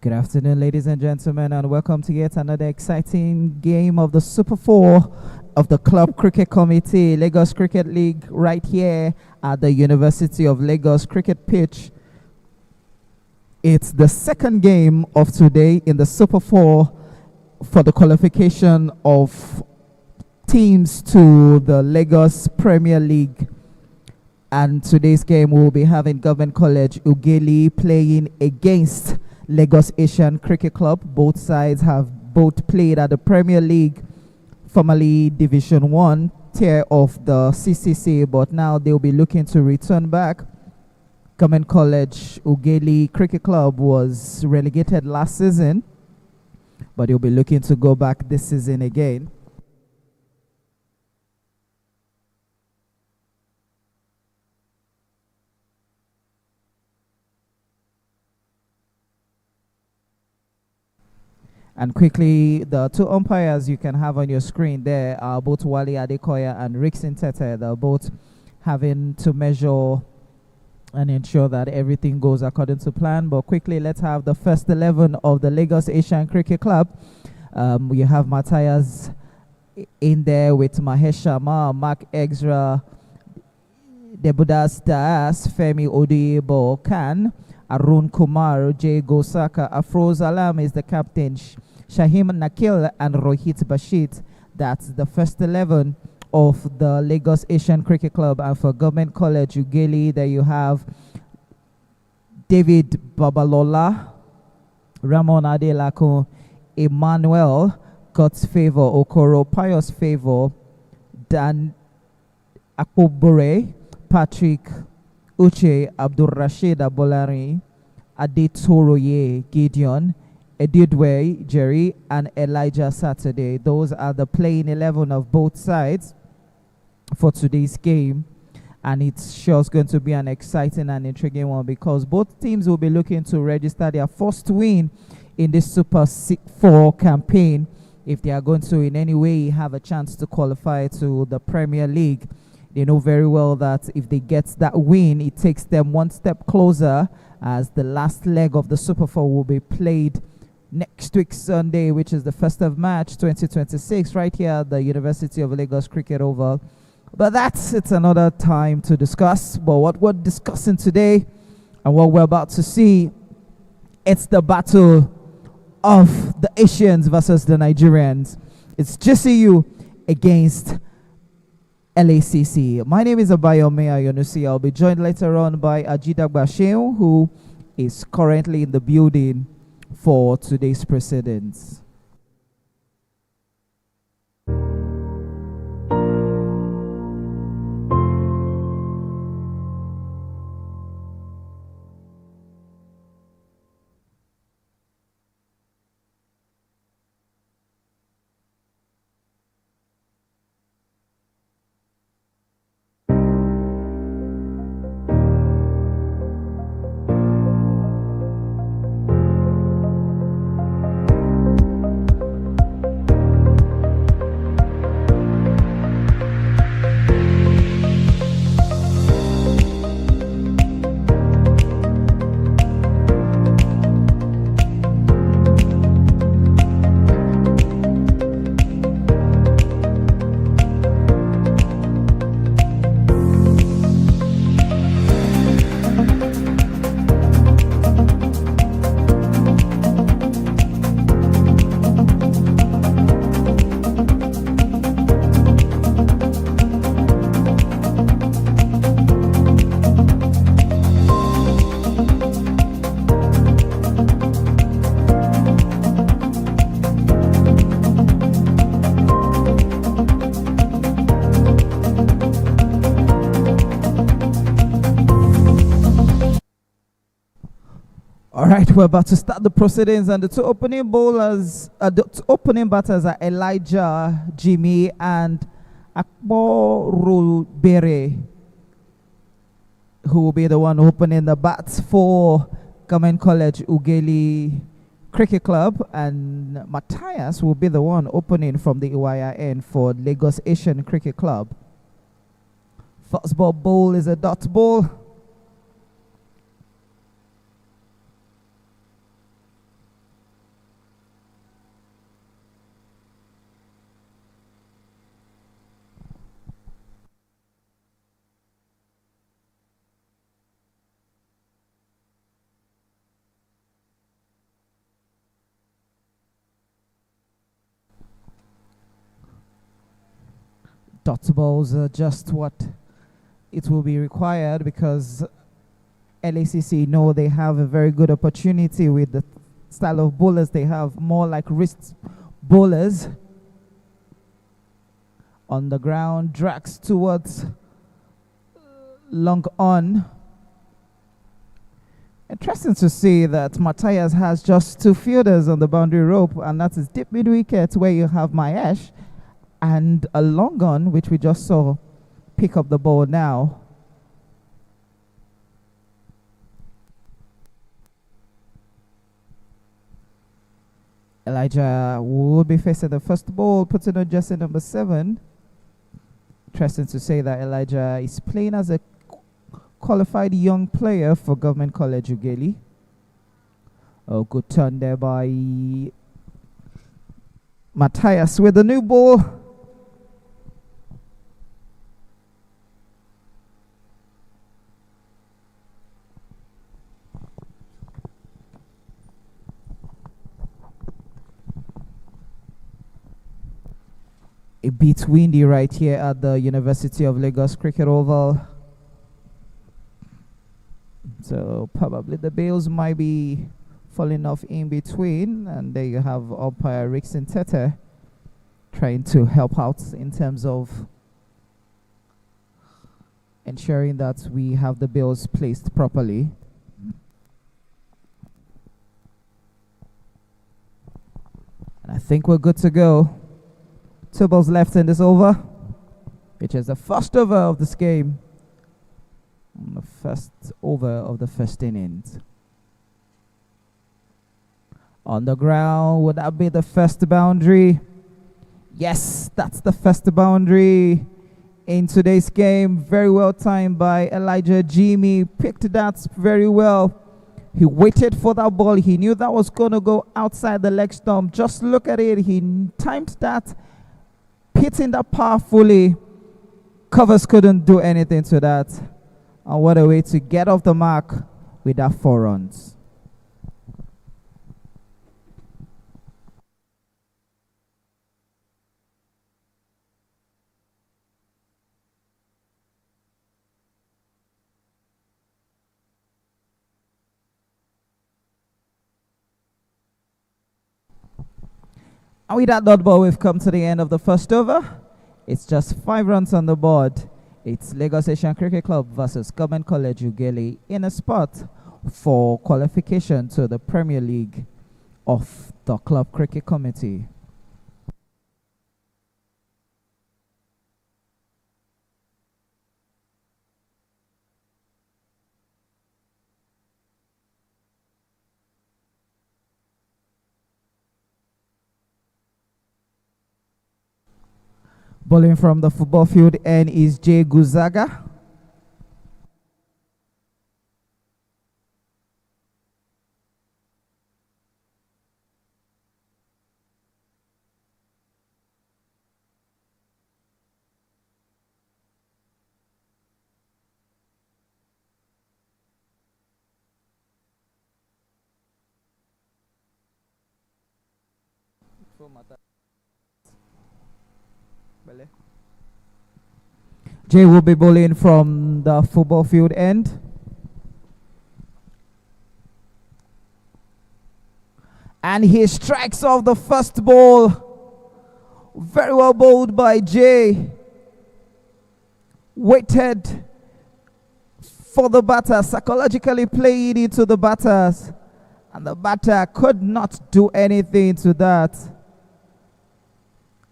Good afternoon, ladies and gentlemen, and welcome to yet another exciting game of the Super 4 of the Club Cricket Committee, Lagos Cricket League, right here at the University of Lagos Cricket Pitch. It's the second game of today in the Super 4 for the qualification of teams to the Lagos Premier League. And today's game we will be having Government College UGHELI playing against Lagos Asian Cricket Club. Both sides have both played at the Premier League, formerly Division 1 tier of the CCC, but now they'll be looking to return back. Government College UGHELI Cricket Club was relegated last season, but they'll be looking to go back this season again. And quickly, the two umpires you can have on your screen there are both Wale Adekoya and Rickson Tete. They're both having to measure and ensure that everything goes according to plan. But quickly, let's have the first 11 of the Lagos Asian Cricket Club. We have Matthias in there with Mahesh Sharma, Mark Exra, Debudas Das, Femi Odiebo Khan, Arun Kumar, Jay Gosaka, Afroz Alam is the captain, Shahim Nakil and Rohit Bashit. That's the first 11 of the Lagos Asian Cricket Club. And for Government College UGHELI, there you have David Babalola, Ramon Adelako, Emmanuel, God's Favor Okoro, Pius Favor, Dan Akobore, Patrick Uche, Abdul Rashid Abolari, Adetoroye Gideon, Edudwe Jerry, and Elijah Saturday. Those are the playing 11 of both sides for today's game. And it's sure going to be an exciting and intriguing one because both teams will be looking to register their first win in this Super 4 campaign if they are going to in any way have a chance to qualify to the Premier League. They know very well that if they get that win, it takes them one step closer, as the last leg of the Super 4 will be played next week Sunday, which is the 1st of March 2026, right here at the University of Lagos Cricket Oval. But it's another time to discuss. But what we're discussing today and what we're about to see, it's the battle of the Asians versus the Nigerians. It's GCU against LACC. My name is Abayome Ayonusi. I'll be joined later on by Ajida Bashew, who is currently in the building for today's proceedings. All right, we're about to start the proceedings, and the two opening bowlers, the two opening batters are Elijah Jimmy and Akbo Rubere, who will be the one opening the bats for Government College UGHELI Cricket Club, and Matthias will be the one opening from the EYIN for Lagos Asian Cricket Club. First ball is a dot ball. Dot balls are just what it will be required, because LACC know they have a very good opportunity with the style of bowlers they have, more like wrist bowlers. On the ground, drags towards long on. Interesting to see that Matthias has just 2 fielders on the boundary rope, and that is deep mid wicket, where you have Mahesh and a long on, which we just saw pick up the ball now. Elijah will be facing the first ball, putting on jersey number 7. Interesting to say that Elijah is playing as a qualified young player for Government College UGHELI. Oh, good turn there by Matthias with the new ball. A bit windy right here at the University of Lagos Cricket Oval. So probably the bails might be falling off in between, and there you have umpire Rickson Tete trying to help out in terms of ensuring that we have the bails placed properly. And I think we're good to go. 2 balls left in this over, which is the first over of this game. On the first over of the first innings. On the ground, would that be the first boundary? Yes, that's the first boundary in today's game. Very well timed by Elijah Jimmy. Picked that very well. He waited for that ball. He knew that was going to go outside the leg stump. Just look at it. He timed that, hitting that powerfully. Covers couldn't do anything to that. And what a way to get off the mark with that 4 runs. And with that dot ball, we've come to the end of the first over. It's just 5 runs on the board. It's Lagos Asian Cricket Club versus Government College UGHELI in a spot for qualification to the Premier League of the Club Cricket Committee. Bowling from the football field end is Jay Guzaga. Jay will be bowling from the football field end. And he strikes off the first ball. Very well bowled by Jay. Waited for the batter, psychologically played into the batters. And the batter could not do anything to that.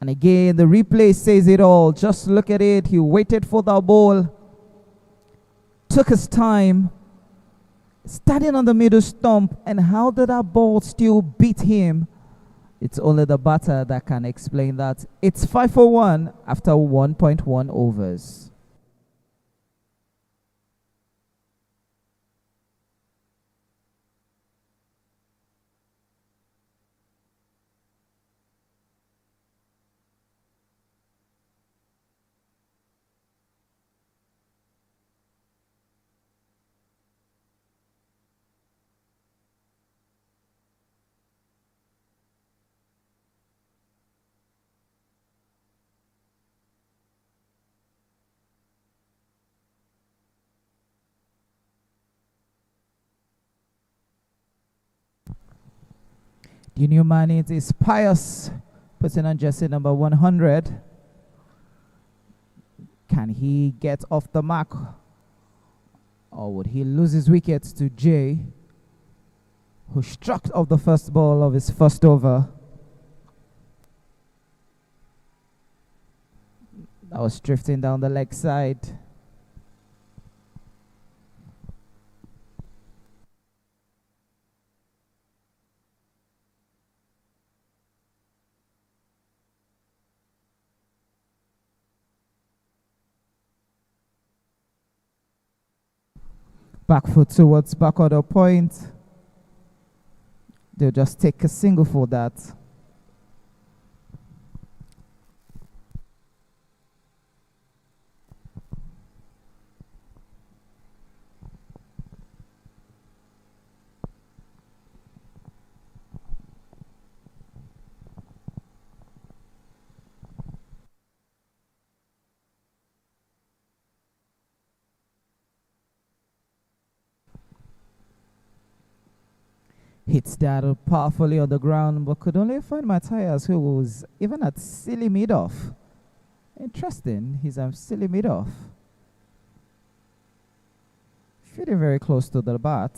And again, the replay says it all. Just look at it. He waited for the ball. Took his time. Standing on the middle stump. And how did that ball still beat him? It's only the batter that can explain that. It's 5 for 1 after 1.1 overs. The new man is Pius, putting on jersey number 100. Can he get off the mark? Or would he lose his wicket to Jay, who struck off the first ball of his first over? That was drifting down the leg side. Back foot towards back order point. They'll just take a single for that. Hits that powerfully on the ground, but could only find Matthias, who was even at silly mid-off. Interesting, he's silly mid-off. Feeling very close to the bat.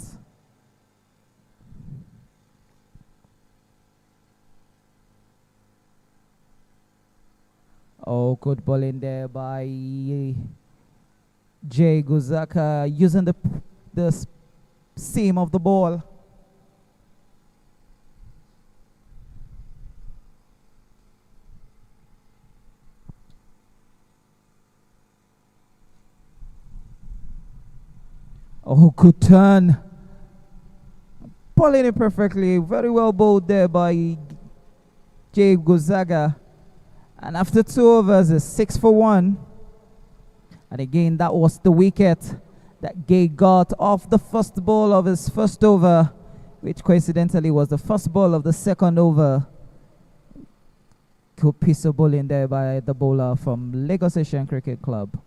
Oh, good ball in there by Jay Guzaka, using the seam of the ball. Oh, good turn. Pulling it perfectly. Very well bowled there by Jay Gonzaga. And after 2 overs, it's 6 for 1. And again, that was the wicket that Gay got off the first ball of his first over, which coincidentally was the first ball of the second over. Good piece of bowling there by the bowler from Lagos Asian Cricket Club.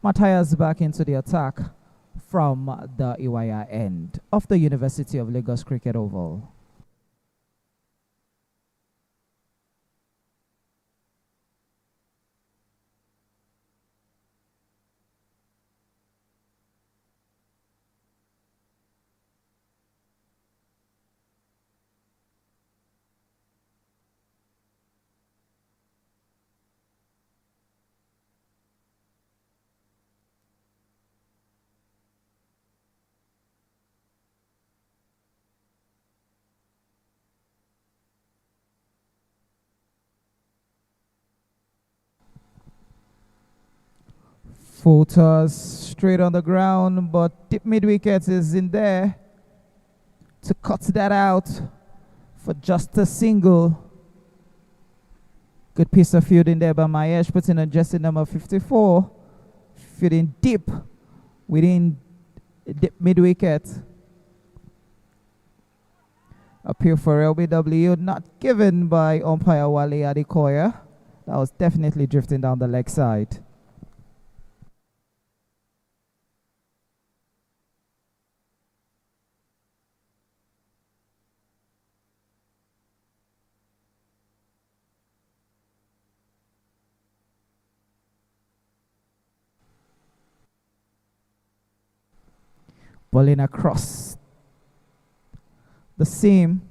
Matthias back into the attack from the Iwaya end of the University of Lagos Cricket Oval. Full toss straight on the ground, but deep mid wicket is in there to cut that out for just a single. Good piece of fielding there by Mahesh, putting on jersey number 54. Fielding deep within deep mid wicket. Appeal for LBW, not given by umpire Wale Adekoya. That was definitely drifting down the leg side. Bowling across the seam.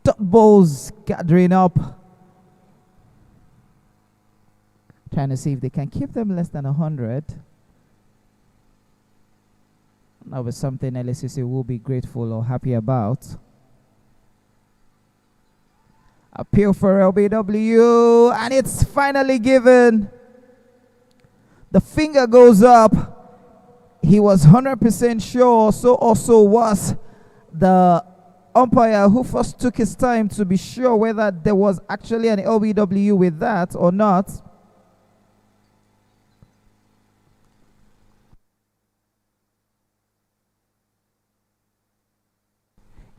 Dot balls gathering up. Trying to see if they can keep them less than 100. That was something LSCC will be grateful or happy about. Appeal for LBW, and it's finally given. The finger goes up. He was 100% sure, so also was the umpire, who first took his time to be sure whether there was actually an LBW with that or not.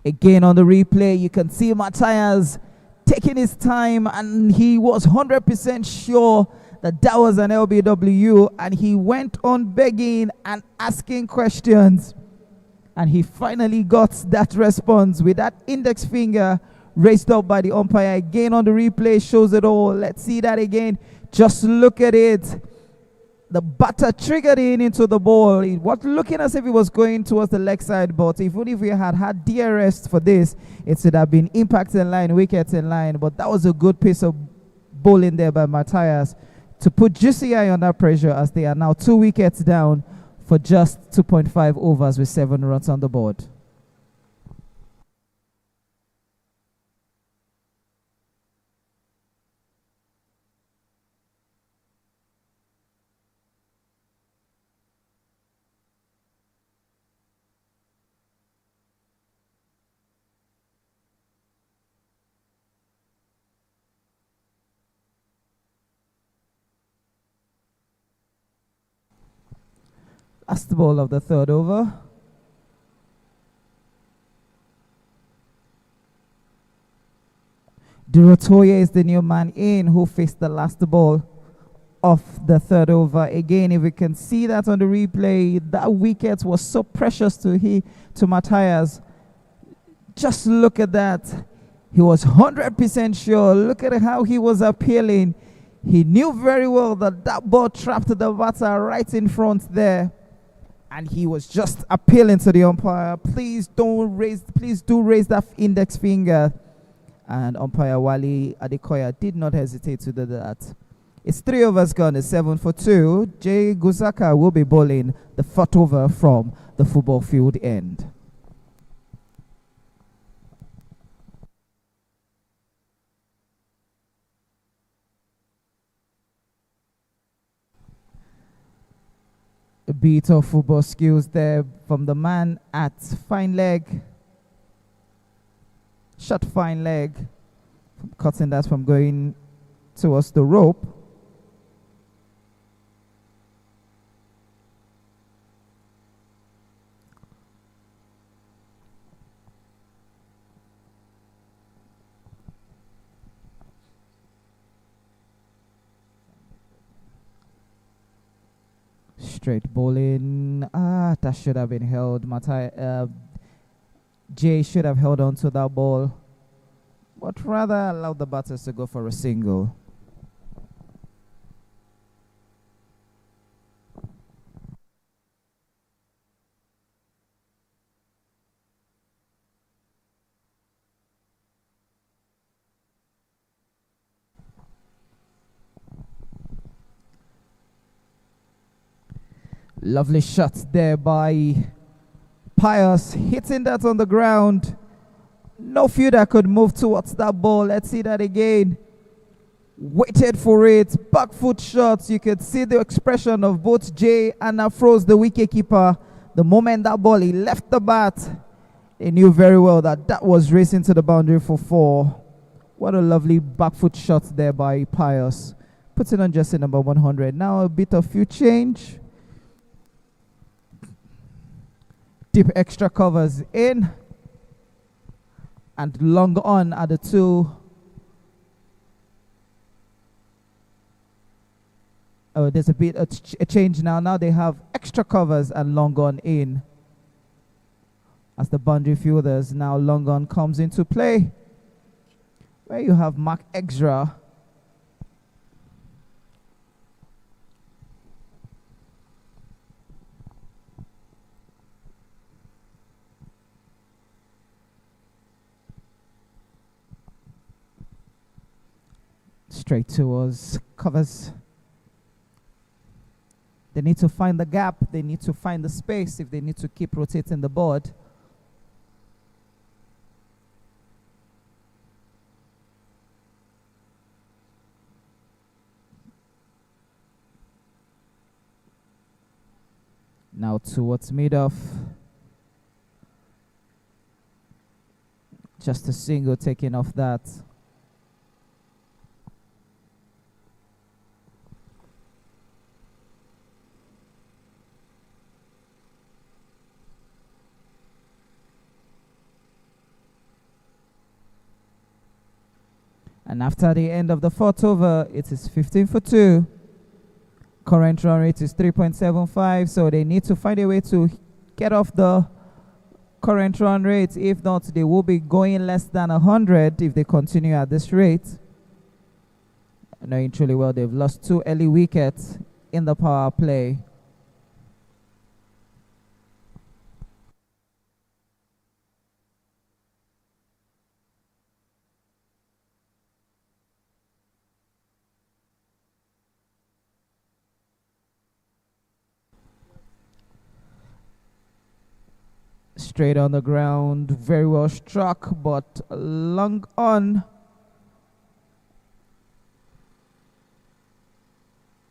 Again on the replay, you can see Matthias taking his time, and he was 100% sure that that was an LBW, and he went on begging and asking questions, and he finally got that response with that index finger raised up by the umpire. Again on the replay shows it all. Let's see that again. Just look at it. The batter triggered in into the ball. It was looking as if it was going towards the leg side, but even if we had DRS for this, it would have been impact in line, wickets in line. But that was a good piece of bowling there by Matthias to put GCI under pressure, as they are now 2 wickets down for just 2.5 overs with 7 runs on the board. Last ball of the third over. Durotoye is the new man in, who faced the last ball of the third over. Again, if we can see that on the replay, that wicket was so precious to Matthias. Just look at that. He was 100% sure. Look at how he was appealing. He knew very well that that ball trapped the batter right in front there, and he was just appealing to the umpire. Please do raise that index finger. And umpire Wale Adekoya did not hesitate to do that. It's 3 overs gone. It's 7 for 2. Jay Guzaka will be bowling the 4th over from the football field end. A bit of football skills there from the man at fine leg. Shot fine leg. Cutting that from going towards the rope. Straight bowling. That should have been held. Jay should have held on to that ball, but rather allowed the batters to go for a single. Lovely shot there by Pius, hitting that on the ground. No fielder could move towards that ball. Let's see that again. Waited for it. Back foot shots. You could see the expression of both Jay and Afros, the wicketkeeper. The moment that ball he left the bat, they knew very well that that was racing to the boundary for 4. What a lovely back foot shot there by Pius. Puts it on jersey number 100. Now a bit of field change. Deep extra covers in and long on are the 2. Oh, there's a bit a change now. Now they have extra covers and long on in, as the boundary fielders. Now long on comes into play, where you have Mark Extra. Straight towards covers. They need to find the gap. They need to find the space if they need to keep rotating the board. Now towards mid-off. Just a single taking off that. And after the end of the fourth over, it is 15 for 2. Current run rate is 3.75, so they need to find a way to get off the current run rate. If not, they will be going less than 100 if they continue at this rate. Knowing truly well, they've lost 2 early wickets in the power play. Straight on the ground, very well struck, but long on.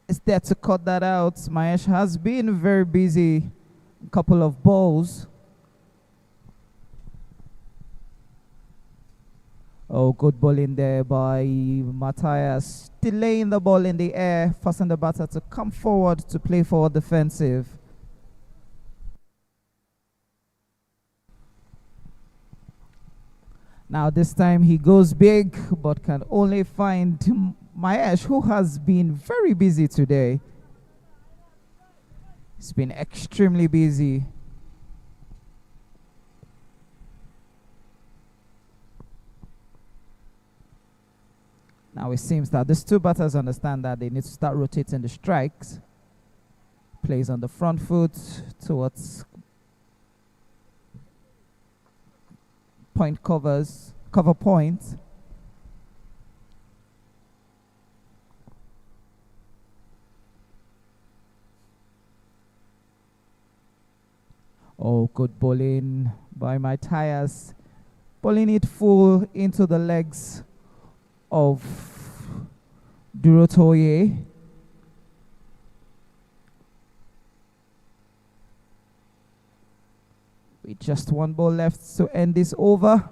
Is there to cut that out. Mahesh has been very busy. A couple of balls. Oh, good ball in there by Matthias. Delaying the ball in the air, forcing the batter to come forward to play forward defensive. Now this time he goes big, but can only find Mahesh, who has been very busy today. He's been extremely busy. Now it seems that these two batters understand that they need to start rotating the strikes. Plays on the front foot towards cover point. Oh, good bowling by Matthias. Bowling it full into the legs of Durotoye. With just one ball left to end this over.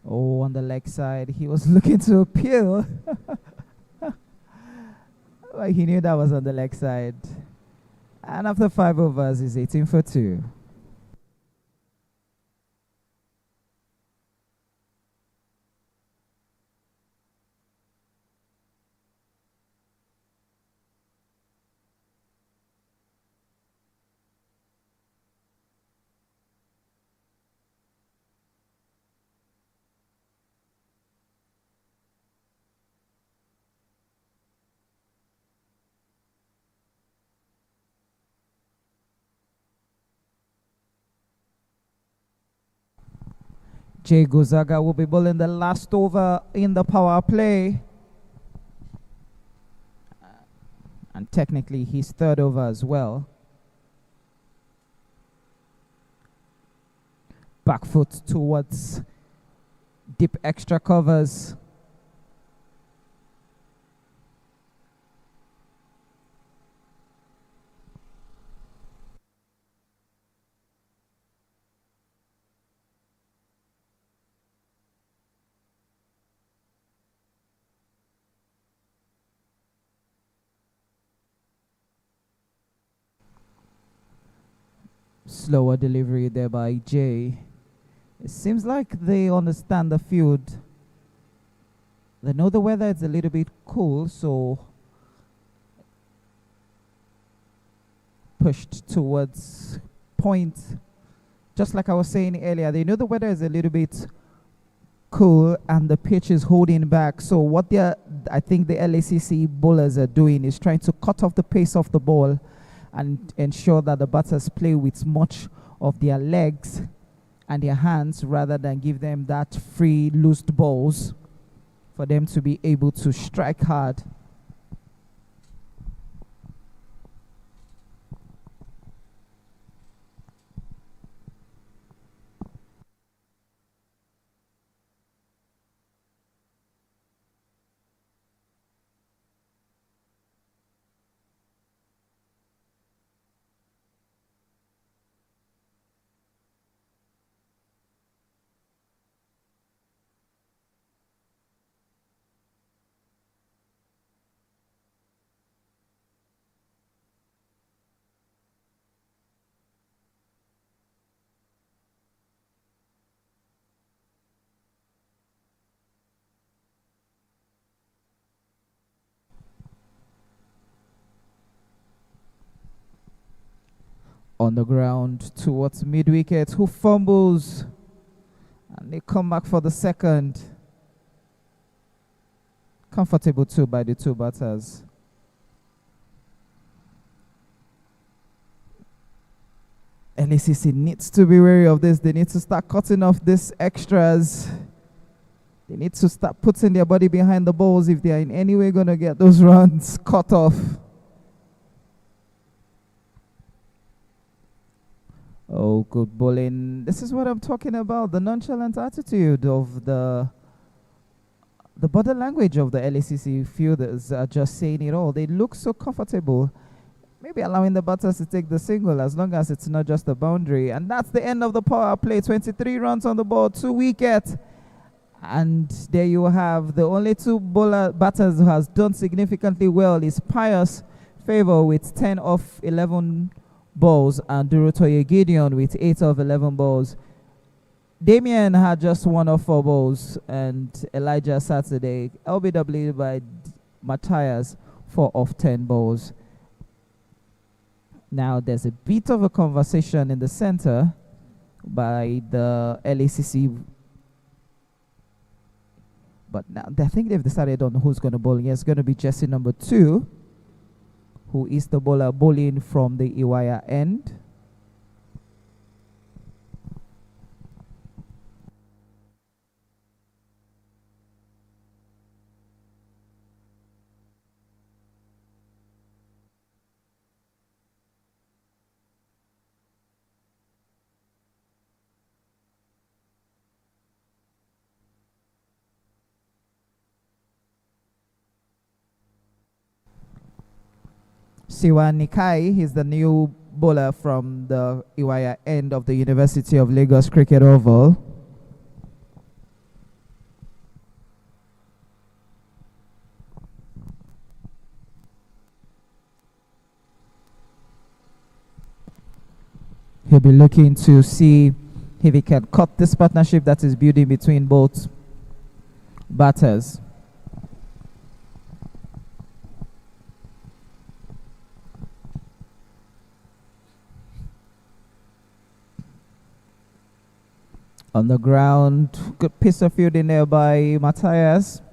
Oh, on the leg side, he was looking to appeal. But he knew that was on the leg side. And after 5 overs, it's 18 for 2. Jay Gozaga will be bowling the last over in the power play. And technically his third over as well. Back foot towards deep extra covers. Slower delivery there by Jay. It seems like they understand the field. They know the weather is a little bit cool, so pushed towards point. Just like I was saying earlier, they know the weather is a little bit cool and the pitch is holding back. So what I think the LACC bowlers are doing is trying to cut off the pace of the ball and ensure that the batters play with much of their legs and their hands rather than give them that free loosed balls for them to be able to strike hard. On the ground towards mid-wicket. Who fumbles? And they come back for the second. Comfortable too by the two batters. LACC needs to be wary of this. They need to start cutting off these extras. They need to start putting their body behind the balls if they are in any way going to get those runs cut off. Oh, good bowling. This is what I'm talking about. The nonchalant attitude of the body language of the LACC fielders are just saying it all. They look so comfortable. Maybe allowing the batters to take the single as long as it's not just a boundary. And that's the end of the power play. 23 runs on the board, 2 wickets. And there you have the only two batters who has done significantly well is Pius Favor with 10 of 11 balls and Durotoye Gideon with 8 of 11 balls. Damien had just 1 of 4 balls and Elijah Saturday, LBW by Matthias, 4 of 10 balls. Now there's a bit of a conversation in the center by the LACC. But now I think they've decided on who's going to bowl. It's going to be jersey number 2, who is the bowler bowling from the Iwaya end. Siwa Nikai, he's the new bowler from the Iwaya end of the University of Lagos Cricket Oval. He'll be looking to see if he can cut this partnership that is building between both batters. On the ground, good piece of fielding there by Matthias.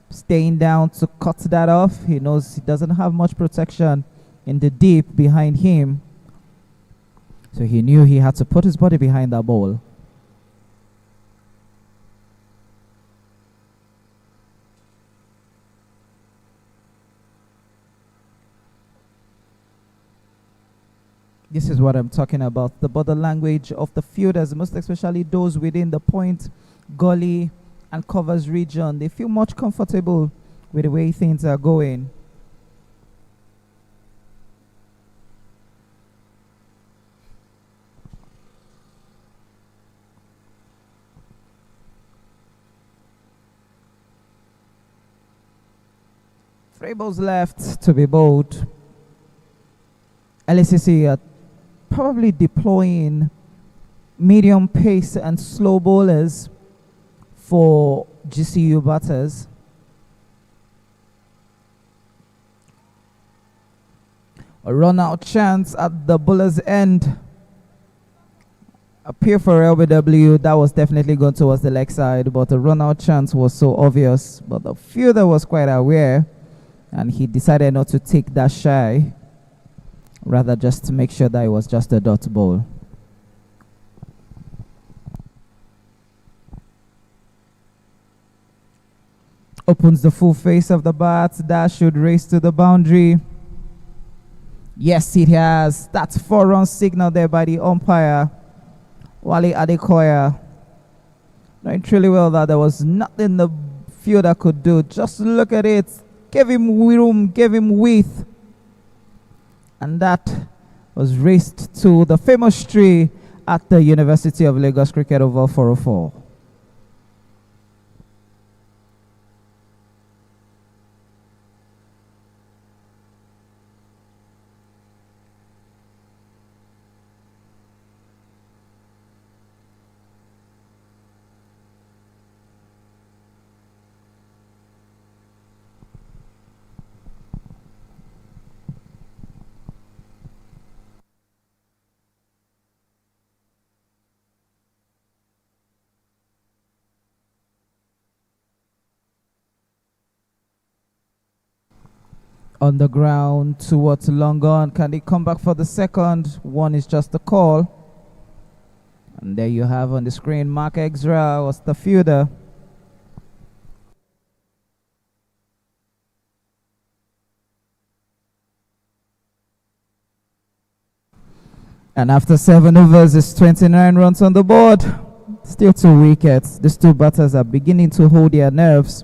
Staying down to cut that off. He knows he doesn't have much protection in the deep behind him. So he knew he had to put his body behind that ball. This is what I'm talking about. The body language of the fielders, most especially those within the point, gully, and covers region. They feel much comfortable with the way things are going. Three balls left to be bowled. LACC are probably deploying medium pace and slow bowlers for GCU batters. A run out chance at the bowler's end. Appeal for LBW, that was definitely going towards the leg side, but the run out chance was so obvious. But the fielder was quite aware and he decided not to take that shy, rather just to make sure that it was just a dot ball. Opens the full face of the bat. That should race to the boundary. Yes, it has. That's 4-run signal there by the umpire, Wale Adekoya. Knowing truly well that there was nothing the fielder could do. Just look at it. Gave him room, gave him width. And that was raced to the famous tree at the University of Lagos Cricket Oval 404. On the ground towards long on. Can they come back for the second? One is just a call. And there you have on the screen, Mark Exra was the fielder. And after 7 overs, it's 29 runs on the board. Still 2 wickets. These two batters are beginning to hold their nerves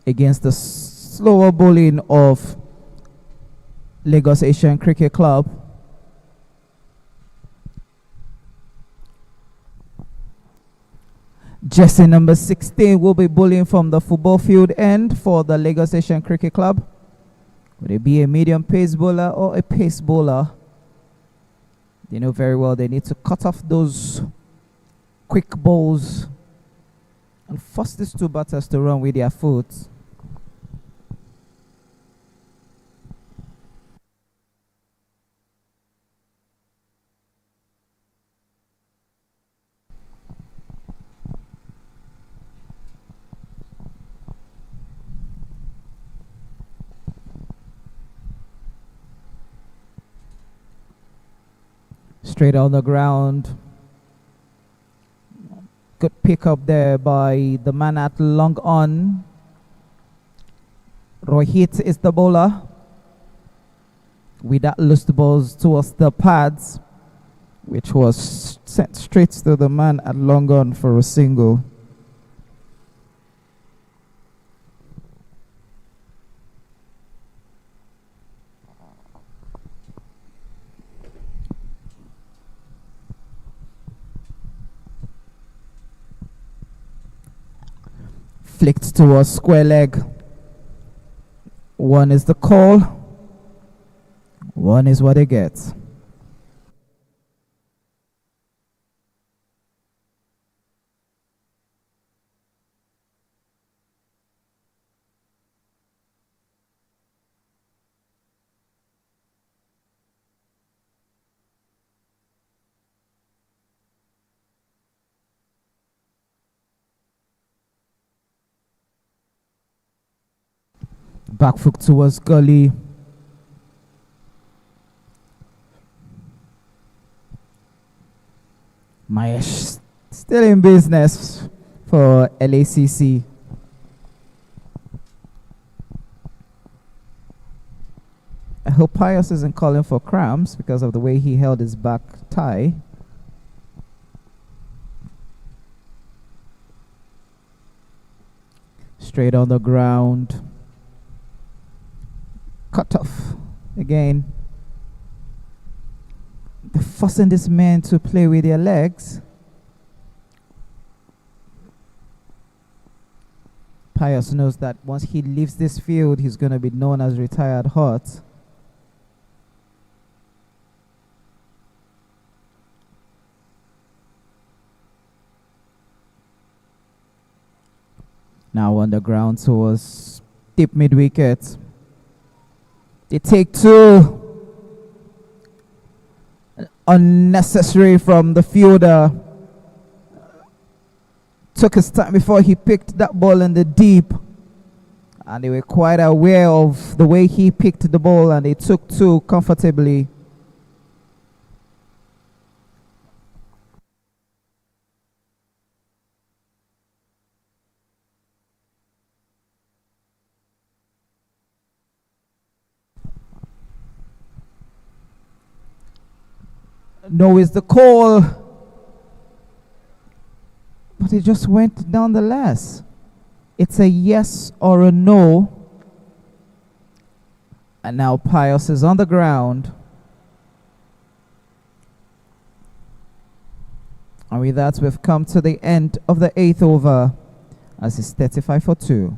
against the slower bowling of Lagos Asian Cricket Club. Jersey number 16 will be bowling from the football field end for the Lagos Asian Cricket Club. Would it be a medium pace bowler or a pace bowler? They know very well they need to cut off those quick balls and force these two batters to run with their foot. Straight on the ground. Good pick up there by the man at long on. Rohit is the bowler. With that loose balls towards the pads, which was sent straight to the man at long on for a single. Flicked towards square leg. One is the call. One is what he gets. Back foot towards gully. Mahesh still in business for LACC. I hope Pius isn't calling for cramps because of the way he held his back tie. Straight on the ground. Cut off again. They're forcing this man to play with their legs. Pius knows that once he leaves this field, he's going to be known as retired hot. Now on the ground towards deep mid wicket. They take two. Unnecessary from the fielder. Took his time before he picked that ball in the deep. And they were quite aware of the way he picked the ball, and they took two comfortably. No is the call, but it just went nonetheless. It's a yes or a no. And now Pius is on the ground. And with that, we've come to the end of the 8th over as it's 35 for 2.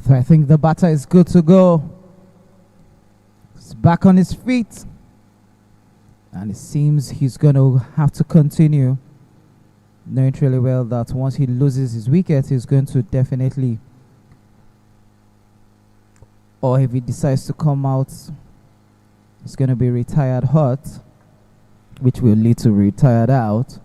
So I think the batter is good to go. He's back on his feet. And it seems he's going to have to continue, knowing really well that once he loses his wicket, he's going to definitely, or if he decides to come out, he's going to be retired hot, which will lead to retired out.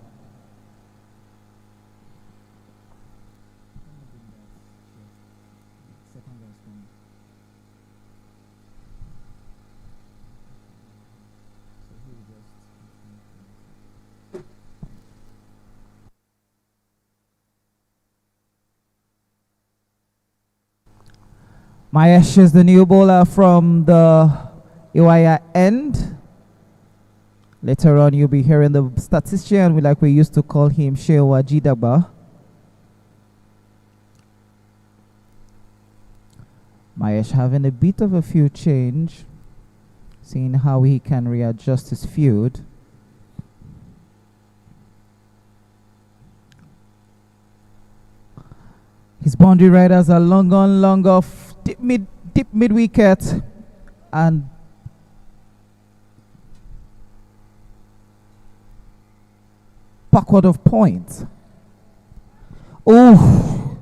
Mahesh is the new bowler from the Iwaya end. Later on, you'll be hearing the statistician, like we used to call him, Shewa Jidaba. Mahesh having a bit of a field change, seeing how he can readjust his field. His boundary riders are long on, long off, deep mid wicket, and backward of point. Oh,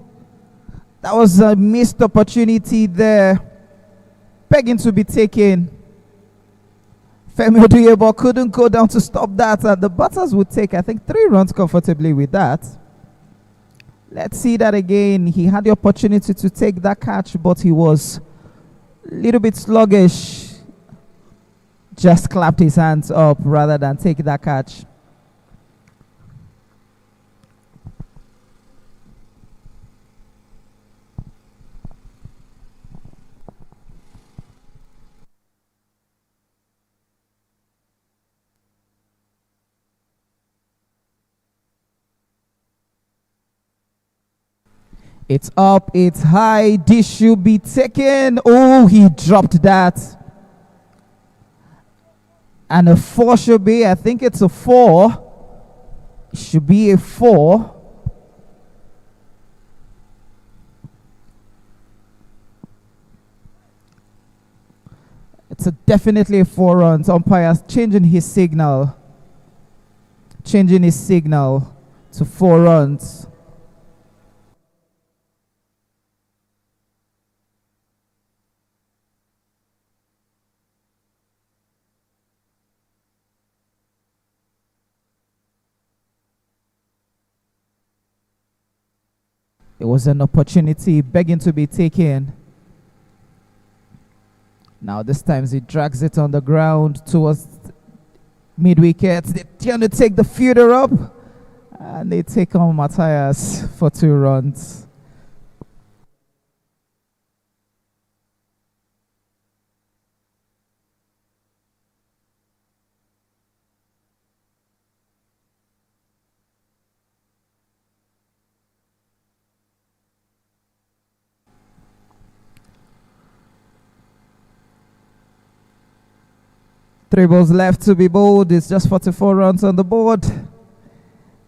that was a missed opportunity there, begging to be taken. Femi Oduyebo couldn't go down to stop that, and the batters would take, I think, 3 runs comfortably with that. Let's see that again. He had the opportunity to take that catch, but he was a little bit sluggish. Just clapped his hands up rather than take that catch. It's up, it's high, this should be taken. Oh, he dropped that. And a 4 should be, I think it's a 4. It should be a 4. It's definitely a 4 runs. Umpire's changing his signal. Changing his signal to 4 runs. It was an opportunity begging to be taken. Now this time he drags it on the ground towards mid-wicket. They're trying to take the fielder up, and they take on Matthias for 2 runs. Three balls left to be bowled. It's just 44 runs on the board.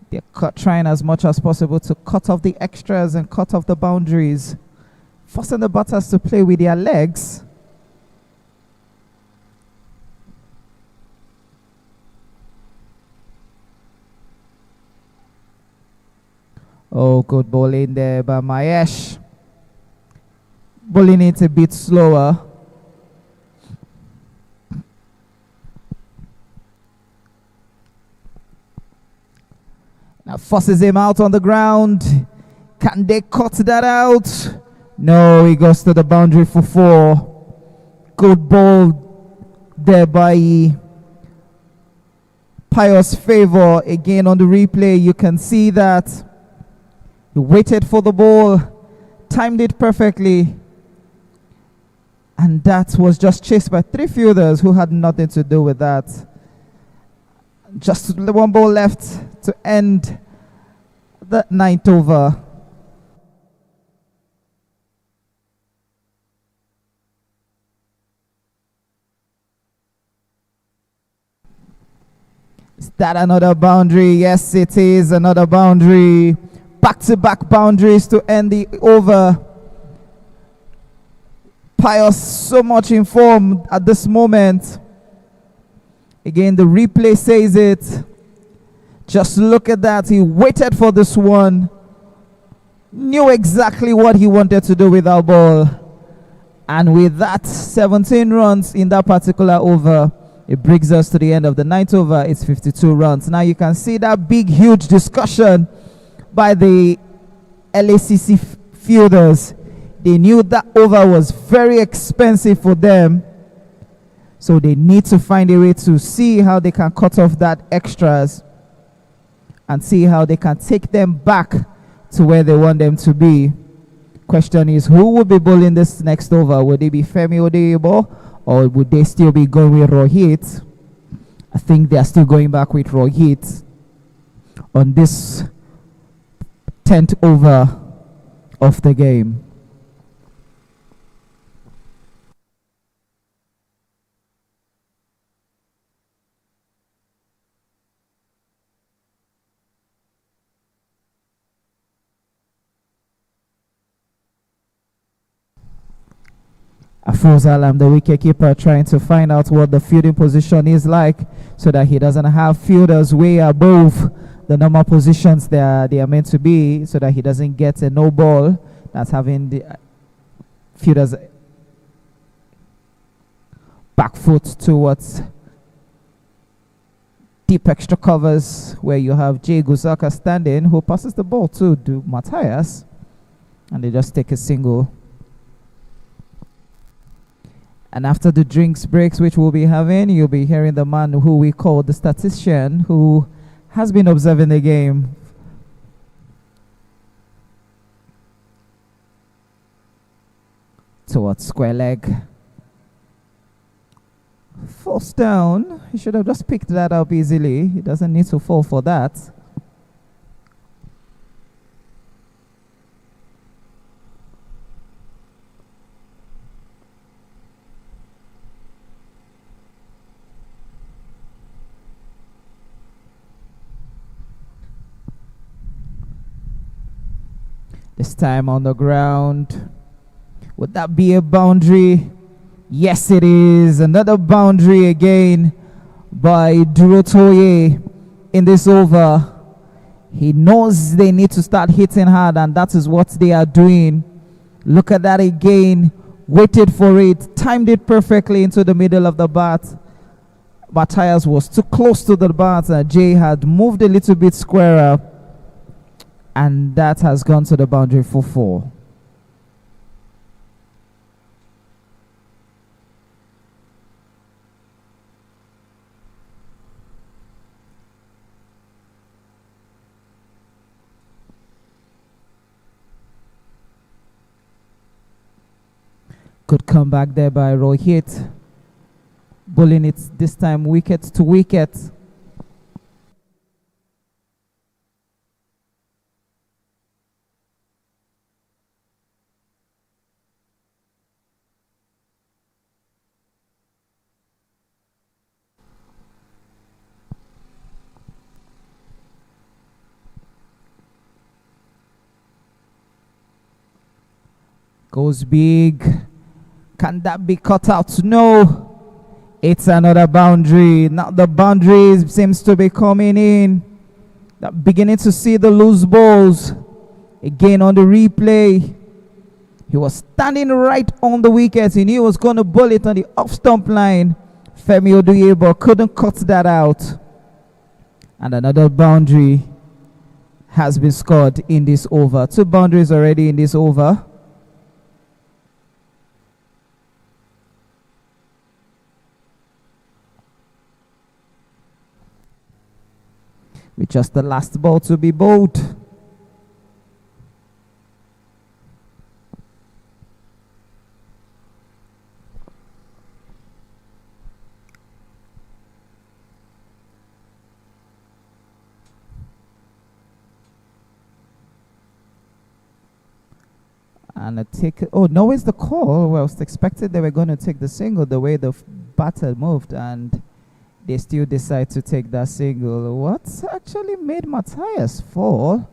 They're trying as much as possible to cut off the extras and cut off the boundaries, forcing the batters to play with their legs. Oh, good bowling there by Mahesh. Bowling it a bit slower. Now forces him out on the ground. Can they cut that out? No, he goes to the boundary for 4. Good ball there by Pious Favor. Again on the replay, you can see that he waited for the ball, timed it perfectly, and that was just chased by 3 fielders who had nothing to do with that. Just 1 ball left to end the 9th over. Is that another boundary? Yes, it is another boundary. Back-to-back boundaries to end the over. Pius so much informed at this moment. Again, the replay says it. Just look at that. He waited for this one. Knew exactly what he wanted to do with that ball. And with that, 17 runs in that particular over, it brings us to the end of the ninth over. It's 52 runs. Now you can see that big, huge discussion by the LACC fielders. They knew that over was very expensive for them. So they need to find a way to see how they can cut off that extras and see how they can take them back to where they want them to be. Question is, who will be bowling this next over? Would it be Femi Odeyebo, or would they still be going with Rohit? I think they are still going back with Rohit on this 10th over of the game. Afrozal, the wicketkeeper, trying to find out what the fielding position is like so that he doesn't have fielders way above the normal positions they are meant to be, so that he doesn't get a no ball that's having the fielders back foot towards deep extra covers, where you have Jay Guzaka standing, who passes the ball to Matthias, and they just take a single. And after the drinks breaks, which we'll be having, you'll be hearing the man who we call the statistician, who has been observing the game. Towards square leg. Falls down. He should have just picked that up easily. He doesn't need to fall for that. This time on the ground. Would that be a boundary? Yes, it is. Another boundary again by Durotoye in this over. He knows they need to start hitting hard, and that is what they are doing. Look at that again. Waited for it. Timed it perfectly into the middle of the bat. Matthias was too close to the bat, and Jay had moved a little bit squarer. And that has gone to the boundary for 4. Good comeback there by Rohit. Bowling it this time wicket to wicket. Goes big. Can that be cut out? No. It's another boundary. Now the boundary seems to be coming in. Beginning to see the loose balls. Again on the replay. He was standing right on the wicket. He knew he was going to bowl it on the off stump line. Femi Oduyebo couldn't cut that out. And another boundary has been scored in this over. 2 boundaries already in this over. With just the last ball to be bowled. And a take. Oh, no, it's the call. Well, I was expected they were going to take the single the way the batter moved, and they still decide to take that single. What's actually made Matthias fall?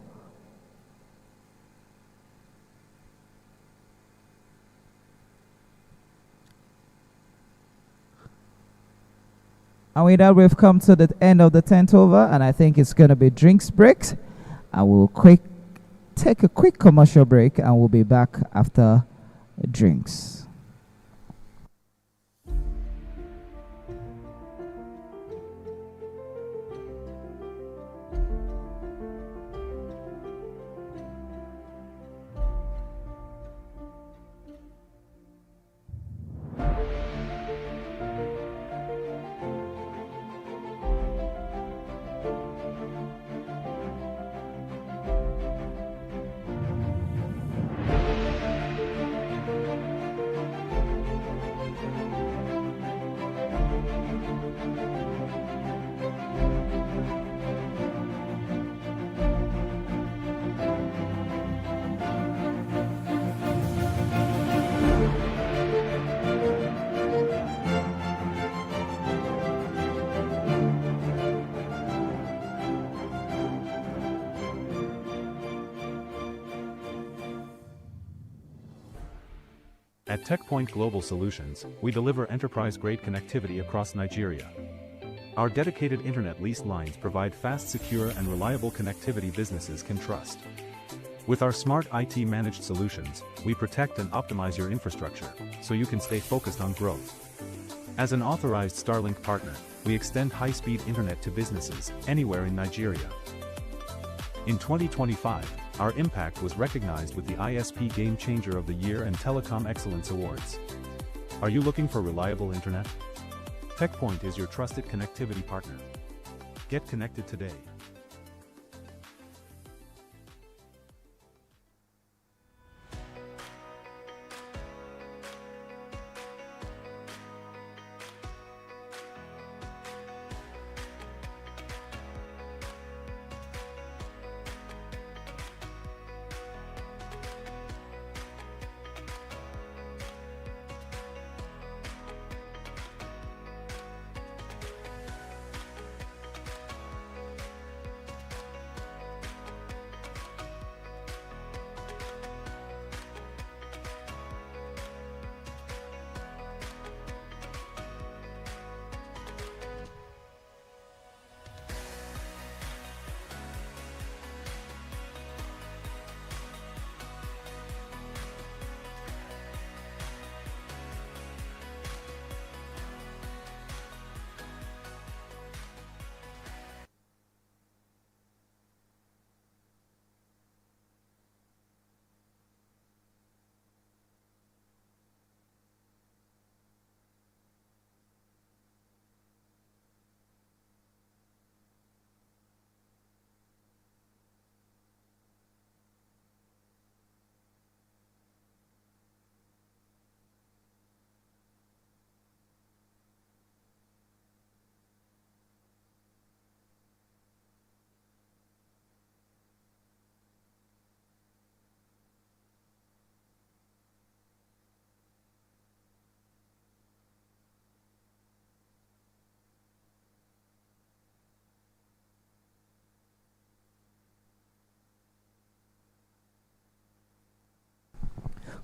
And with that, we've come to the end of the 10th over, and I think it's going to be drinks breaks. I will take a quick commercial break, and we'll be back after drinks. At TechPoint Global Solutions, we deliver enterprise-grade connectivity across Nigeria. Our dedicated internet leased lines provide fast, secure, and reliable connectivity businesses can trust. With our smart IT-managed solutions, we protect and optimize your infrastructure, so you can stay focused on growth. As an authorized Starlink partner, we extend high-speed internet to businesses anywhere in Nigeria. In 2025, our impact was recognized with the ISP Game Changer of the Year and Telecom Excellence Awards. Are you looking for reliable internet? TechPoint is your trusted connectivity partner. Get connected today.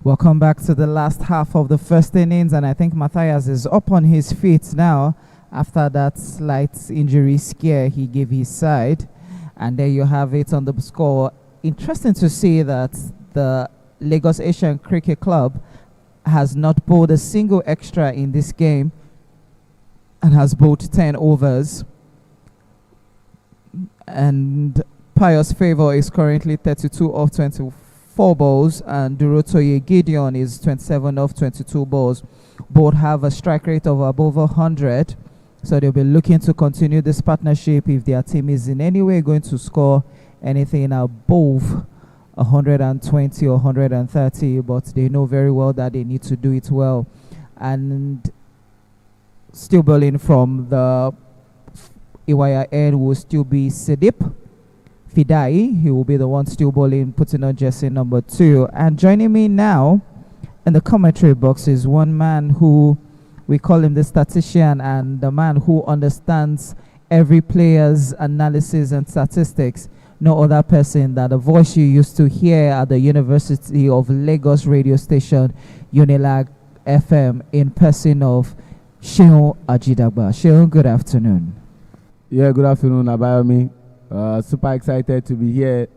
Welcome back to the last half of the first innings, and I think Matthias is up on his feet now after that slight injury scare he gave his side. And there you have it on the score. Interesting to see that the Lagos Asian Cricket Club has not bowled a single extra in this game and has bowled 10 overs. And Pius Favour is currently 32 off 24 balls, and Durotoye Gideon is 27 off 22 balls. Both have a strike rate of above 100, so they'll be looking to continue this partnership if their team is in any way going to score anything above 120 or 130, but they know very well that they need to do it well. And still bowling from the Iwaya end will still be Sidip Fidai. He will be the one still bowling, putting on jersey number 2. And joining me now in the commentary box is one man who we call him the statistician, and the man who understands every player's analysis and statistics. No other person than the voice you used to hear at the University of Lagos radio station, UGHELI FM, in person of Sheon Ajidagba. Sheon, good afternoon. Yeah, good afternoon, Abayomi. Super excited to be here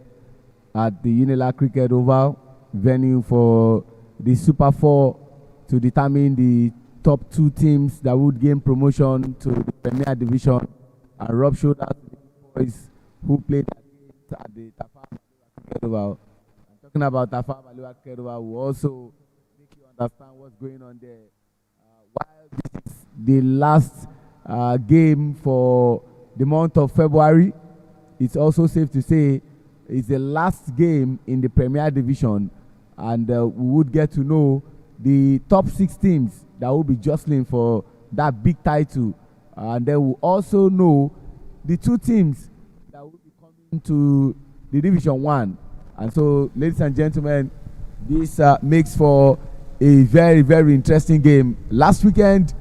at the UGHELI Cricket Oval venue for the Super 4 to determine the top 2 teams that would gain promotion to the Premier Division and rub shoulders with the boys who played at the Tafawa Balewa Cricket Oval. Talking about Tafawa Balewa Cricket Oval, we also make you understand what's going on there. While this is the last game for the month of February, it's also safe to say it's the last game in the Premier Division, and we would get to know the top 6 teams that will be jostling for that big title, and then we'll also know the 2 teams that will be coming to the Division 1. And so, ladies and gentlemen, this makes for a very, very interesting game. Last weekend,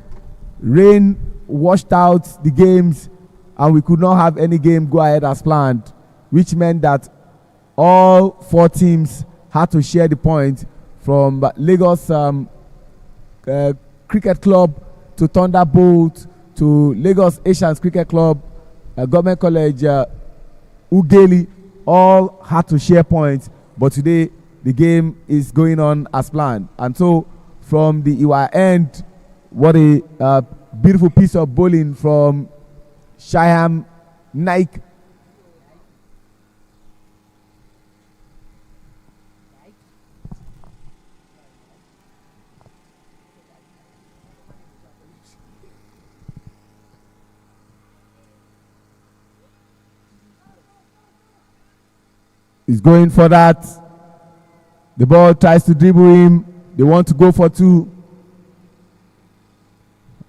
rain washed out the games, and we could not have any game go ahead as planned, which meant that all 4 teams had to share the point, from Lagos Cricket Club to Thunderbolt to Lagos Asians Cricket Club, Government College, UGHELI, all had to share points. But today the game is going on as planned, and so from the Iwa end, what a beautiful piece of bowling from Shyam Naik. Is going for that. The ball tries to dribble him. They want to go for 2.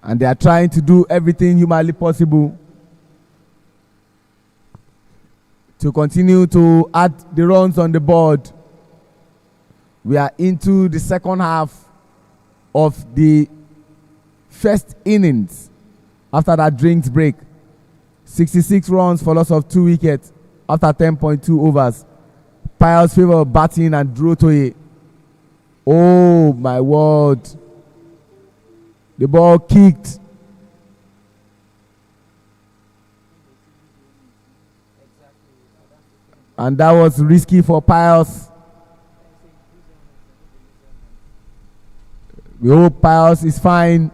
And they are trying to do everything humanly possible to continue to add the runs on the board. We are into the second half of the first innings after that drinks break. 66 runs for loss of 2 wickets after 10.2 overs. Piles favor batting and draw to it. Oh my word. The ball kicked. And that was risky for Piles. We hope Piles is fine.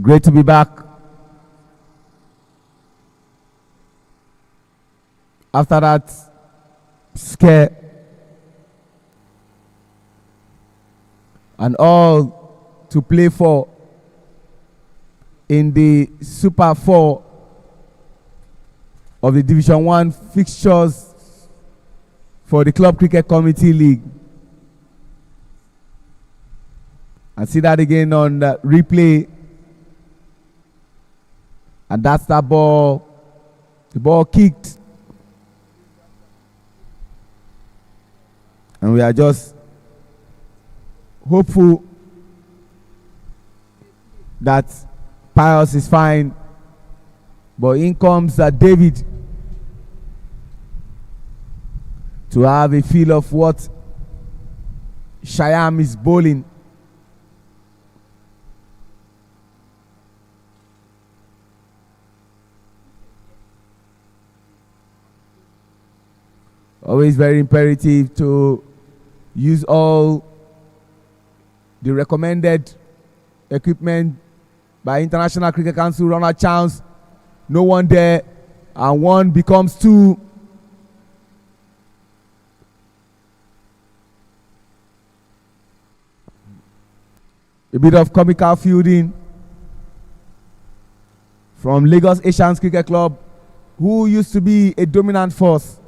Great to be back. After that scare and all to play for in the Super 4 of the Division 1 fixtures for the Club Cricket Committee League. And see that again on the replay. And that's that ball. The ball kicked. And we are just hopeful that Pius is fine. But in comes David to have a feel of what Shyam is bowling. Always very imperative to use all the recommended equipment by International Cricket Council. Run a chance, no one there, and one becomes two. A bit of comical fielding from Lagos Asians Cricket Club, who used to be a dominant force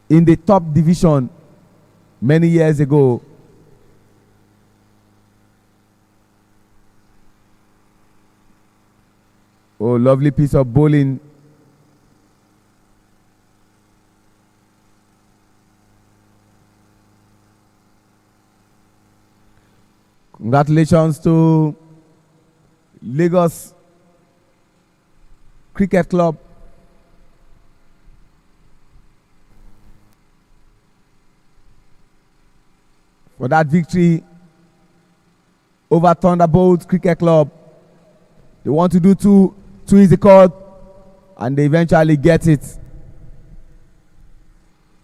in the top division many years ago. Oh, lovely piece of bowling. Congratulations to Lagos Cricket Club. For that victory over Thunderbolts Cricket Club. They want to do two is the call, and they eventually get it.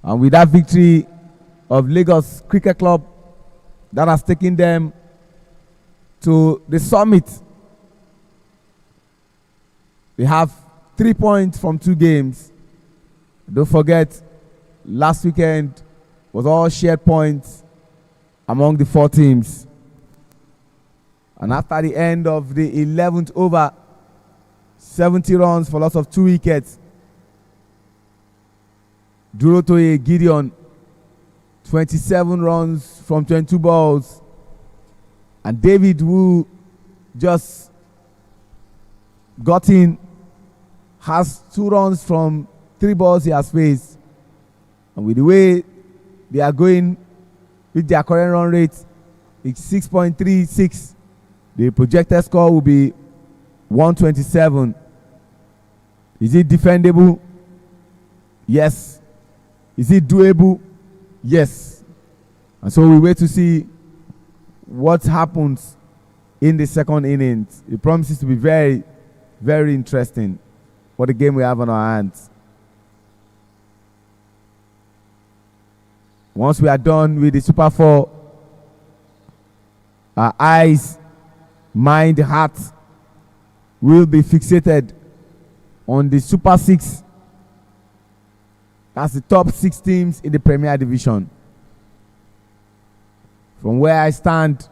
And with that victory of Lagos Cricket Club, that has taken them to the summit. They have 3 points from 2 games. Don't forget, last weekend was all shared points among the 4 teams. And after the end of the 11th over, 70 runs for loss of 2 wickets. Durotoye Gideon, 27 runs from 22 balls. And David, who just got in, has 2 runs from 3 balls he has faced. And with the way they are going with their current run rate, it's 6.36. The projected score will be 127. Is it defendable? Yes. Is it doable? Yes. And so we wait to see what happens in the second innings. It promises to be very, very interesting for the game we have on our hands. Once we are done with the Super 4, our eyes, mind, heart will be fixated on the Super 6. That's the top 6 teams in the Premier Division. From where I stand,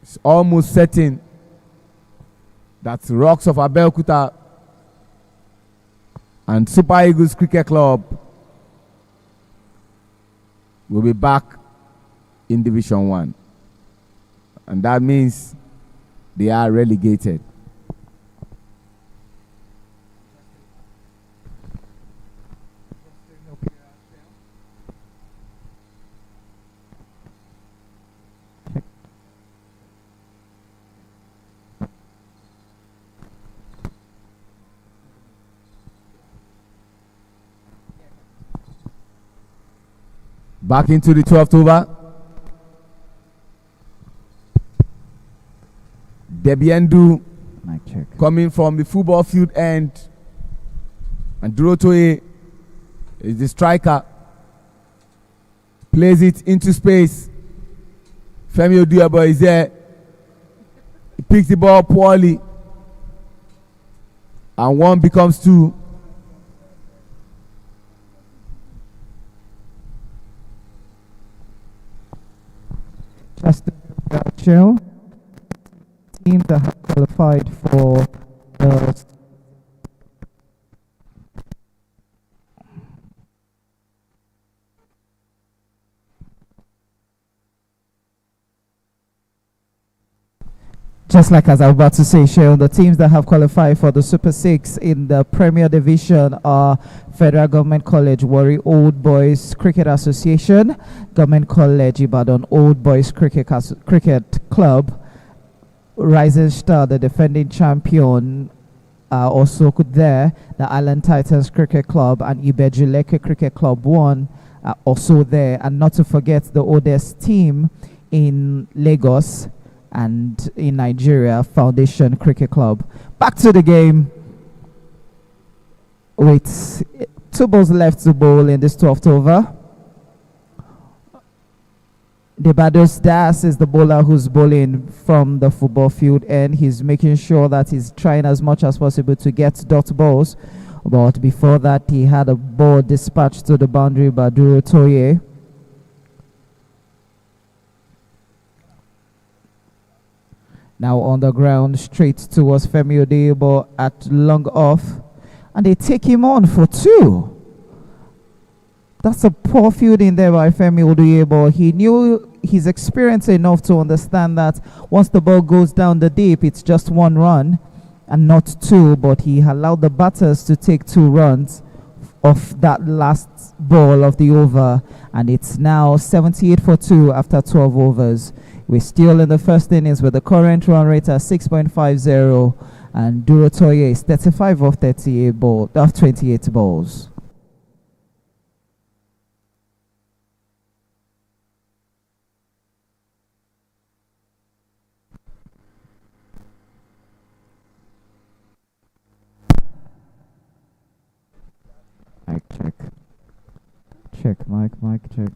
it's almost certain that Rocks of Abeokuta and Super Eagles Cricket Club will be back in Division 1. And that means they are relegated. Back into the 12th over. Debiendu coming from the football field end. And Durotoye is the striker. Plays it into space. Femi Oduabo is there. picks the ball poorly. And 1 becomes 2. Just to chill. Team that have qualified for the just like as I was about to say, Cheryl, the teams that have qualified for the Super 6 in the Premier Division are Federal Government College Warri Old Boys Cricket Association, Government College Ibadan Old Boys Cricket Club, Rising Star, the defending champion, also there, the Island Titans Cricket Club and Ibejuleke Cricket Club 1 are also there, and not to forget the oldest team in Lagos and in Nigeria, Foundation Cricket Club. Back to the game with 2 balls left to bowl in this 12th over. Debados Das is the bowler who's bowling from the football field end. He's making sure that he's trying as much as possible to get dot balls. But before that, he had a ball dispatched to the boundary by Duro Toye. Now on the ground, straight towards Femi Odeyebo at long off. And they take him on for 2. That's a poor fielding there by Femi Odeyebo. He knew he's experienced enough to understand that once the ball goes down the deep, it's just 1 run and not 2. But he allowed the batters to take 2 runs off that last ball of the over. And it's now 78 for 2 after 12 overs. We're still in the first innings with the current run rate at 6.50, and Duro Toye is 35 of 28 balls. Mic check. Check, mic check.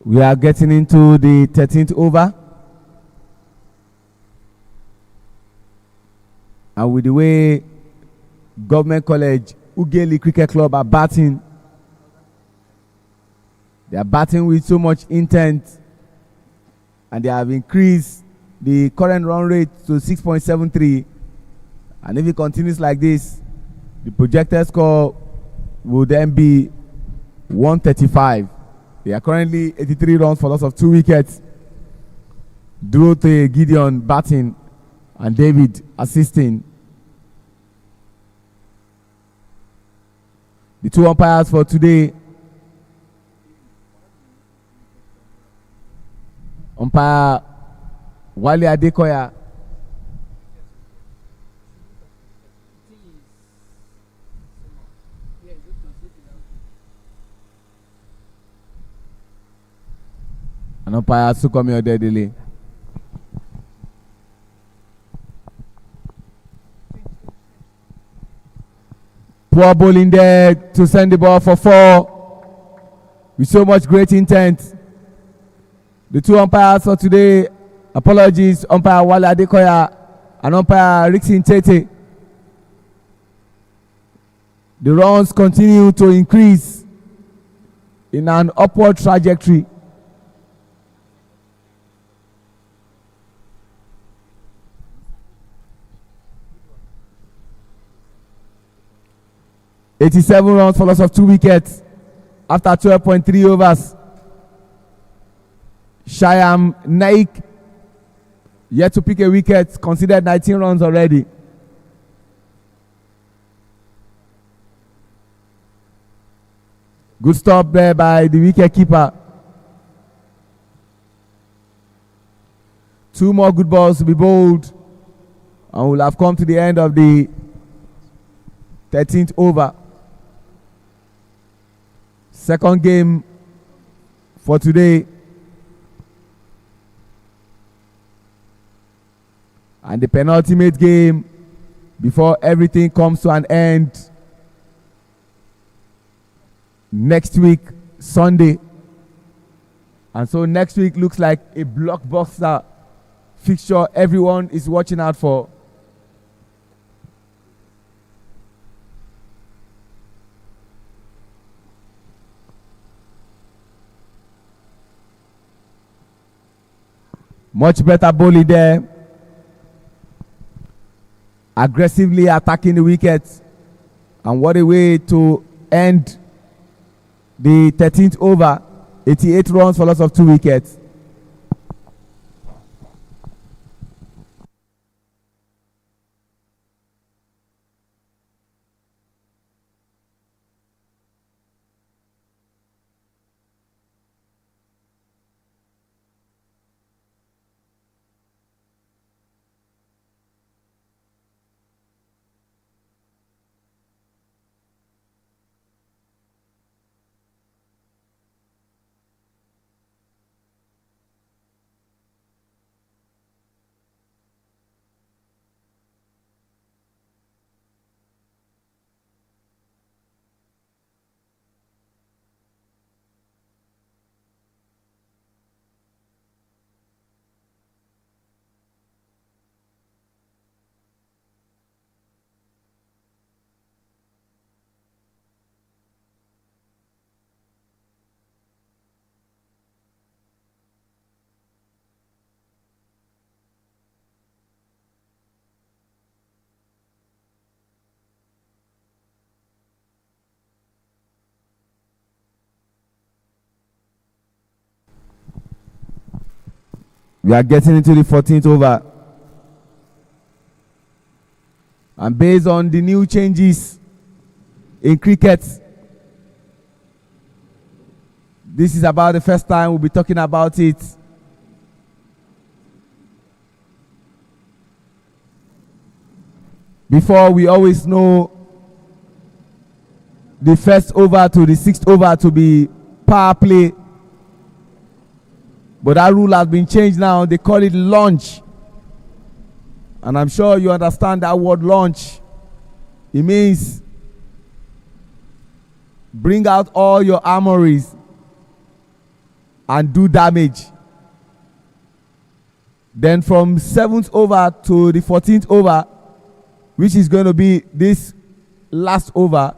We are getting into the 13th over. And with the way Government College UGHELI Cricket Club are batting, they are batting with so much intent, and they have increased the current run rate to 6.73. And if it continues like this, the projected score will then be 135. They are currently 83 runs for loss of 2 wickets. Dorothea Gideon batting and David assisting. The 2 umpires for today: umpire Wale Adekoya, And umpire Sukomi Odedele. Poor ball in there to send the ball for 4. With so much great intent. The 2 umpires for today, apologies, umpire Wale Adekoya and umpire Rickson Tete. The runs continue to increase in an upward trajectory. (87 runs for loss of 2 wickets after 12.3 overs. Shyam Naik yet to pick a wicket, considered 19 runs already. Good stop there by the wicket keeper. 2 more good balls to be bowled, and we'll have come to the end of the 13th over. Second game for today. And the penultimate game before everything comes to an end next week, Sunday. And so next week looks like a blockbuster fixture everyone is watching out for. Much better bowling there. Aggressively attacking the wickets. And what a way to end the 13th over. 88 runs for loss of 2 wickets. We are getting into the 14th over. And based on the new changes in cricket, this is about the first time we'll be talking about it. Before, we always know the first over to the 6th over to be power play. But that rule has been changed now. They call it launch. And I'm sure you understand that word launch. It means bring out all your armories and do damage. Then from 7th over to the 14th over, which is going to be this last over,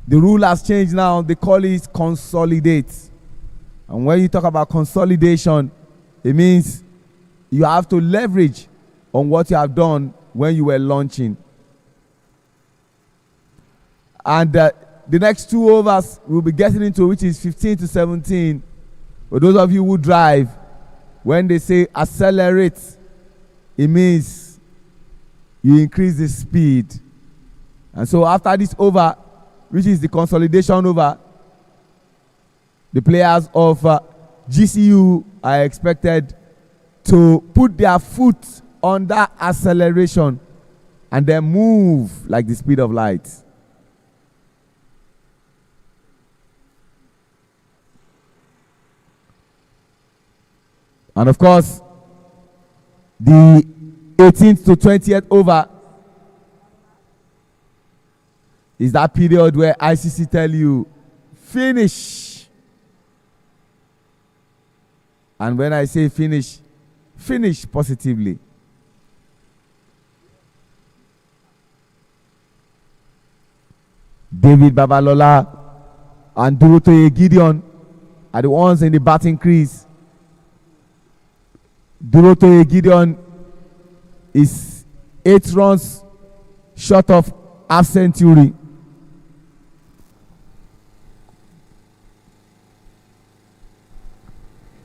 the rule has changed now. They call it consolidate. And when you talk about consolidation, it means you have to leverage on what you have done when you were launching. And the next 2 overs we'll be getting into, which is 15 to 17. For those of you who drive, when they say accelerate, it means you increase the speed. And so after this over, which is the consolidation over, the players of GCU are expected to put their foot on that acceleration and then move like the speed of light. And of course, the 18th to 20th over is that period where ICC tell you, finish. And when I say finish, finish positively. David Babalola and Dorotoye Gideon are the ones in the batting crease. Dorotoye Gideon is 8 runs short of half century.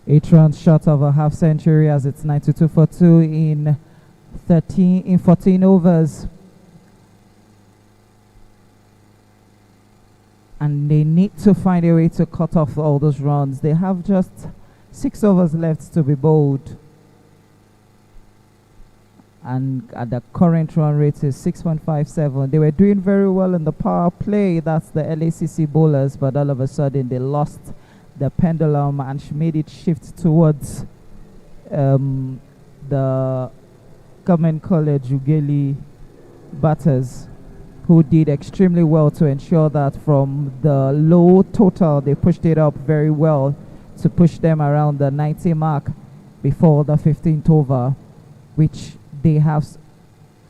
Eight runs short of a half century as it's 92 for 2 in 14 overs. And they need to find a way to cut off all those runs. They have just 6 overs left to be bowled. And at the current run rate is 6.57. They were doing very well in the power play. That's the LACC bowlers, but all of a sudden they lost the pendulum and made it shift towards the Government College UGHELI batters, who did extremely well to ensure that from the low total they pushed it up very well to push them around the 90 mark before the 15th over, which they have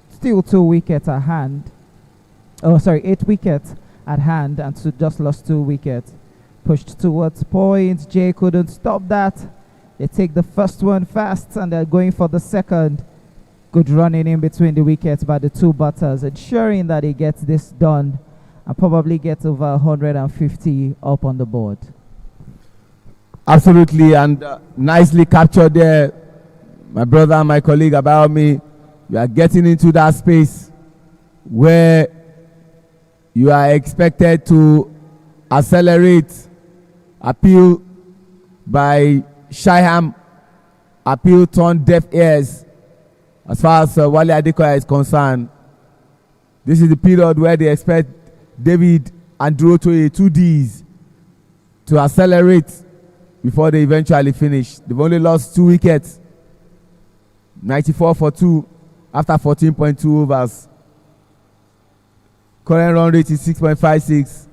still 2 wickets at hand. 8 wickets at hand, and so just lost 2 wickets. Pushed towards points. Jay couldn't stop that. They take the first one fast and they're going for the second. Good running in between the wickets by the 2 batters, ensuring that he gets this done and probably gets over 150 up on the board. Absolutely, and nicely captured there. My brother and my colleague about me, you are getting into that space where you are expected to accelerate. Appeal by Shyham, appeal turned deaf ears as far as Wale Adekoya is concerned. This is the period where they expect David and Dorotoye, 2 Ds, to accelerate before they eventually finish. They've only lost 2 wickets, 94 for 2 after 14.2 overs. Current run rate is 6.56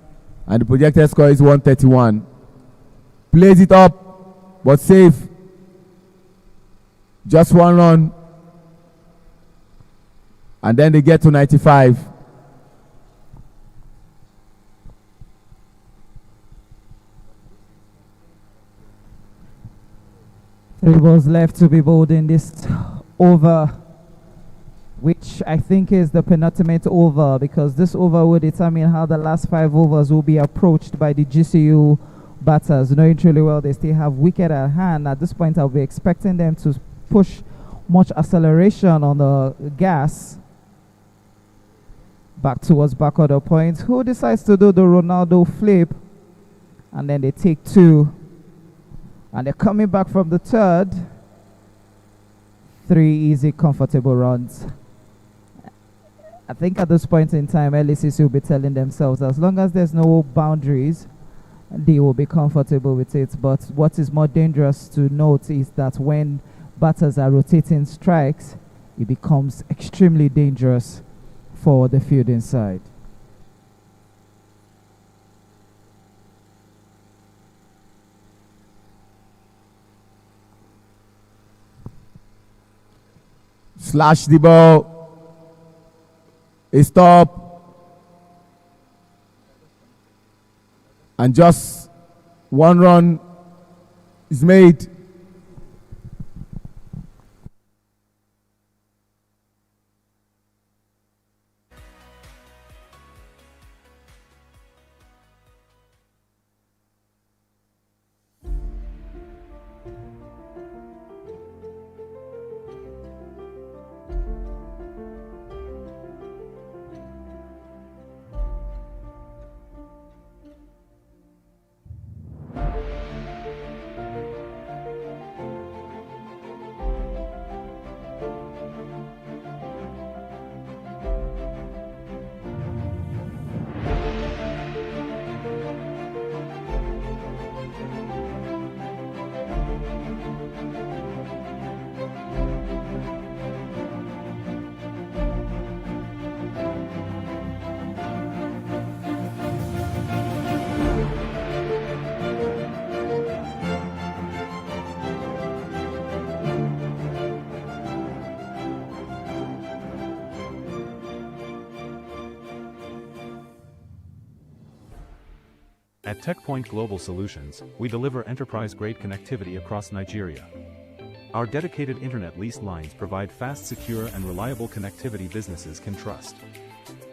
and the projected score is 131. Plays it up, but safe. Just 1 run. And then they get to 95. 3 balls left to be bowled in this over, which I think is the penultimate over, because this over will determine how the last 5 overs will be approached by the GCU batters. Knowing truly well they still have wicket at hand. At this point I'll be expecting them to push much acceleration on the gas back towards back order points. Who decides to do the Ronaldo flip? And then they take 2 and they're coming back from the 3rd. 3 easy comfortable runs. I think at this point in time LACC will be telling themselves as long as there's no boundaries they will be comfortable with it. But what is more dangerous to note is that when batters are rotating strikes, it becomes extremely dangerous for the fielding side. Slash the ball. A stop. And just 1 run is made. At TechPoint Global Solutions, we deliver enterprise-grade connectivity across Nigeria. Our dedicated internet lease lines provide fast, secure, and reliable connectivity businesses can trust.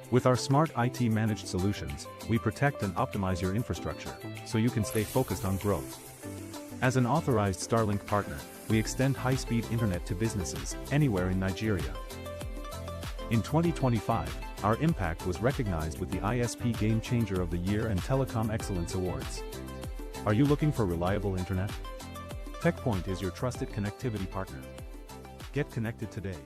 With our smart IT managed solutions, we protect and optimize your infrastructure, so you can stay focused on growth. As an authorized Starlink partner, we extend high-speed internet to businesses anywhere in Nigeria. In 2025, our impact was recognized with the ISP Game Changer of the Year and Telecom Excellence Awards. Are you looking for reliable internet? TechPoint is your trusted connectivity partner. Get connected today.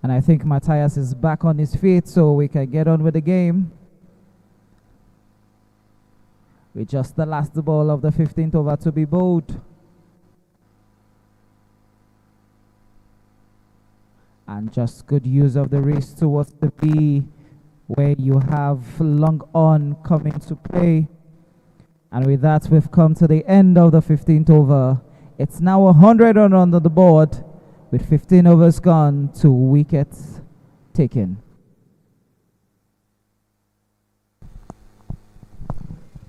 And I think Matthias is back on his feet, so we can get on with the game. With just the last ball of the 15th over to be bowled. And just good use of the wrist towards the B, where you have long on coming to play. And with that, we've come to the end of the 15th over. It's now 100 run under the board, with 15 overs gone, 2 wickets taken.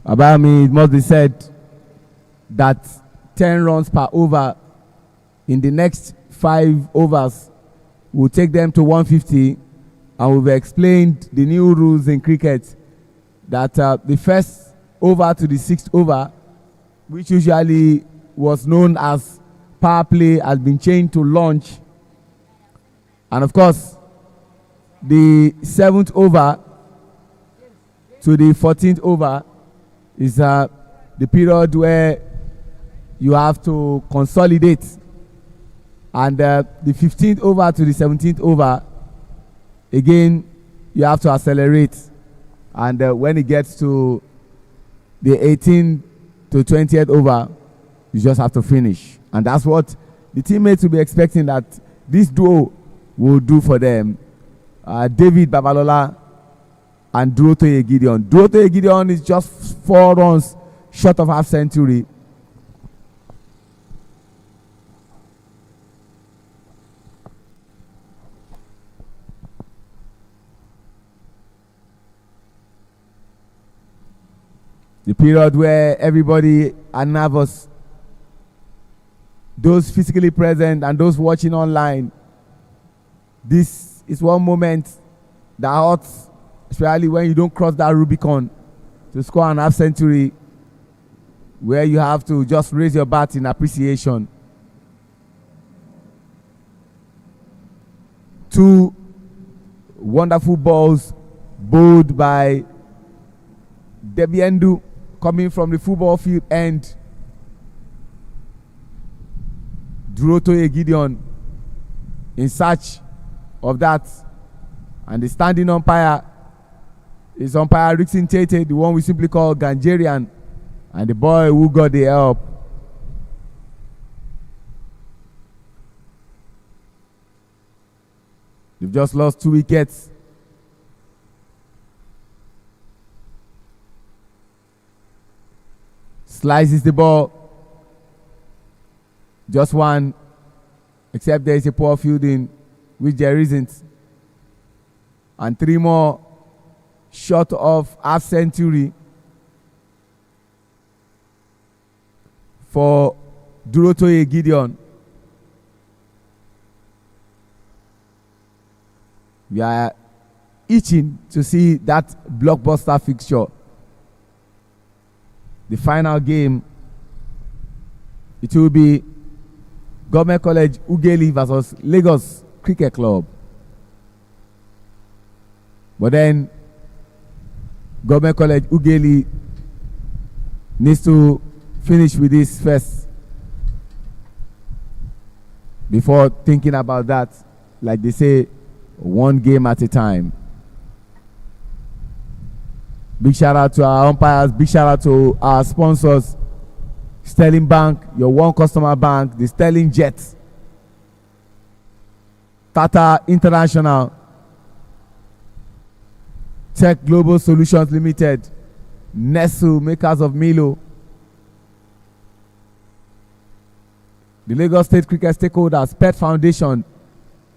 About me, it must be said that 10 runs per over in the next 5 overs will take them to 150, and we've explained the new rules in cricket that the first over to the 6th over, which usually was known as power play, has been changed to launch, and of course the 7th over to the 14th over is the period where you have to consolidate, and the 15th over to the 17th over, again you have to accelerate, and when it gets to the 18th to 20th over, you just have to finish. And that's what the teammates will be expecting that this duo will do for them. David Babalola and Durotoye Gideon. Durotoye Gideon is just 4 runs short of half century. The period where everybody are nervous, those physically present and those watching online. This is one moment that hurts, especially when you don't cross that Rubicon to score an half century, where you have to just raise your bat in appreciation. 2 wonderful balls bowled by Debiendu coming from the football field end. Durotoye Gideon in search of that, and the standing umpire is umpire Rixin Tete, the one we simply call Ganjerian, and the boy who got the help. They've just lost 2 wickets. Slices the ball. Just 1, except there is a poor fielding, which there isn't. And 3 more short of half century for Durotoye Gideon. We are itching to see that blockbuster fixture. The final game, it will be Government College UGHELI versus Lagos Cricket Club. But then Government College UGHELI needs to finish with this first. before thinking about that. Like they say, one game at a time. Big shout out to our umpires. Big shout out to our sponsors. Sterling Bank, your one customer bank, the Sterling Jet, Tata International, Tech Global Solutions Limited, Nestle, makers of Milo, the Lagos State Cricket Stakeholders, Pet Foundation,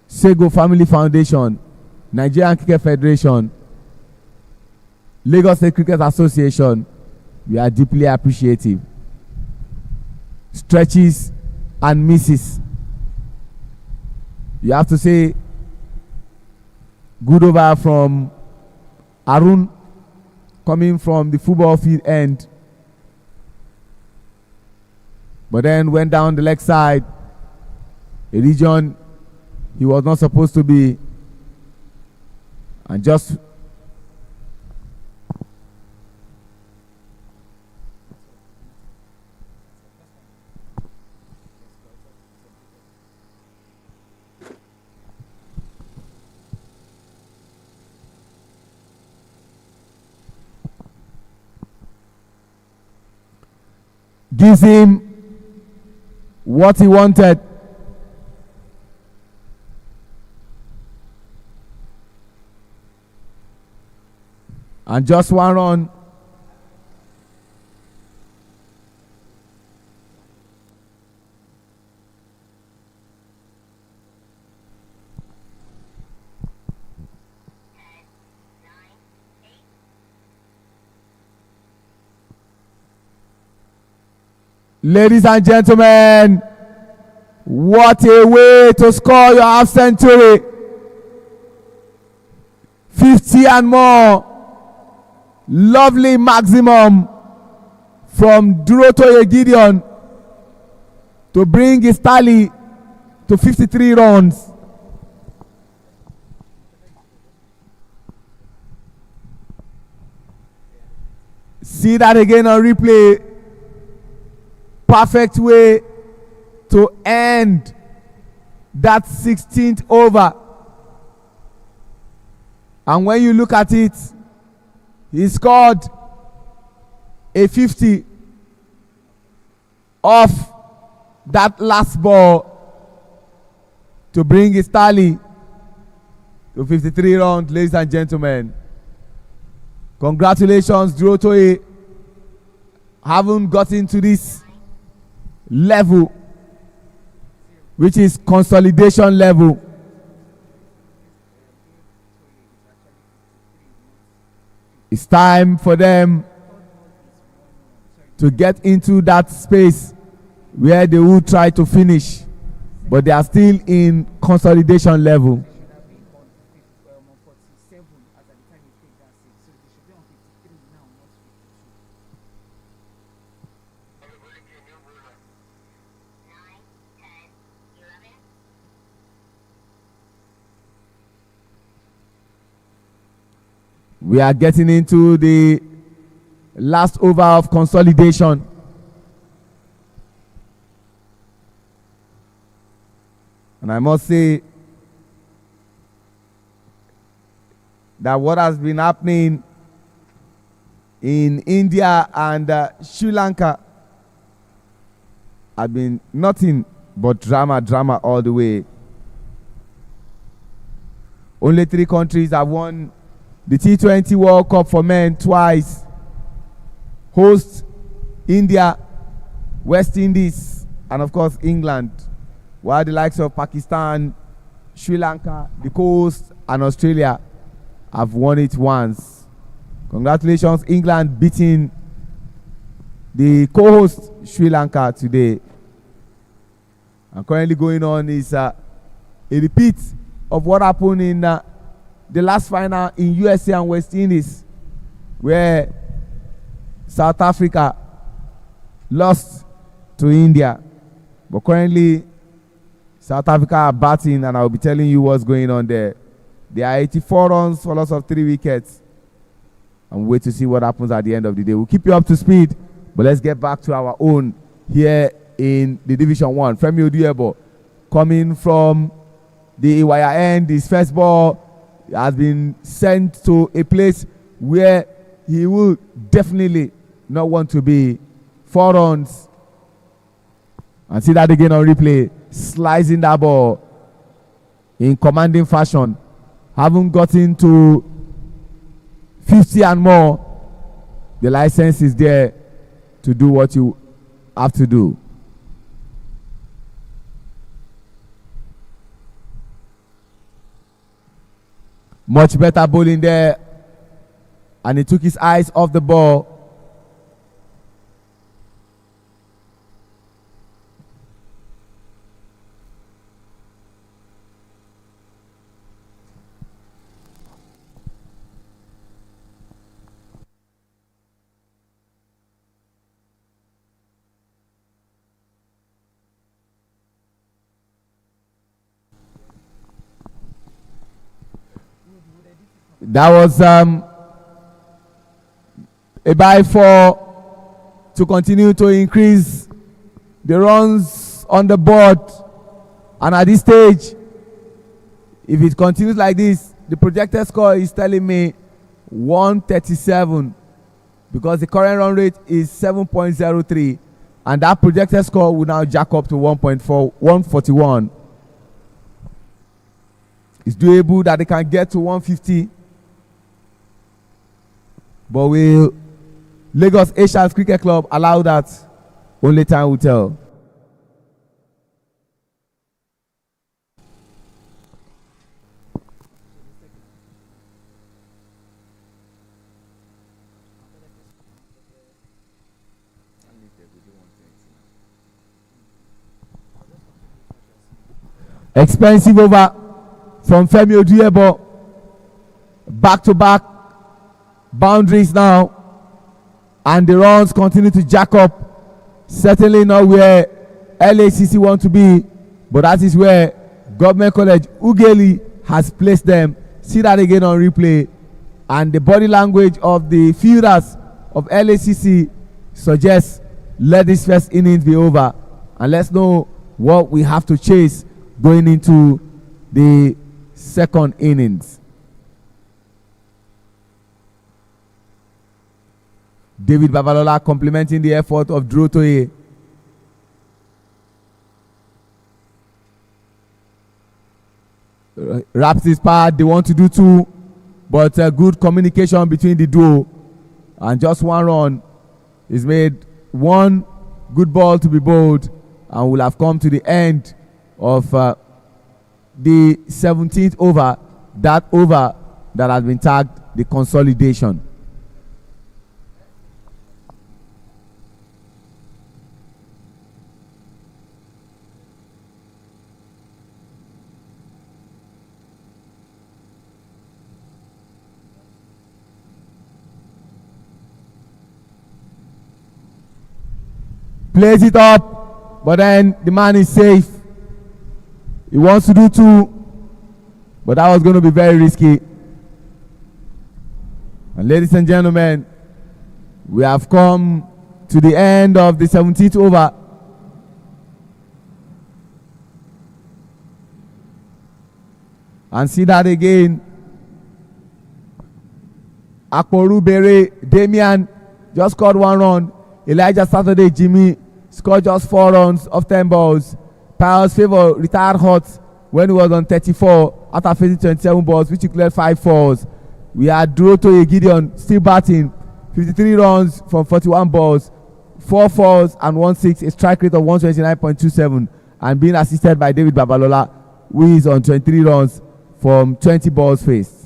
Sego Family Foundation, Nigerian Cricket Federation, Lagos State Cricket Association. We are deeply appreciative. Stretches and misses. You have to say good over from Arun, coming from the football field end, but then went down the leg side, a region he was not supposed to be, and just gives him what he wanted. And just one run. Ladies and gentlemen, what a way to score your half century. 50 and more. Lovely maximum from Durotoye Gideon to bring his tally to 53 runs. See that again on replay. Perfect way to end that 16th over. And when you look at it, he scored a 50 off that last ball to bring his tally to 53 runs, ladies and gentlemen. Congratulations, Durotoye. Haven't gotten to this level, which is consolidation level. It's time for them to get into that space where they will try to finish, but they are still in consolidation level. We are getting into the last over of consolidation. And I must say that what has been happening in India and Sri Lanka have been nothing but drama all the way. Only 3 countries have won the T20 World Cup for men twice. Host India, West Indies, and of course England. While the likes of Pakistan, Sri Lanka, the co-host, and Australia have won it once. Congratulations, England beating the co-host Sri Lanka today. And currently going on is a repeat of what happened in the last final in USA and West Indies, where South Africa lost to India. But currently, South Africa are batting, and I'll be telling you what's going on there. There are 84 runs for loss of 3 wickets. And wait to see what happens at the end of the day. We'll keep you up to speed, but let's get back to our own here in the Division 1. Femi Odiebo coming from the Iwaya end. His first ball has been sent to a place where he will definitely not want to be. 4 runs. And see that again on replay. Slicing that ball in commanding fashion. Haven't gotten to 50 and more. The license is there to do what you have to do. Much better bowling there, and he took his eyes off the ball. That was a by 4 to continue to increase the runs on the board. And at this stage, if it continues like this, the projected score is telling me 137, because the current run rate is 7.03, and that projected score will now jack up to 141. It's doable that they can get to 150. But will Lagos Asians Cricket Club allow that? Only time will tell. Expensive over from Femi Oduyebo. Back to back boundaries now, and the runs continue to jack up. Certainly not where LACC want to be, but that is where Government College UGHELI has placed them. See that again on replay, and the body language of the fielders of LACC suggests let this first innings be over, and let's know what we have to chase going into the second innings. David Babalola complimenting the effort of Drew Toye. Wraps his part. They want to do 2, but good communication between the duo, and just 1 run is made. 1 good ball to be bowled, and we'll have come to the end of the 17th over. That over that has been tagged the consolidation. Plays it up, but then the man is safe. He wants to do 2, but that was going to be very risky. And ladies and gentlemen, we have come to the end of the 17th over. And see that again. Akporu Bere Damian just scored 1 run. Elijah Saturday Jimmy scored just 4 runs off 10 balls. Pius Favor retired hot when he was on 34 after facing 27 balls, which included 5 fours. We had Durotoye Gideon still batting, 53 runs from 41 balls, 4 fours and 1 6, a strike rate of 129.27, and being assisted by David Babalola, who is on 23 runs from 20 balls faced.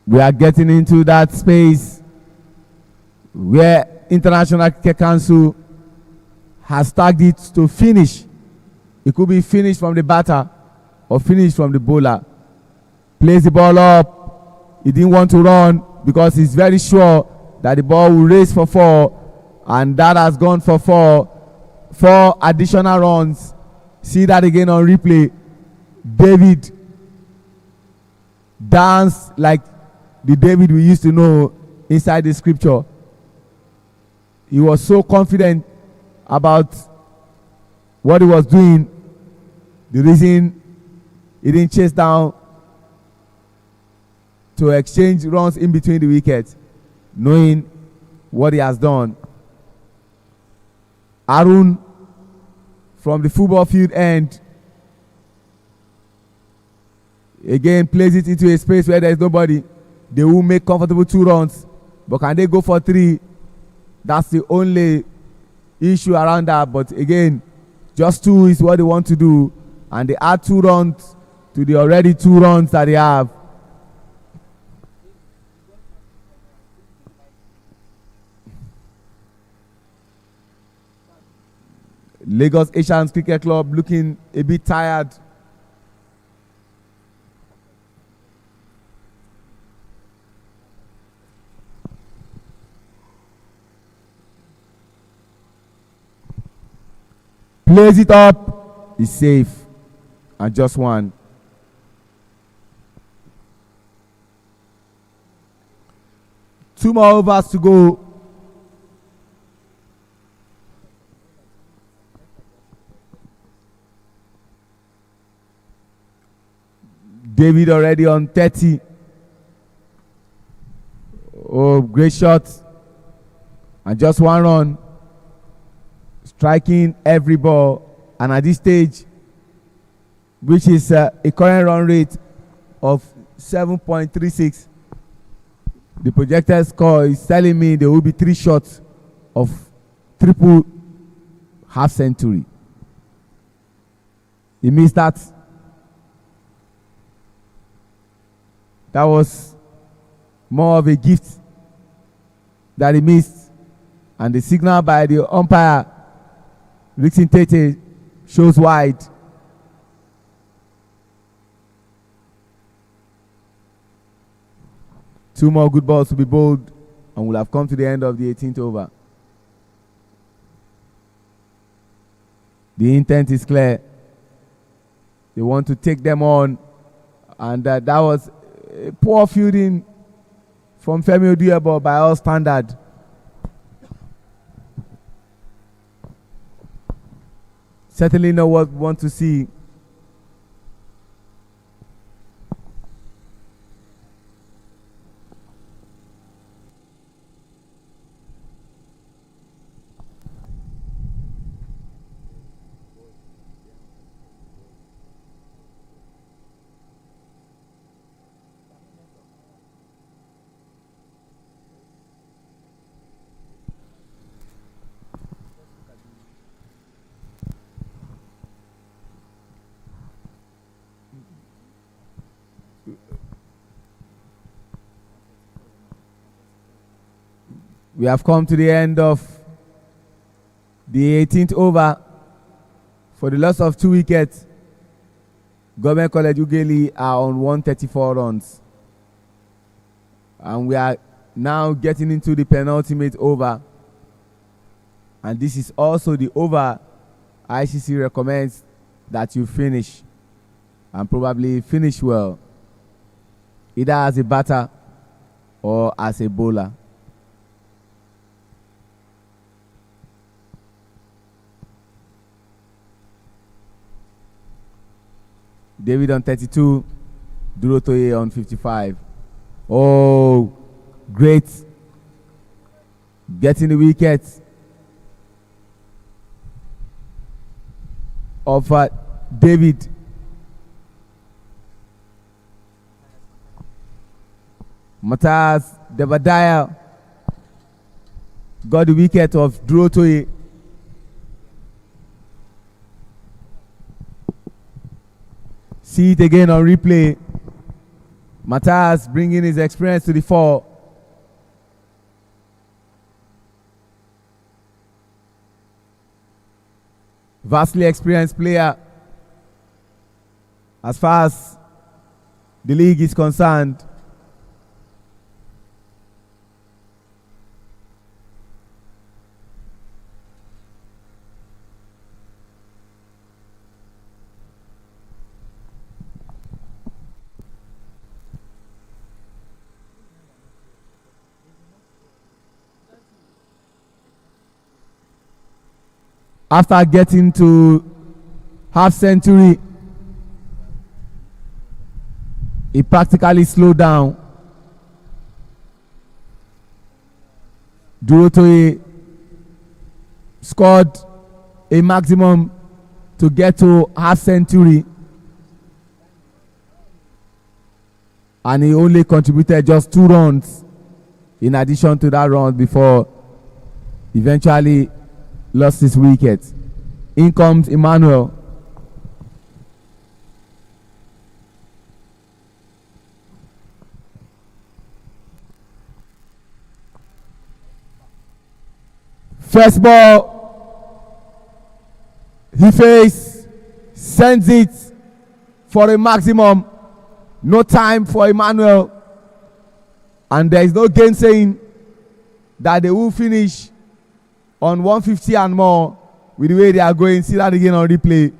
We are getting into that space where International Cricket Council has tagged it to finish. It could be finished from the batter or finished from the bowler. Plays the ball up. He didn't want to run because he's very sure that the ball will race for 4, and that has gone for 4. 4 additional runs. See that again on replay. David danced like the David we used to know inside the scripture. He was so confident about what he was doing. The reason he didn't chase down to exchange runs in between the wickets, knowing what he has done. Arun from the football field end again plays it into a space where there is nobody. They will make comfortable 2 runs, but can they go for 3? That's the only issue around that. But again, just 2 is what they want to do, and they add 2 runs to the already 2 runs that they have. Lagos Asians Cricket Club looking a bit tired. Plays it up, is safe, and just 1. Two more overs to go. David already on 30. Oh, great shot. And just 1 run. Striking every ball. And at this stage, which is a current run rate of 7.36, the projected score is telling me there will be 3 shots of triple half century. He missed that. That was more of a gift that he missed. And the signal by the umpire, Rixin Tete, shows wide. Two more good balls to be bowled, and we'll have come to the end of the 18th over. The intent is clear. They want to take them on, and that was poor fielding from Femi Odiebo by all standard. Certainly not what we want to see. We have come to the end of the 18th over. For the loss of 2 wickets, Government College UGHELI are on 134 runs. And we are now getting into the penultimate over. And this is also the over ICC recommends that you finish, and probably finish well, either as a batter or as a bowler. David on 32, Durotoye on 55. Oh, great. Getting the wicket of David. Matthias Devadaya got the wicket of Durotoye. See it again on replay. Matthias bringing his experience to the fore. Vastly experienced player as far as the league is concerned. After getting to half century, he practically slowed down. Durotoye scored a maximum to get to half century, and he only contributed just 2 runs in addition to that run before eventually lost his wicket. In comes Emmanuel. First ball, he sends it for a maximum. No time for Emmanuel, and there is no gainsaying that they will finish on 150 and more with the way they are going. See that again on replay.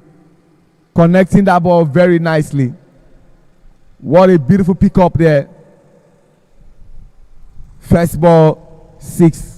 Connecting that ball very nicely. What a beautiful pickup there. First ball, 6.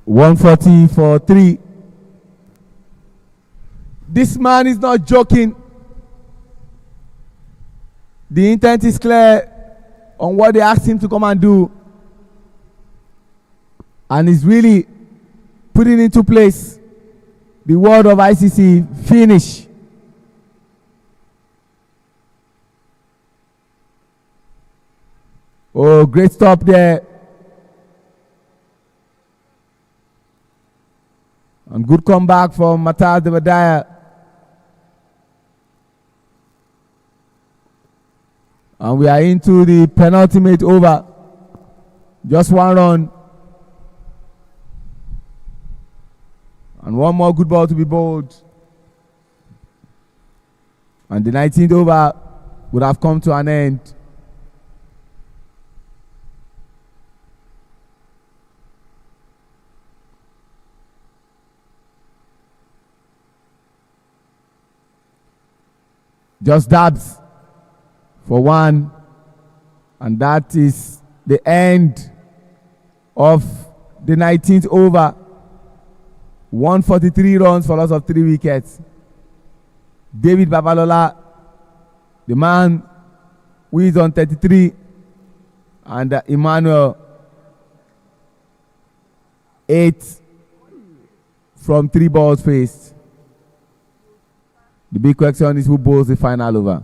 $140 for 3. This man is not joking. The intent is clear on what they asked him to come and do. And he's really putting into place the word of ICC, finish. Oh, great stop there. And good comeback from Matthias de Badaya. And we are into the penultimate over. Just one run. And one more good ball to be bowled. And the 19th over would have come to an end. Just dabs for one, and that is the end of the 19th over. 143 runs for loss of 3 wickets. David Babalola, the man who is on 33, and Emmanuel 8 from 3 balls faced. The big question is who bowls the final over.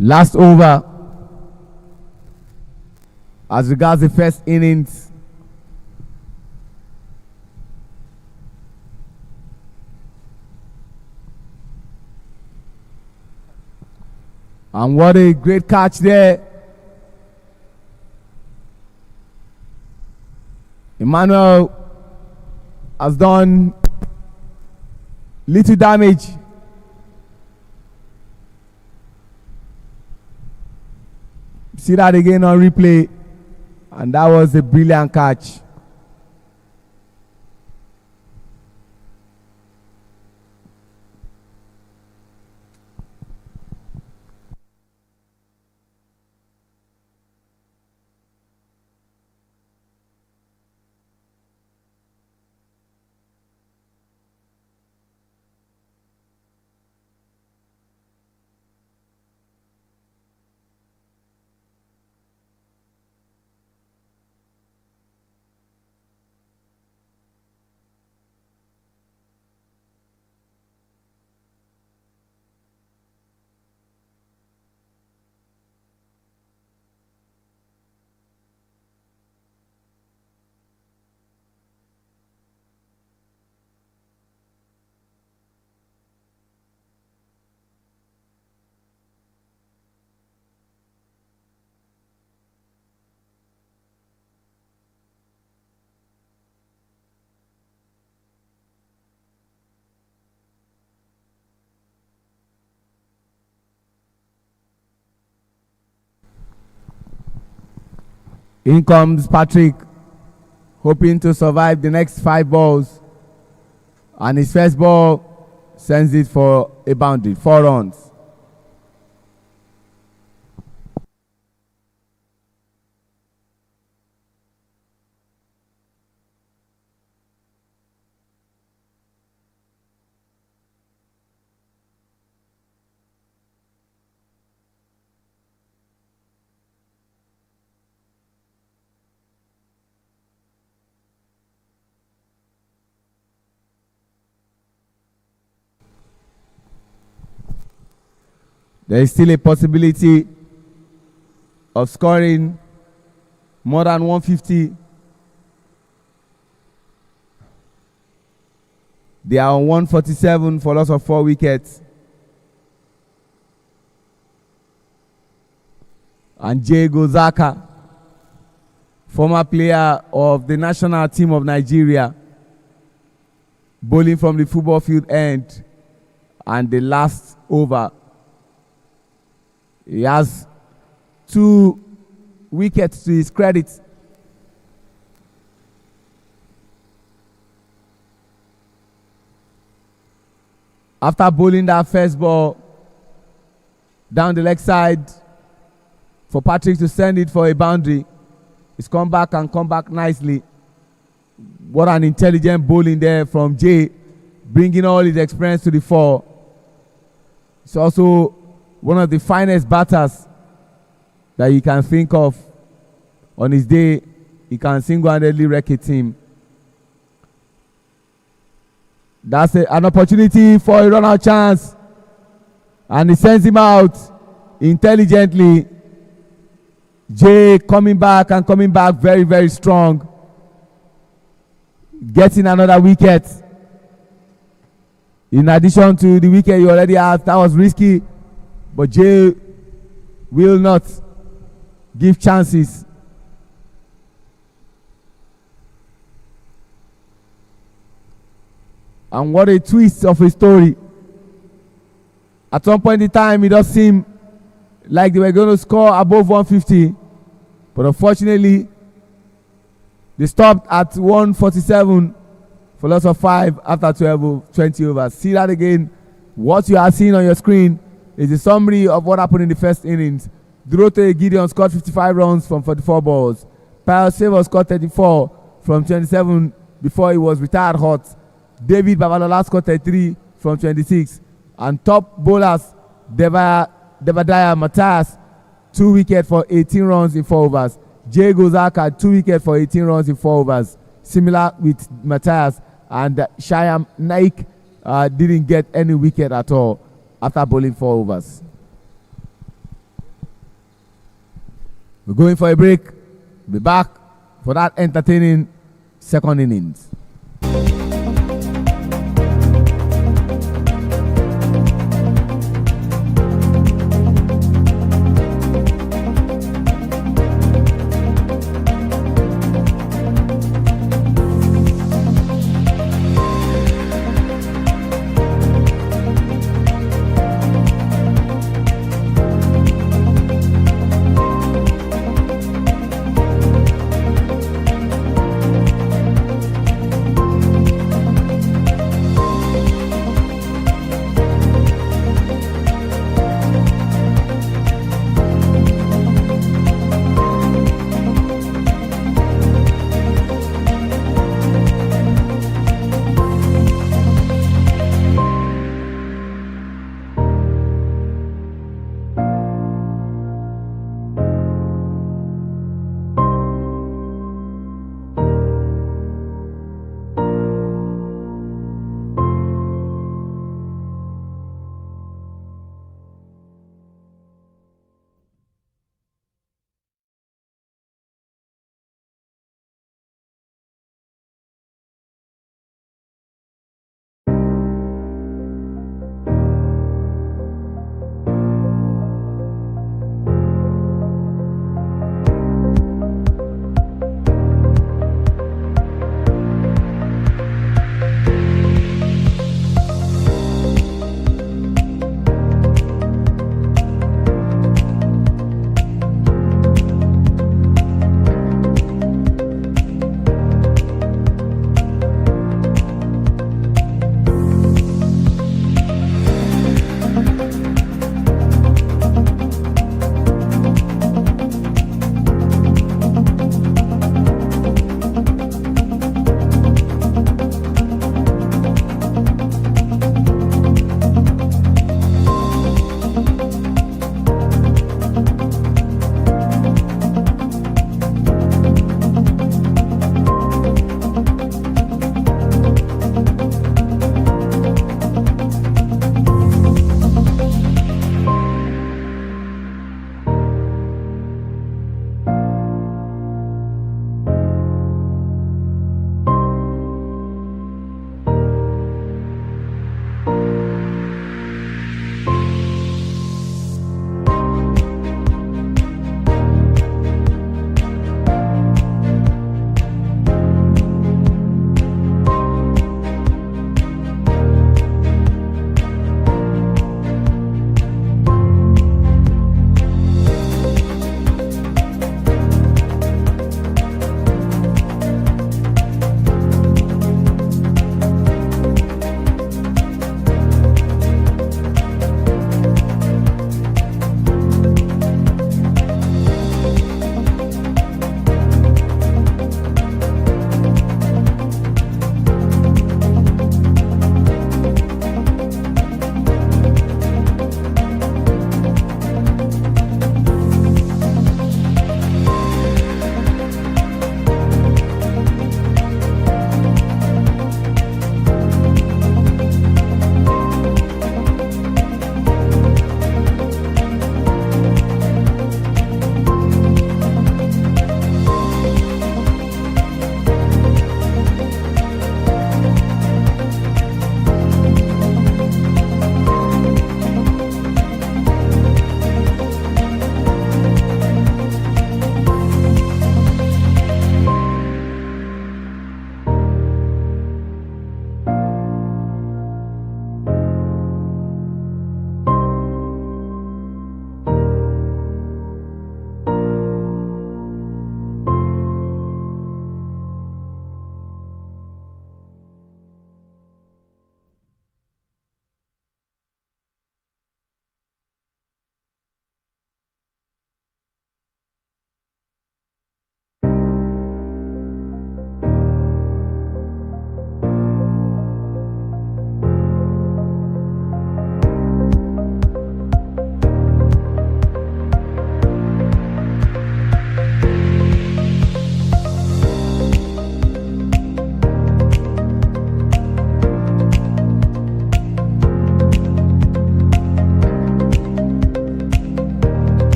Last over, as regards the first innings. And what a great catch there. Emmanuel has done little damage. See that again on replay, and that was a brilliant catch. In comes Patrick, hoping to survive the next 5 balls. And his first ball sends it for a boundary, 4 runs. There is still a possibility of scoring more than 150. They are on 147 for loss of 4 wickets. and Diego Zaka, former player of the national team of Nigeria, bowling from the football field end and the last over. He has 2 wickets to his credit. After bowling that first ball down the leg side for Patrick to send it for a boundary, he's come back and come back nicely. What an intelligent bowling there from Jay, bringing all his experience to the fore. He's also one of the finest batters that you can think of. On his day, he can single-handedly wreck a team. That's an opportunity for a run-out chance. And he sends him out intelligently. Jay coming back and coming back very, very strong. Getting another wicket. In addition to the wicket you already had, that was risky. But Jay will not give chances. And what a twist of a story. At some point in time, it does seem like they were going to score above 150. But unfortunately, they stopped at 147 for loss of 5 after 20 overs. See that again. What you are seeing on your screen is a summary of what happened in the first innings. Dorote Gideon scored 55 runs from 44 balls. Pius Favour scored 34 from 27 before he was retired hot. David Babalola scored 33 from 26. And top bowlers, Devadaya Matthias, 2 wickets for 18 runs in 4 overs. Jay Gozaka, 2 wickets for 18 runs in 4 overs. Similar with Matthias. And Shyam Naik didn't get any wicket at all after bowling 4 overs. We're going for a break. We'll be back for that entertaining second innings.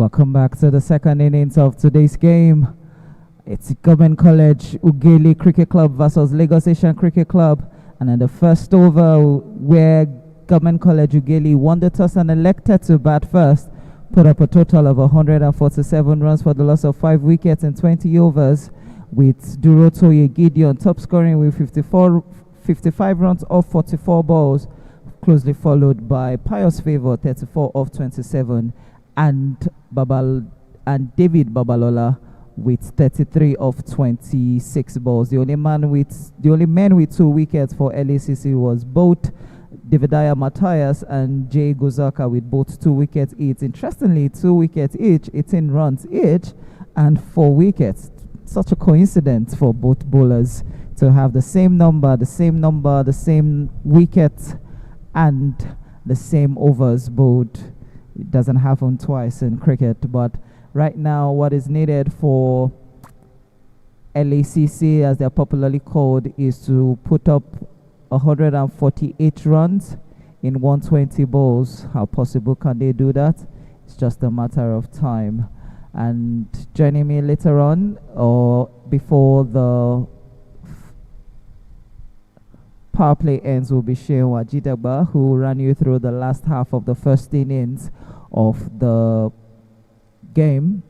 Welcome back to the second innings of today's game. It's Government College UGHELI Cricket Club versus Lagos Asian Cricket Club. And in the first over, where Government College UGHELI won the toss and elected to bat first, put up a total of 147 runs for the loss of 5 wickets in 20 overs, with Durotoye Gideon top scoring with 55 runs off 44 balls, closely followed by Pius Favour 34 off 27, and David Babalola with 33 off 26 balls. The only men with 2 wickets for LACC was both Davidaya Matthias and Jay Gozaka with both 2 wickets each. Interestingly, 2 wickets each, 18 runs each, and 4 wickets. Such a coincidence for both bowlers to have the same number, the same wickets, and the same overs bowled. It doesn't happen twice in cricket, but right now what is needed for LACC, as they're popularly called, is to put up 148 runs in 120 balls. How possible can they do that? It's just a matter of time. And joining me later on, or before the power play ends, will be Shehu Wajidagba, who ran you through the last half of the first innings of the game.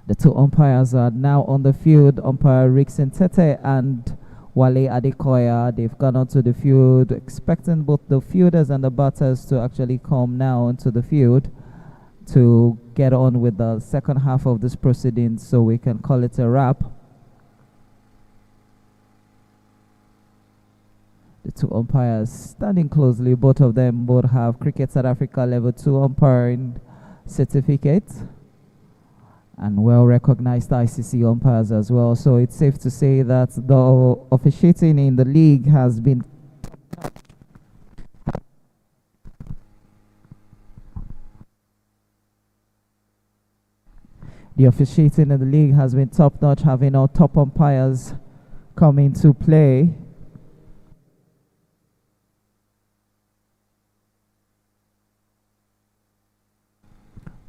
The 2 umpires are now on the field, umpire Rickson Tete and Wale Adekoya. They've gone onto the field, expecting both the fielders and the batters to actually come now onto the field to get on with the second half of this proceedings, so we can call it a wrap. The 2 umpires standing closely. Both of them both have Cricket South Africa Level 2 umpiring certificates and well-recognized ICC umpires as well. So it's safe to say that the officiating in the league has been top-notch, having our top umpires come into play.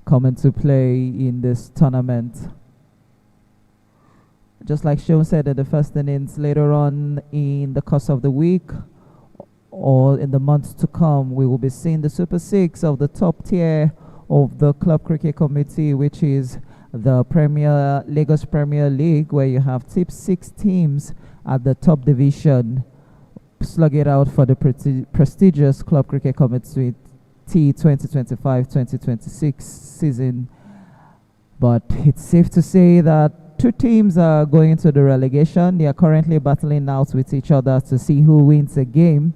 In this tournament. Just like Sean said in the first innings, later on in the course of the week or in the months to come, we will be seeing the Super 6 of the top tier of the Club Cricket Committee, which is the Lagos Premier League, where you have 6 teams at the top division slug it out for the prestigious Club Cricket Committee 2025-2026 season. But it's safe to say that 2 teams are going into the relegation. They are currently battling out with each other to see who wins a game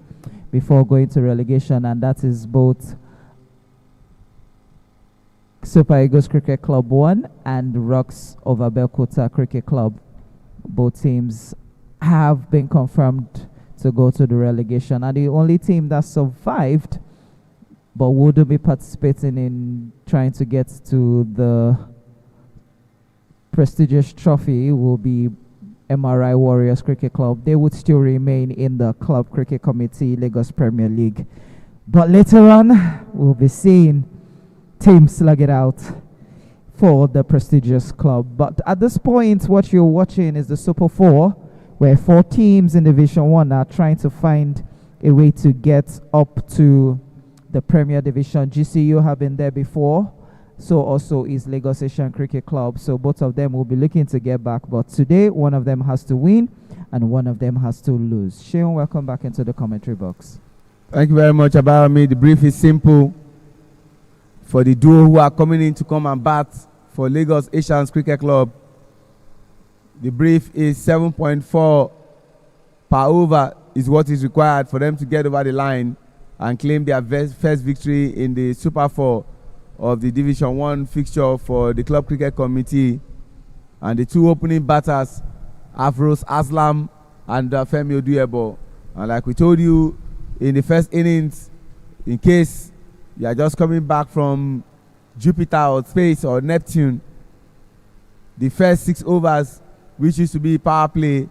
before going to relegation, and that is both Super Eagles Cricket Club 1 and Rocks of Abeokuta Cricket Club. Both teams have been confirmed to go to the relegation, and the only team that survived but wouldn't be participating in trying to get to the prestigious trophy will be MRI Warriors Cricket Club. They would still remain in the Club Cricket Committee Lagos Premier League. But later on, we'll be seeing teams slug it out for the prestigious club. But at this point, what you're watching is the Super 4, where 4 teams in Division 1 are trying to find a way to get up to the Premier Division. GCU have been there before, so also is Lagos Asian Cricket Club. So both of them will be looking to get back, but today one of them has to win and one of them has to lose. Sheon, welcome back into the commentary box. Thank you very much, Abayomi. The brief is simple. For the duo who are coming in to come and bat for Lagos Asian Cricket Club, the brief is 7.4 per over is what is required for them to get over the line and claim their first victory in the Super 4 of the Division 1 fixture for the Club Cricket Committee. And the 2 opening batters, Afros Aslam and Femi Oduebo. And like we told you in the first innings, in case you are just coming back from Jupiter or Space or Neptune, the first 6 overs, which used to be power play,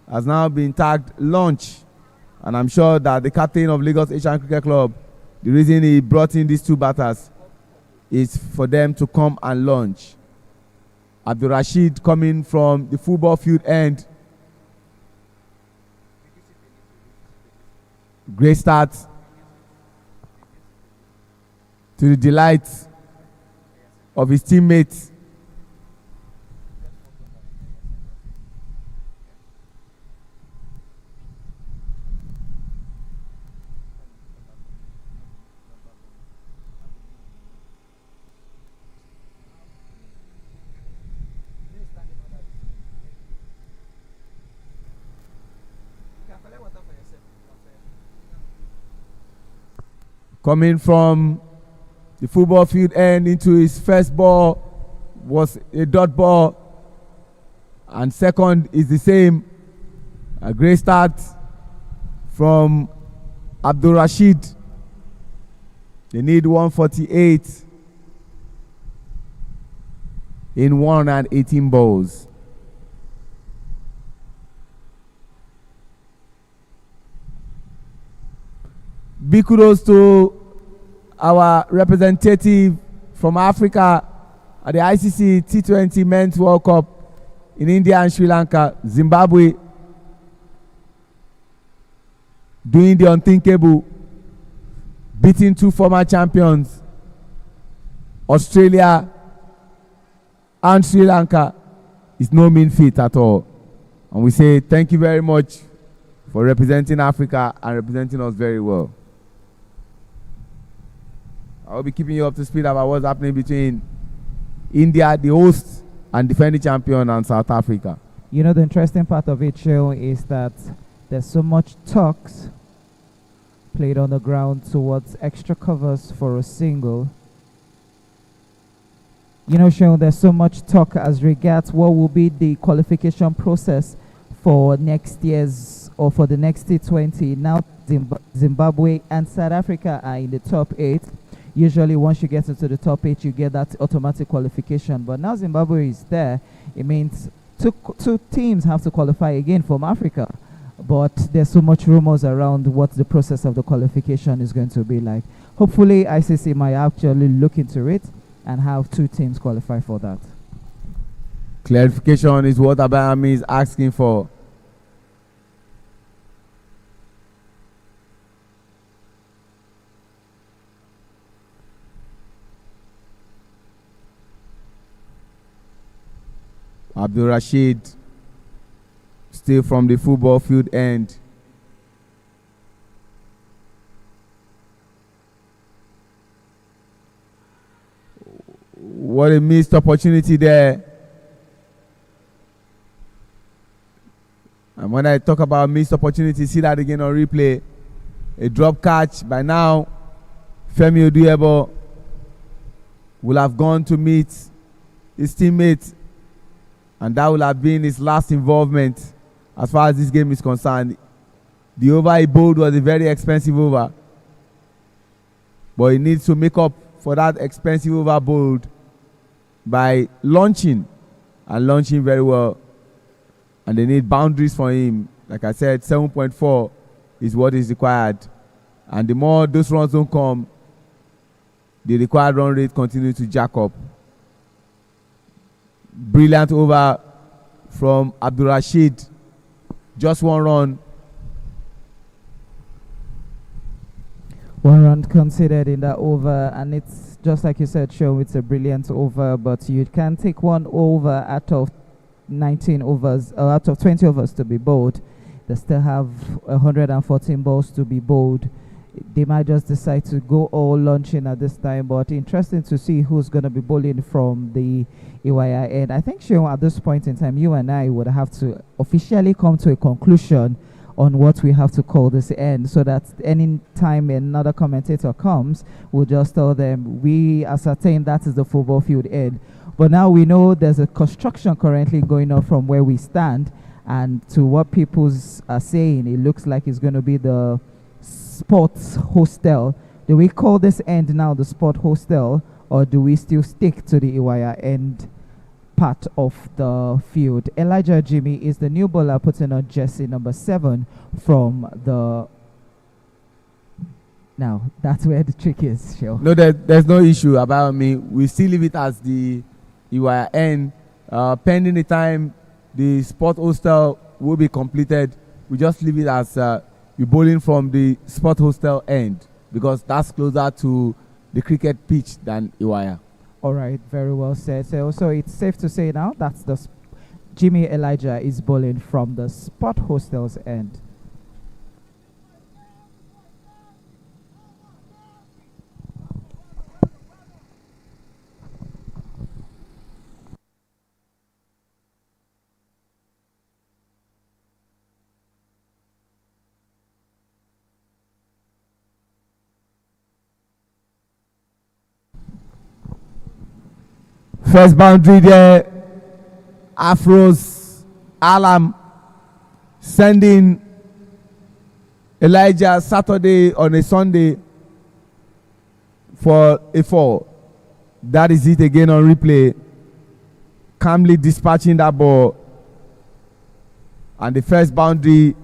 has now been tagged launch. And I'm sure that the captain of Lagos Asian Cricket Club, the reason he brought in these 2 batters is for them to come and launch. Abdul Rashid coming from the football field end. Great start to the delight of his teammates. Coming from the football field end into his first ball was a dot ball, and second is the same. A great start from Abdul Rashid. They need 148 in 118 balls. Big kudos to our representative from Africa at the ICC T20 Men's World Cup in India and Sri Lanka, Zimbabwe, doing the unthinkable, beating two former champions, Australia and Sri Lanka. Is no mean feat at all. And we say thank you very much for representing Africa and representing us very well. I'll be keeping you up to speed about what's happening between India, the host, and defending champion, and South Africa. You know, the interesting part of it, Joe, is that there's so much talks played on the ground towards extra covers for a single. You know, Sean, there's so much talk as regards what will be the qualification process for next year's or for the next T20. Now, Zimbabwe and South Africa are in the top 8. Usually, once you get into the top 8, you get that automatic qualification. But now Zimbabwe is there. It means two teams have to qualify again from Africa. But there's so much rumors around what the process of the qualification is going to be like. Hopefully, ICC might actually look into it and have 2 teams qualify for that. Clarification is what Abayami is asking for. Abdul Rashid, still from the football field end. What a missed opportunity there. And when I talk about missed opportunity, see that again on replay. A drop catch. By now, Femi Oduebo will have gone to meet his teammates, and that will have been his last involvement as far as this game is concerned. The over he bowled was a very expensive over, but he needs to make up for that expensive over bowled by launching, and launching very well. And they need boundaries for him. Like I said, 7.4 is what is required. And the more those runs don't come, the required run rate continues to jack up. Brilliant over from Abdul Rashid. Just 1 run. 1 run considered in that over, and it's just like you said, Show, it's a brilliant over, but you can take 1 over out of 19 overs, or out of 20 overs to be bowled. They still have 114 balls to be bowled. They might just decide to go all launching at this time, but interesting to see who's going to be bowling from the EYI end. I think, Sean, at this point in time, you and I would have to officially come to a conclusion on what we have to call this end, so that any time another commentator comes, we'll just tell them we ascertain that is the football field end. But now we know there's a construction currently going on from where we stand, and to what people are saying, it looks like it's going to be the sports hostel. Do we call this end now the sport hostel, or do we still stick to the Iwaya end part of the field? Elijah Jimmy is the new bowler putting on jersey number 7 from the Now, that's where the trick is, sure. No, there's no issue about me. We still leave it as the end. Pending the time the sport hostel will be completed, we just leave it as we're bowling from the sport hostel end, because that's closer to the cricket pitch than Iwaya. All right, very well said. So it's safe to say now that's Jimmy Elijah is bowling from the sport hostel's end. First boundary there, Afro's Alam sending Elijah Saturday on a Sunday for a 4. That is it again on replay. Calmly dispatching that ball. And the first boundary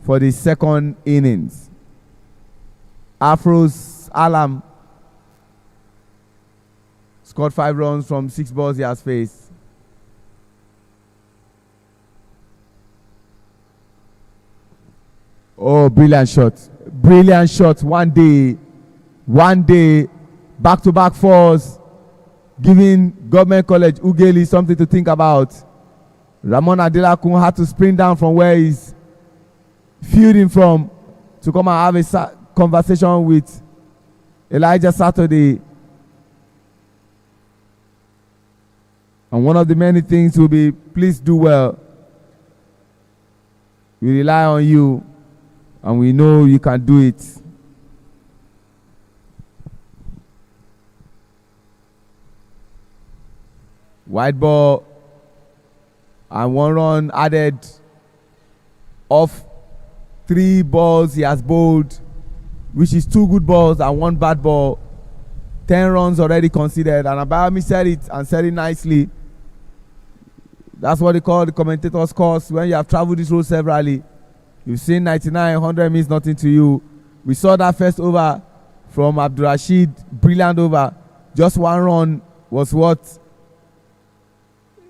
for the second innings. Afro's Alam scored 5 runs from 6 balls he has faced. Oh, brilliant shot. Brilliant shot. One day, back-to-back 4s, giving Government College UGHELI something to think about. Ramon Adelakun had to sprint down from where he's fielding from to come and have a conversation with Elijah Saturday. And one of the many things will be, please do well. We rely on you, and we know you can do it. Wide ball, and 1 run added off 3 balls he has bowled, which is 2 good balls and 1 bad ball. 10 runs already considered, and Abayami said it, and said it nicely. That's what they call the commentator's course. When you have traveled this road severally, you've seen 99, 100 means nothing to you. We saw that first over from Abdul Rashid, brilliant over. Just 1 run was what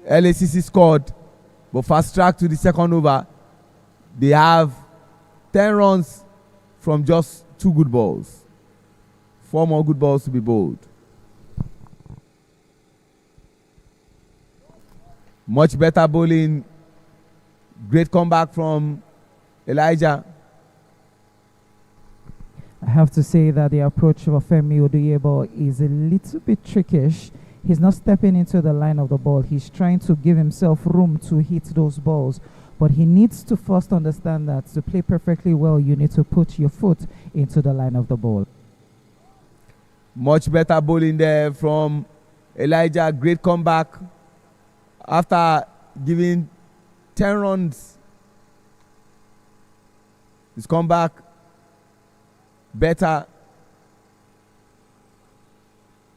LACC scored, but fast track to the second over. They have 10 runs from just 2 good balls. 4 more good balls to be bowled. Much better bowling. Great comeback from Elijah. I have to say that the approach of Femi Oduyebo is a little bit trickish. He's not stepping into the line of the ball. He's trying to give himself room to hit those balls. But he needs to first understand that to play perfectly well, you need to put your foot into the line of the ball. Much better bowling there from Elijah. Great comeback. After giving 10 runs, his comeback better.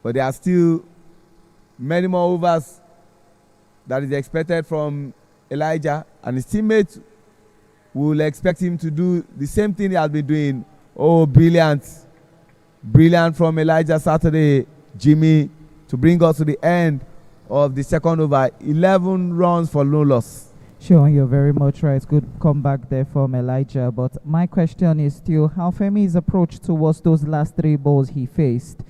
But there are still many more overs that is expected from Elijah, and his teammates will expect him to do the same thing he has been doing. Oh, brilliant. Brilliant from Elijah Saturday, Jimmy, to bring us to the end of the second over. 11 runs for no loss. Sure, you're very much right. Good comeback there from Elijah. But my question is still how Femi's approach towards those last 3 balls he faced.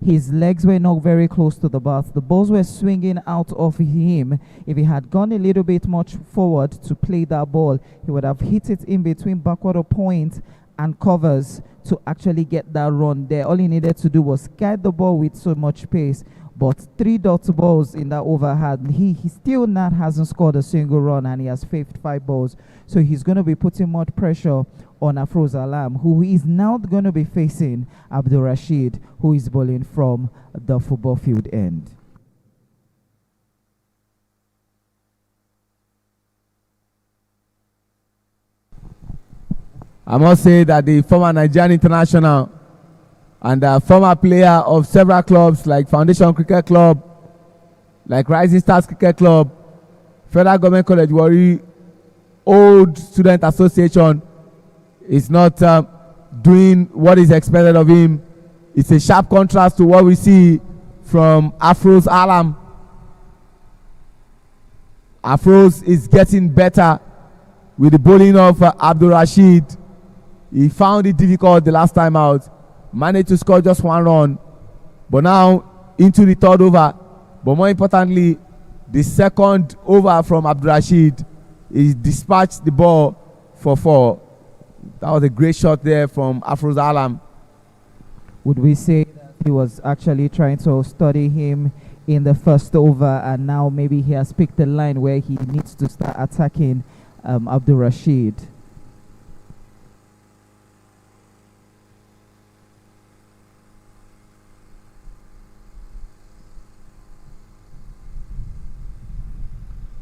His legs were not very close to the bat. The balls were swinging out of him. If he had gone a little bit much forward to play that ball, he would have hit it in between backward point and covers to actually get that run there. All he needed to do was guide the ball with so much pace. But 3 dot balls in that over he still hasn't scored a single run, and he has faced 5 balls. So he's going to be putting much pressure on Afroz Alam, who is now going to be facing Abdul Rashid, who is bowling from the football field end. I must say that the former Nigerian international and a former player of several clubs like Foundation Cricket Club, like Rising Stars Cricket Club, Federal Government College Warri, Old Student Association, is not doing what is expected of him. It's a sharp contrast to what we see from Afro's Alam. Afro's is getting better with the bowling of Abdul Rashid. He found it difficult the last time out, managed to score just one run, but now into the third over. But more importantly, the second over from Abdul Rashid, he dispatched the ball for 4. That was a great shot there from Afro's Alam. Would we say that he was actually trying to study him in the first over, and now maybe he has picked the line where he needs to start attacking Abdul Rashid?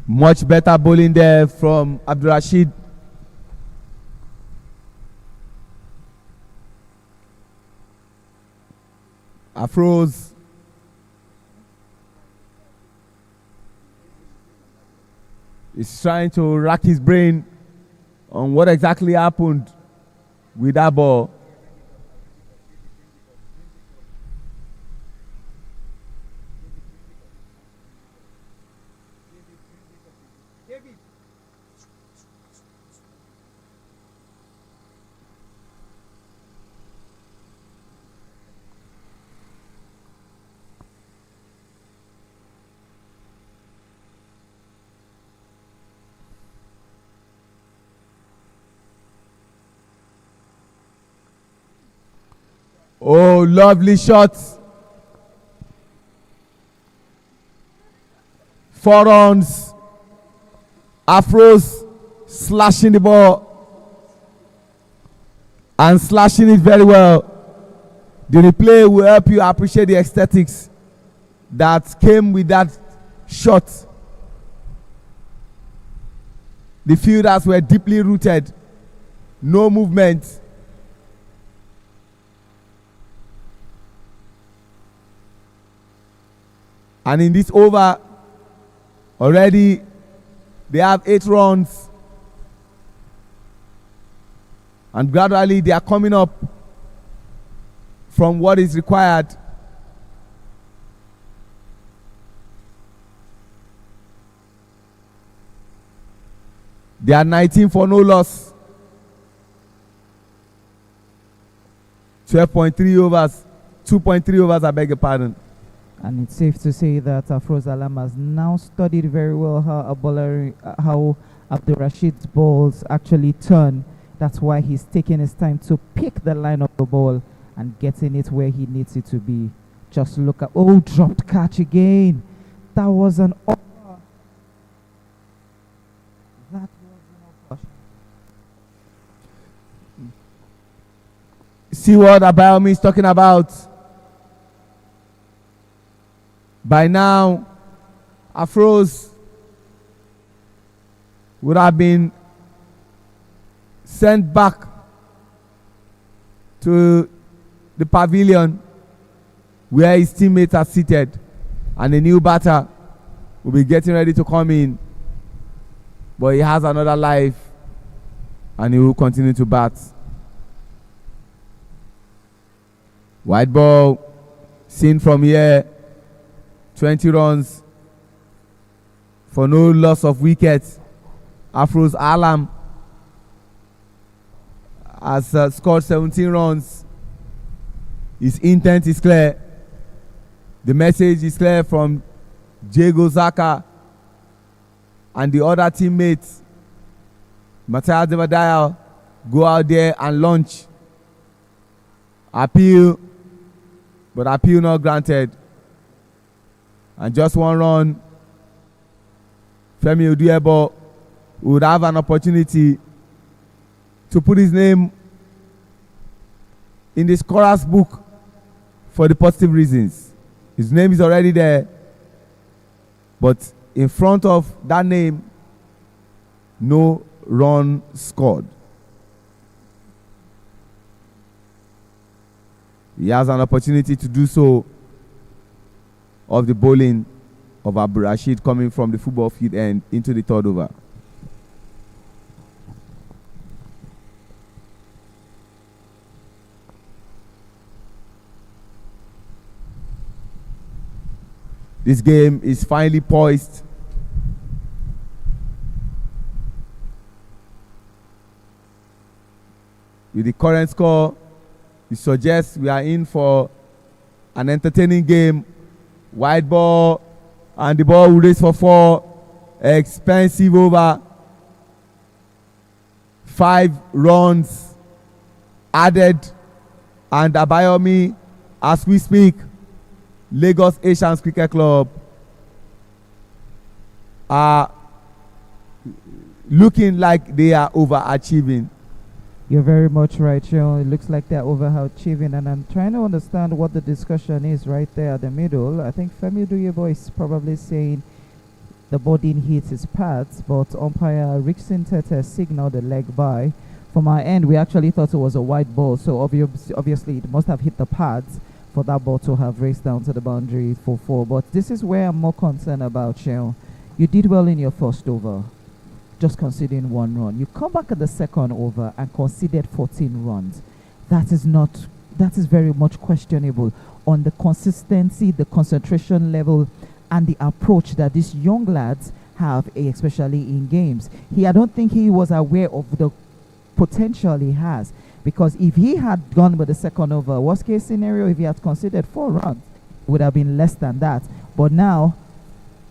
Much better bowling there from Abdul Rashid. Afro's is trying to rack his brain on what exactly happened with that ball. Oh, lovely shot. 4 runs. Afro's slashing the ball and slashing it very well. The replay will help you appreciate the aesthetics that came with that shot. The fielders were deeply rooted. No movement. And in this over, already they have 8 runs. And gradually they are coming up from what is required. They are 19 for no loss. 12.3 overs. 2.3 overs, I beg your pardon. And it's safe to say that Afro's Alam has now studied very well how Abdul Rashid's balls actually turn. That's why he's taking his time to pick the line of the ball and getting it where he needs it to be. Just look at, oh, dropped catch again. That was an over. That was an over. See what Abayomi is talking about. By now, Afro's would have been sent back to the pavilion where his teammates are seated, and a new batter will be getting ready to come in. But he has another life and he will continue to bat. White ball seen from here. 20 runs for no loss of wickets. Afro's Alam has scored 17 runs. His intent is clear. The message is clear from Diego Zaka and the other teammates. Matthias Devadaya, go out there and launch. Appeal, but appeal not granted. And just 1 run. Femi Oduebo would have an opportunity to put his name in the scorer's book for the positive reasons. His name is already there, but in front of that name, no run scored. He has an opportunity to do so of the bowling of Abdul Rashid coming from the football field end into the third over. This game is finally poised. With the current score, it suggests we are in for an entertaining game. Wide ball, and the ball will race for 4. Expensive over. 5 runs added, and Abayomi, as we speak, Lagos Asians Cricket Club are looking like they are overachieving. You're very much right, Sean. It looks like they're overachieving, and I'm trying to understand what the discussion is right there at the middle. I think Femi Duyebo is probably saying the ball didn't hit his pads, but umpire Rickson Tete signaled the leg by. From our end, we actually thought it was a wide ball, so obviously it must have hit the pads for that ball to have raced down to the boundary for 4. But this is where I'm more concerned about, Sean. You did well in your first over, just conceding 1 run. You come back at the second over and conceded 14 runs. That is very much questionable on the consistency, the concentration level, and the approach that these young lads have, especially in games. I don't think he was aware of the potential he has, because if he had gone with the second over, worst case scenario, if he had conceded 4 runs, it would have been less than that. But now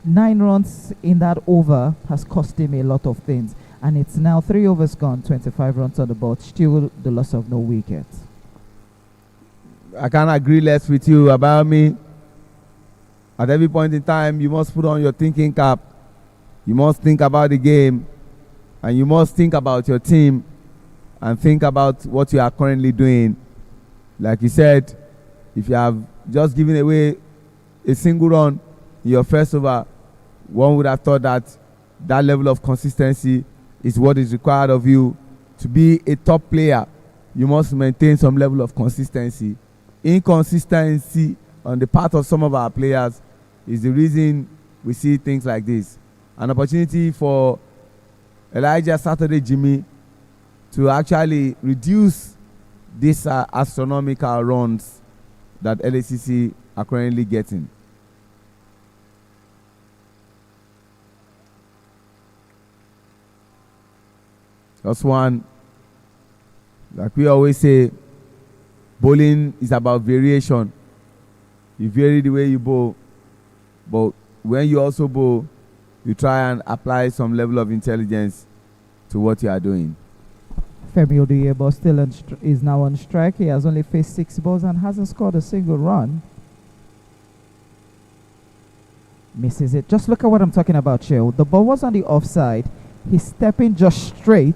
9 runs in that over has cost him a lot of things, and it's now 3 overs gone, 25 runs on the board, still the loss of no wickets. I can't agree less with you about me. At every point in time, you must put on your thinking cap. You must think about the game, and you must think about your team, and think about what you are currently doing. Like you said, if you have just given away a single run in your first over, one would have thought that that level of consistency is what is required of you. To be a top player, you must maintain some level of consistency. Inconsistency on the part of some of our players is the reason we see things like this. An opportunity for Elijah Saturday Jimmy to actually reduce these astronomical runs that LACC are currently getting. That's one. Like we always say, bowling is about variation. You vary the way you bowl, but when you also bowl, you try and apply some level of intelligence to what you are doing. Femi Oduyebo still is now on strike. He has only faced 6 balls and hasn't scored a single run. Misses it. Just look at what I'm talking about, Cheo. The ball was on the offside. He's stepping just straight,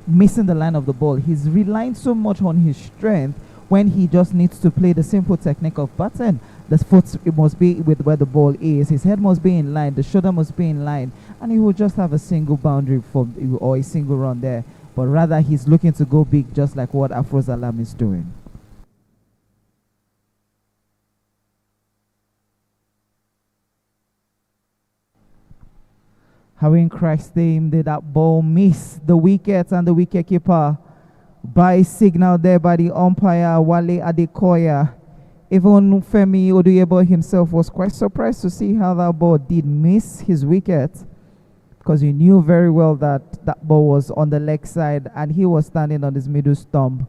missing the line of the ball. He's relying so much on his strength when he just needs to play the simple technique of batting. The foot, it must be with where the ball is. His head must be in line. The shoulder must be in line. And he will just have a single boundary or a single run there. But rather, he's looking to go big, just like what Afrozalam is doing. How in Christ's name did that ball miss the wicket, and the wicketkeeper by signal there by the umpire Wale Adekoya. Even Femi Oduyebo himself was quite surprised to see how that ball did miss his wicket, because he knew very well that that ball was on the leg side and he was standing on his middle stump.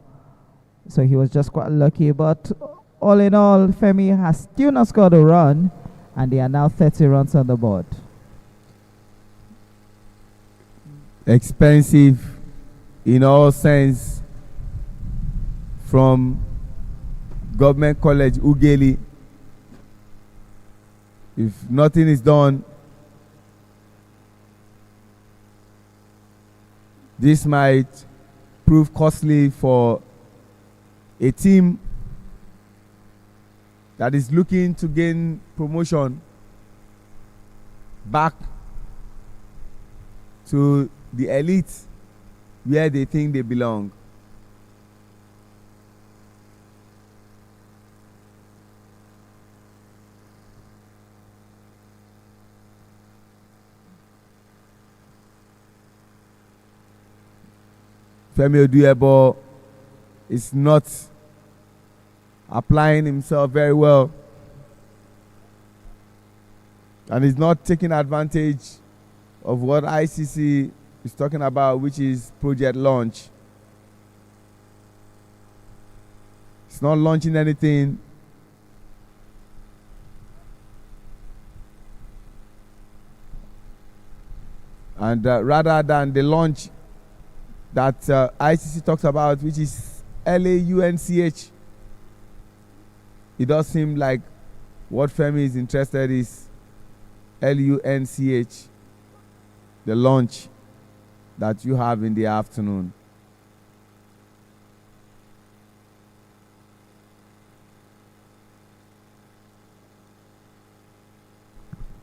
So he was just quite lucky. But all in all, Femi has still not scored a run, and they are now 30 runs on the board. Expensive in all sense from Government College UGHELI. If nothing is done, this might prove costly for a team that is looking to gain promotion back to the elite where they think they belong. Femi Oduyebo is not applying himself very well. and is not taking advantage of what ICC is talking about, which is project launch. It's not launching anything. And rather than the launch that ICC talks about, which is LAUNCH, it does seem like what Femi is interested in is LUNCH, the launch that you have in the afternoon.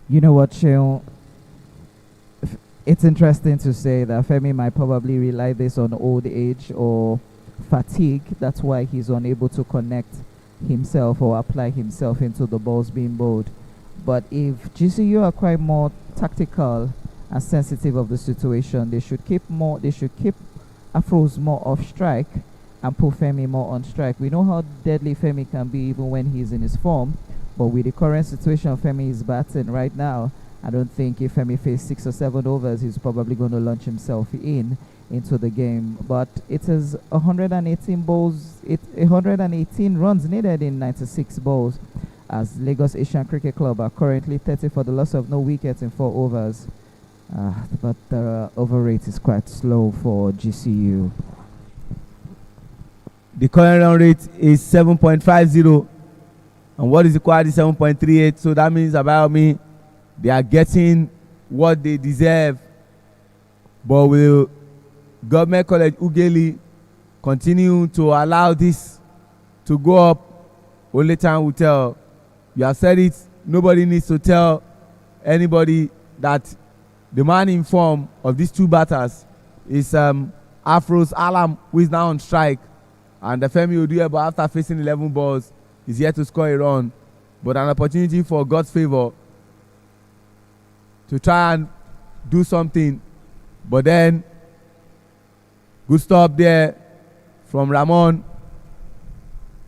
You know what, Sheon? It's interesting to say that Femi might probably rely this on old age or fatigue. That's why he's unable to connect himself or apply himself into the balls being bowled. But if GCU are quite more tactical and sensitive of the situation, they should keep Afros more off strike and put Femi more on strike. We know how deadly Femi can be even when he's in his form, but with the current situation Femi is batting right now, I don't think if Femi faced 6 or 7 overs, he's probably going to launch himself into the game. But it is 118 runs needed in 96 balls, as Lagos Asian Cricket Club are currently 30 for the loss of no wickets in 4 overs. But the over rate is quite slow for GCU. The current run rate is 7.50, and what is required is 7.38. So that means about me, they are getting what they deserve. But will Government College UGHELI continue to allow this to go up? Only time will tell. You have said it. Nobody needs to tell anybody that the man in form of these 2 batters is Afro's Alam, who is now on strike. And the Femi Oduebo, after facing 11 balls, is yet to score a run. But an opportunity for God's favor to try and do something. But then, good stop there from Ramon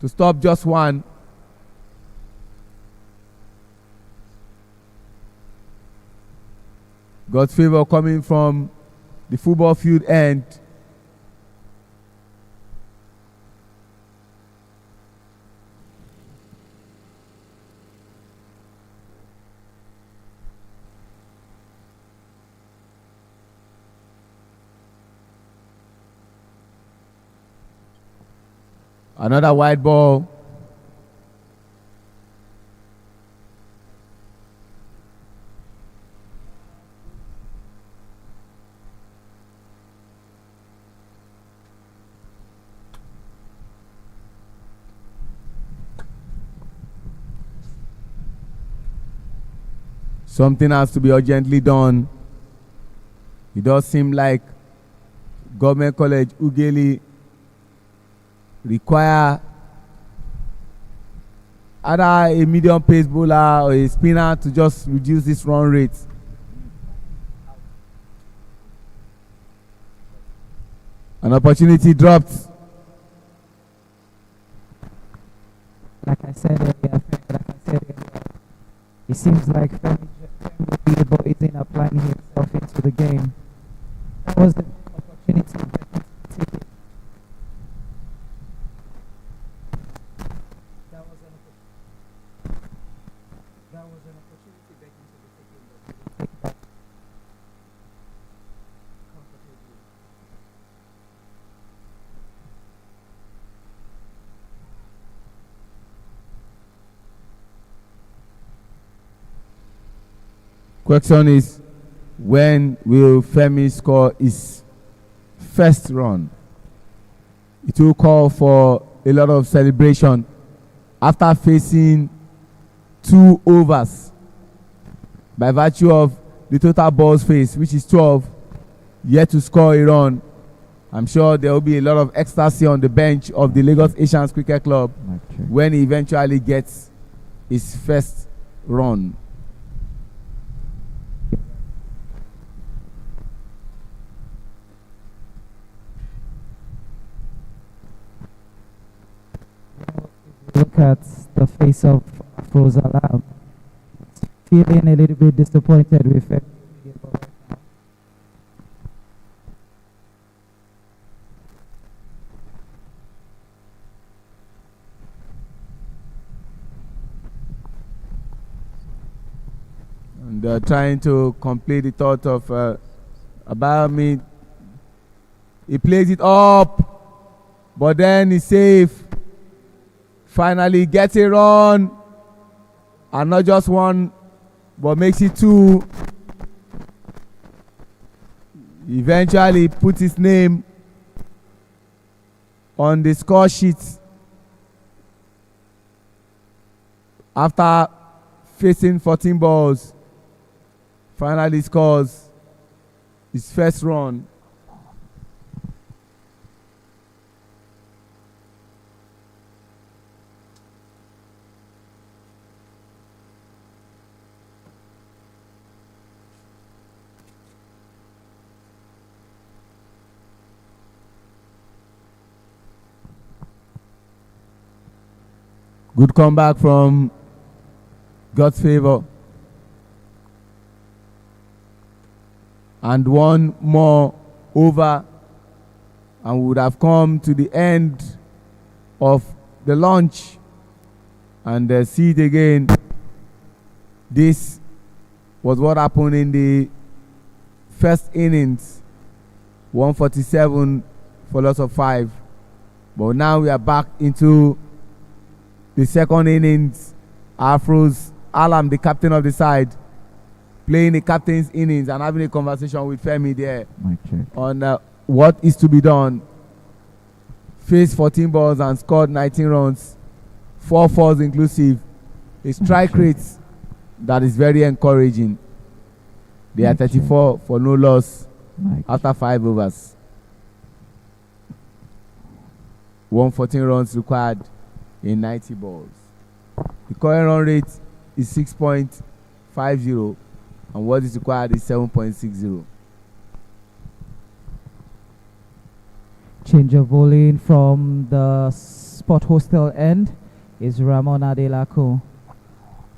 to stop just one. God's favor coming from the football field end. Another wide ball. Something has to be urgently done. It does seem like Government College UGHELI require either a medium pace bowler or a spinner to just reduce this run rate. An opportunity dropped. Like I said earlier, it seems like Femi isn't applying himself into the game. That was the opportunity. Question is, when will Femi score his first run? It will call for a lot of celebration after facing 2 overs by virtue of the total balls faced, which is 12, yet to score a run. I'm sure there will be a lot of ecstasy on the bench of the Lagos Asians Cricket Club when he eventually gets his first run. Look at the face of Afro's Alam. feeling a little bit disappointed with FEB. And trying to complete the thought of about me. He plays it up, but then he's safe. Finally gets a run, and not just one, but makes it two. Eventually puts his name on the score sheet after facing 14 balls. Finally scores his first run. Good comeback from God's favor. And one more over, and we would have come to the end of the launch. And see it again. This was what happened in the first innings. 147 for loss of 5. But now we are back into the second innings. Afro's Alam, the captain of the side, playing the captain's innings and having a conversation with Femi there on what is to be done. Faced 14 balls and scored 19 runs, 4 fours inclusive. A strike rate that is very encouraging. They are 34 for no loss after 5 overs. 114 runs required in 90 balls. The current run rate is 6.50, and what is required is 7.60. Change of bowling from the spot hostel end is Ramon Adelako.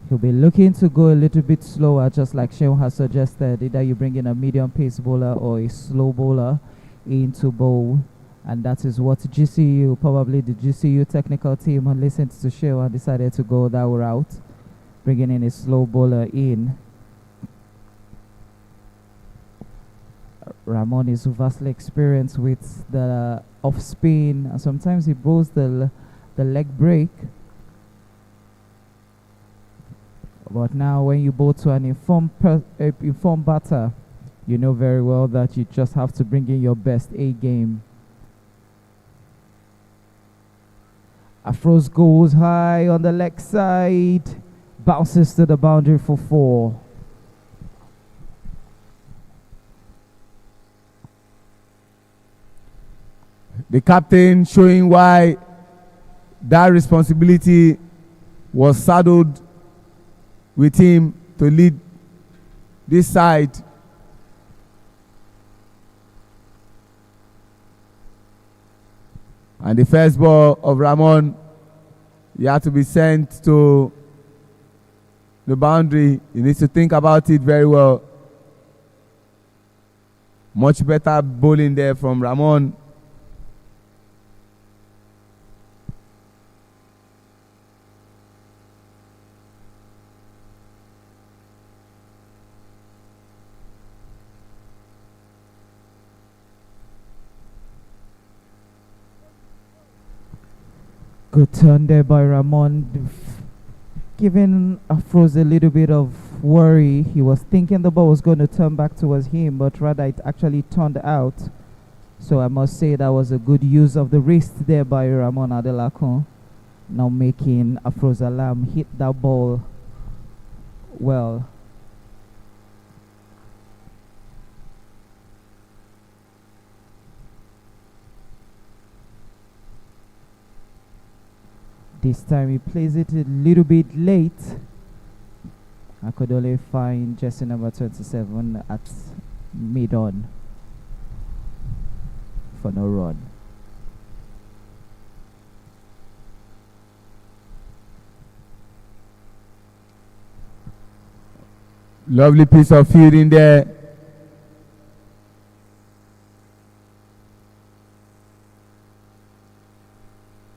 He'll be looking to go a little bit slower, just like Sheon has suggested. Either you bring in a medium pace bowler or a slow bowler into bowl. And that is what GCU, probably the GCU technical team, listened to Sheon and decided to go that route, bringing in a slow bowler in. Ramon is vastly experienced with the off spin, and sometimes he bowls the leg break. But now when you bowl to an informed batter, you know very well that you just have to bring in your best A game. Afros goes high on the leg side, bounces to the boundary for 4. The captain showing why that responsibility was saddled with him to lead this side. And the first ball of Ramon, he had to be sent to the boundary. He needs to think about it very well. Much better bowling there from Ramon. Good turn there by Ramon, giving Afros a little bit of worry. He was thinking the ball was going to turn back towards him, but rather it actually turned out. So I must say that was a good use of the wrist there by Ramon Adelakun, now making Afros Alam hit that ball well. This time he plays it a little bit late. I could only find jersey number 27 at mid-on for no run. Lovely piece of fielding there.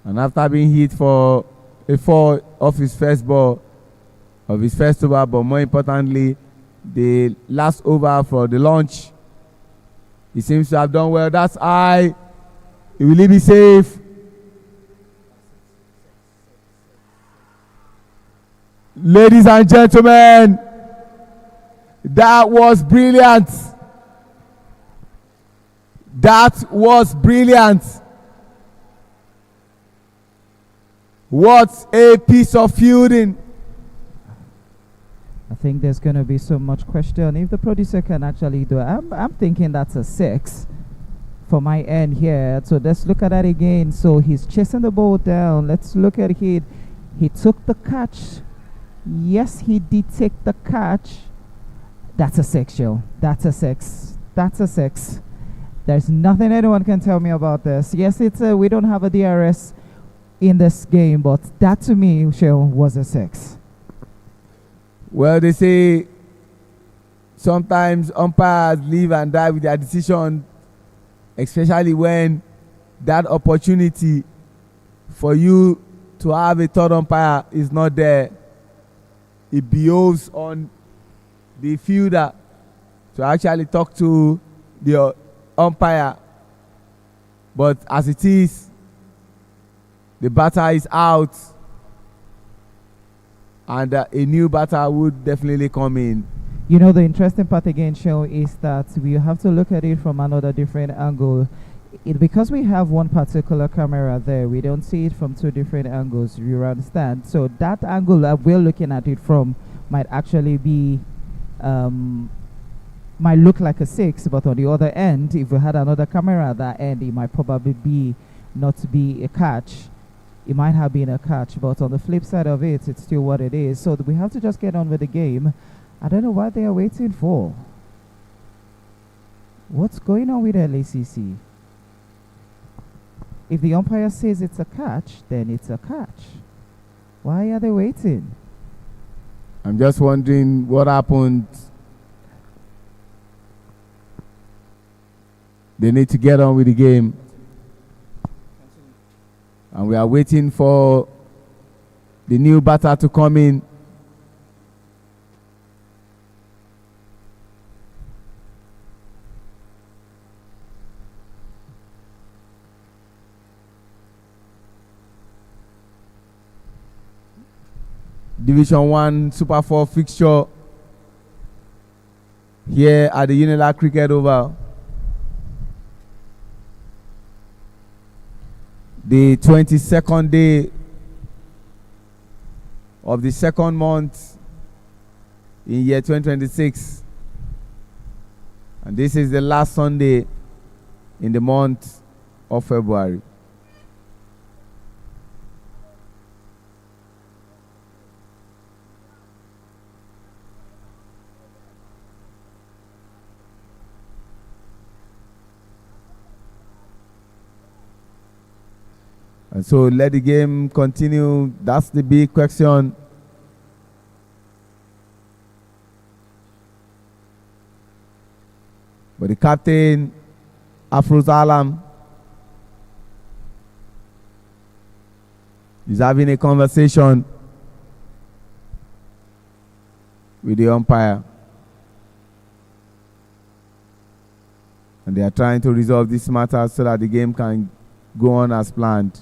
And after being hit for a 4 off his first ball, of his first over, but more importantly, the last over for the launch, he seems to have done well. That's high. Will he be safe? Ladies and gentlemen, that was brilliant. That was brilliant. What a piece of fielding. I think there's going to be so much question if the producer can actually do it. I'm thinking that's a 6 for my end here. So let's look at that again. So he's chasing the ball down. Let's look at it. He took the catch. Yes, he did take the catch. That's a 6, Joe. That's a 6. That's a 6. There's nothing anyone can tell me about this. Yes, we don't have a DRS in this game, but that to me, Joe, was a 6. Well, they say sometimes umpires live and die with their decision, especially when that opportunity for you to have a third umpire is not there. It behoves on the fielder to actually talk to the umpire. But as it is, the batter is out, and a new batter would definitely come in. You know, the interesting part again, Show, is that we have to look at it from another different angle. Because we have one particular camera there, we don't see it from 2 different angles, you understand? So that angle that we're looking at it from might actually be, might look like a 6, but on the other end, if we had another camera at that end, it might probably be not be a catch. It might have been a catch, but on the flip side of it, it's still what it is. So we have to just get on with the game. I don't know what they are waiting for. What's going on with LACC? If the umpire says it's a catch, then it's a catch. Why are they waiting? I'm just wondering what happened. They need to get on with the game. And we are waiting for the new batter to come in. Division 1 Super 4 fixture here at the UGHELI Cricket Oval. The 22nd day of the second month in year 2026. And this is the last Sunday in the month of February. And so let the game continue. That's the big question. But the captain, Afroz Alam, is having a conversation with the umpire. And they are trying to resolve this matter so that the game can go on as planned.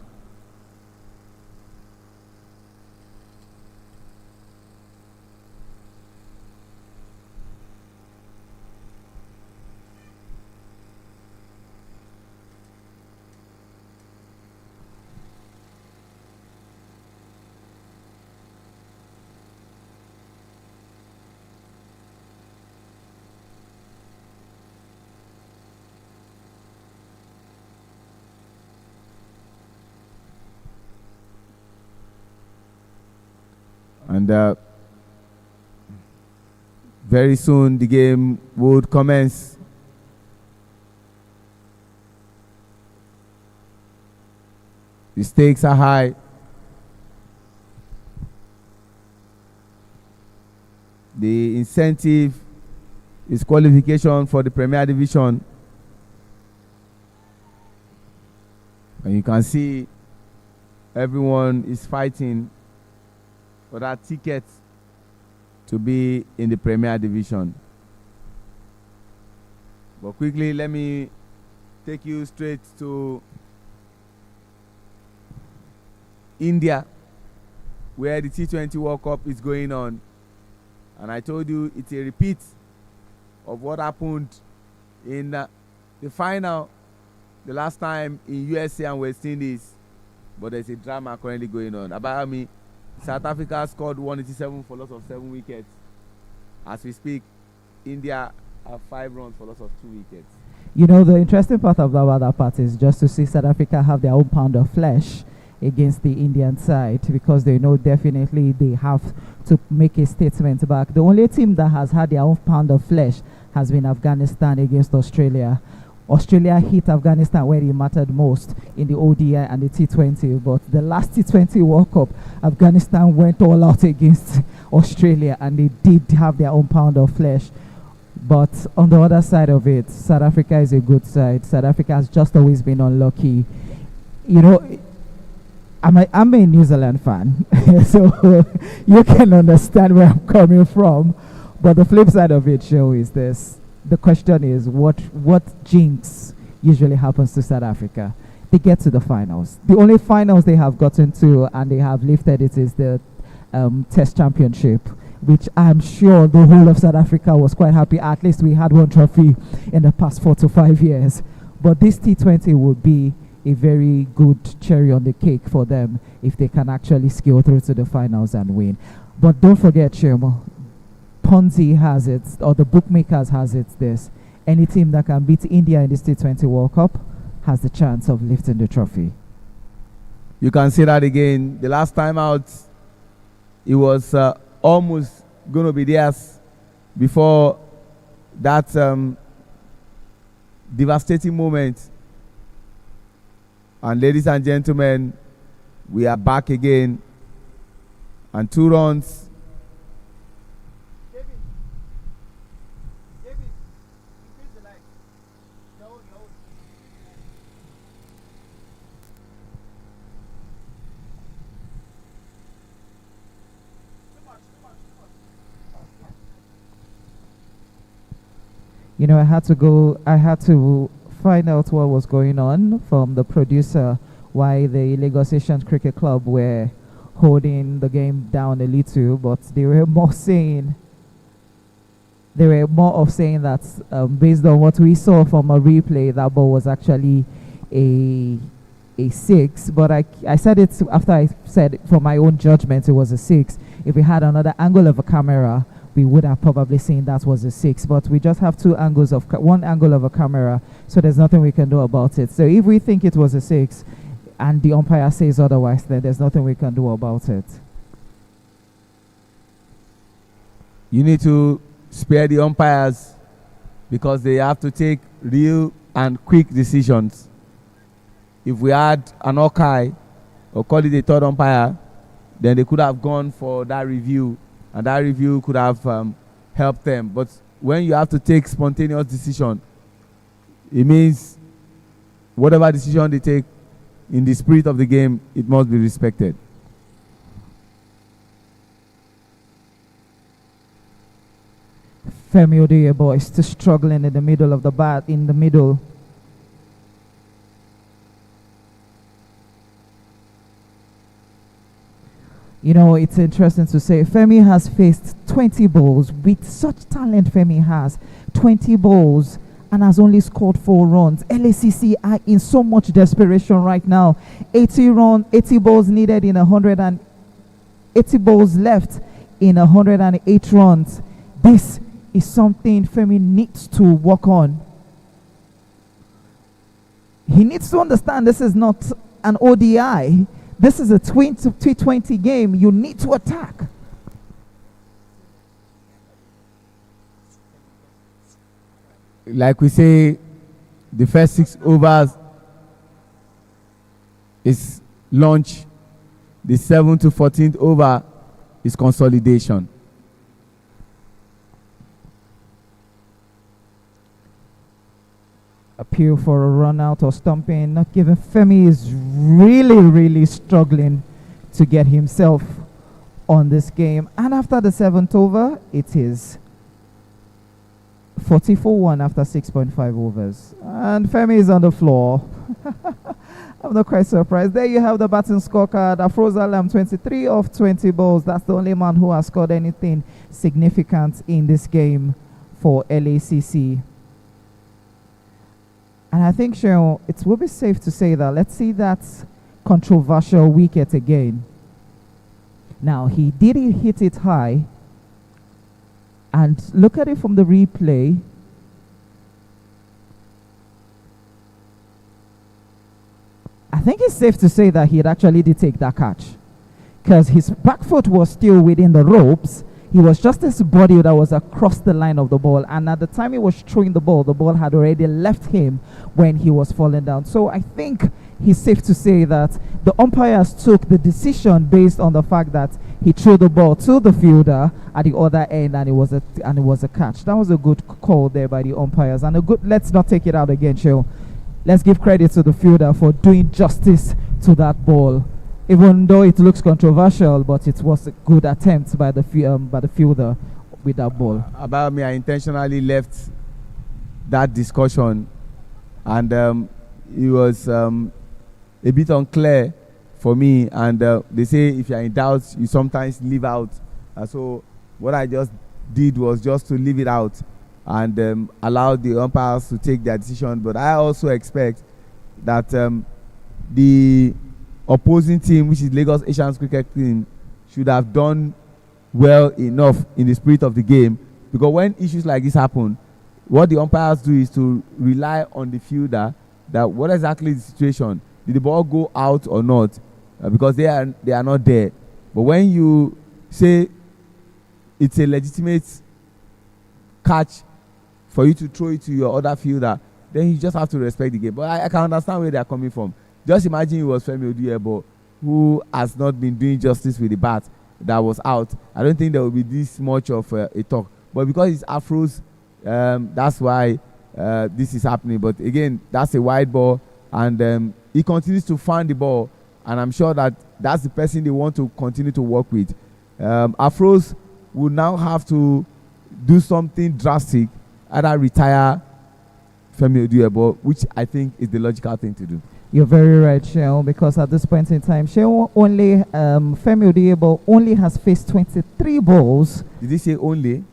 And very soon the game would commence. The stakes are high. The incentive, its qualification for the Premier Division. And you can see everyone is fighting for that ticket to be in the Premier Division. But quickly, let me take you straight to India, where the T20 World Cup is going on. And I told you it's a repeat of what happened in the final the last time in USA and West Indies. But there's a drama currently going on. About me, South Africa scored 187 for loss of 7 wickets. As we speak, India have 5 runs for loss of 2 wickets. You know, the interesting part about that part is just to see South Africa have their own pound of flesh against the Indian side, because they know definitely they have to make a statement back. The only team that has had their own pound of flesh has been Afghanistan against Australia. Australia hit Afghanistan where it mattered most in the ODI and the T20, but the last T20 World Cup, Afghanistan went all out against Australia, and they did have their own pound of flesh. But on the other side of it, South Africa is a good side. South Africa has just always been unlucky. You know, I'm a New Zealand fan, so you can understand where I'm coming from. But the flip side of it, Joe, is this. The question is, what jinx usually happens to South Africa? They get to the finals. The only finals they have gotten to and they have lifted it is the Test Championship, which I'm sure the whole of South Africa was quite happy. At least we had one trophy in the past 4 to 5 years. But this T20 would be a very good cherry on the cake for them if they can actually scale through to the finals and win. But don't forget, Shemo, Ponzi has it, or the bookmakers has it, this. Any team that can beat India in this T20 World Cup has the chance of lifting the trophy. You can see that again. The last time out, it was almost going to be theirs before that devastating moment. And ladies and gentlemen, we are back again. And 2 runs. You know, I had to find out what was going on from the producer, why the Lagos Asian Cricket Club were holding the game down a little, but they were more of saying that based on what we saw from a replay, that ball was actually a 6. But I said it after I said from my own judgment it was a 6. If we had another angle of a camera, we would have probably seen that was a 6, but we just have one angle of a camera, so there's nothing we can do about it. So if we think it was a 6 and the umpire says otherwise, then there's nothing we can do about it. You need to spare the umpires because they have to take real and quick decisions. If we had an Okai, or call it a third umpire, then they could have gone for that review, and that review could have helped them. But when you have to take spontaneous decision, it means whatever decision they take in the spirit of the game, it must be respected. Femi Odeyebo is still struggling in the middle of the bat, in the middle. You know, it's interesting to say Femi has faced 20 balls. With such talent Femi has, 20 balls, and has only scored 4 runs. LACC are in so much desperation right now. 80 balls needed in 180 balls left in 108 runs. This is something Femi needs to work on. He needs to understand this is not an ODI. This is a T20 game. You need to attack. Like we say, the first 6 overs is launch. The 7th to 14th over is consolidation. appeal for a run out or stumping, not given. Femi is really struggling to get himself on this game. And after the 7th over, it is 44-1 after 6.5 overs. And Femi is on the floor. I'm not quite surprised. There you have the batting scorecard. Afroz Alam, 23 of 20 balls. That's the only man who has scored anything significant in this game for LACC. And I think, Cheryl, it will be safe to say that let's see that controversial wicket again. Now, he did hit it high. And look at it from the replay. I think it's safe to say that he actually did take that catch, because his back foot was still within the ropes. He was just his body that was across the line of the ball, and at the time he was throwing the ball had already left him when he was falling down. So I think he's safe to say that the umpires took the decision based on the fact that he threw the ball to the fielder at the other end, and it was a catch. That was a good call there by the umpires, and a good. Let's not take it out again, Cheryl. Let's give credit to the fielder for doing justice to that ball, even though it looks controversial. But it was a good attempt by the fielder with that ball. About me, I intentionally left that discussion, and it was a bit unclear for me. And they say if you're in doubt, you sometimes leave out. So what I just did was just to leave it out and allow the umpires to take their decision. But I also expect that the opposing team, which is Lagos Asians cricket team, should have done well enough in the spirit of the game, because when issues like this happen, what the umpires do is to rely on the fielder, that what exactly is the situation, did the ball go out or not, because they are not there. But when you say it's a legitimate catch for you to throw it to your other fielder, then you just have to respect the game. But I can understand where they are coming from. Just imagine it was Femi Odiebo, who has not been doing justice with the bat, that was out. I don't think there will be this much of a talk. But because it's Afros, that's why this is happening. But again, that's a wide ball, and he continues to find the ball, and I'm sure that that's the person they want to continue to work with. Afros will now have to do something drastic, either retire Femi Odiebo, which I think is the logical thing to do. You're very right, Shell, because at this point in time, Shell only, Femi Odiebo only has faced 23 balls. Did he say only?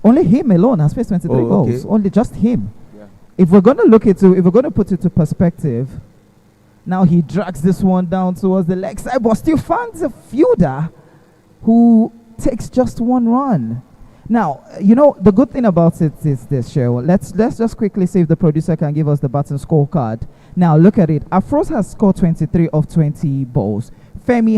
Only him alone has faced 23 balls. Okay. Only just him. Yeah. If we're going to put it to perspective, now he drags this one down towards the leg side, but still finds a fielder who takes just one run. Now, you know, the good thing about it is this, Cheryl. Let's just quickly see if the producer can give us the batting scorecard. Now, look at it. Afros has scored 23 of 20 balls. Femi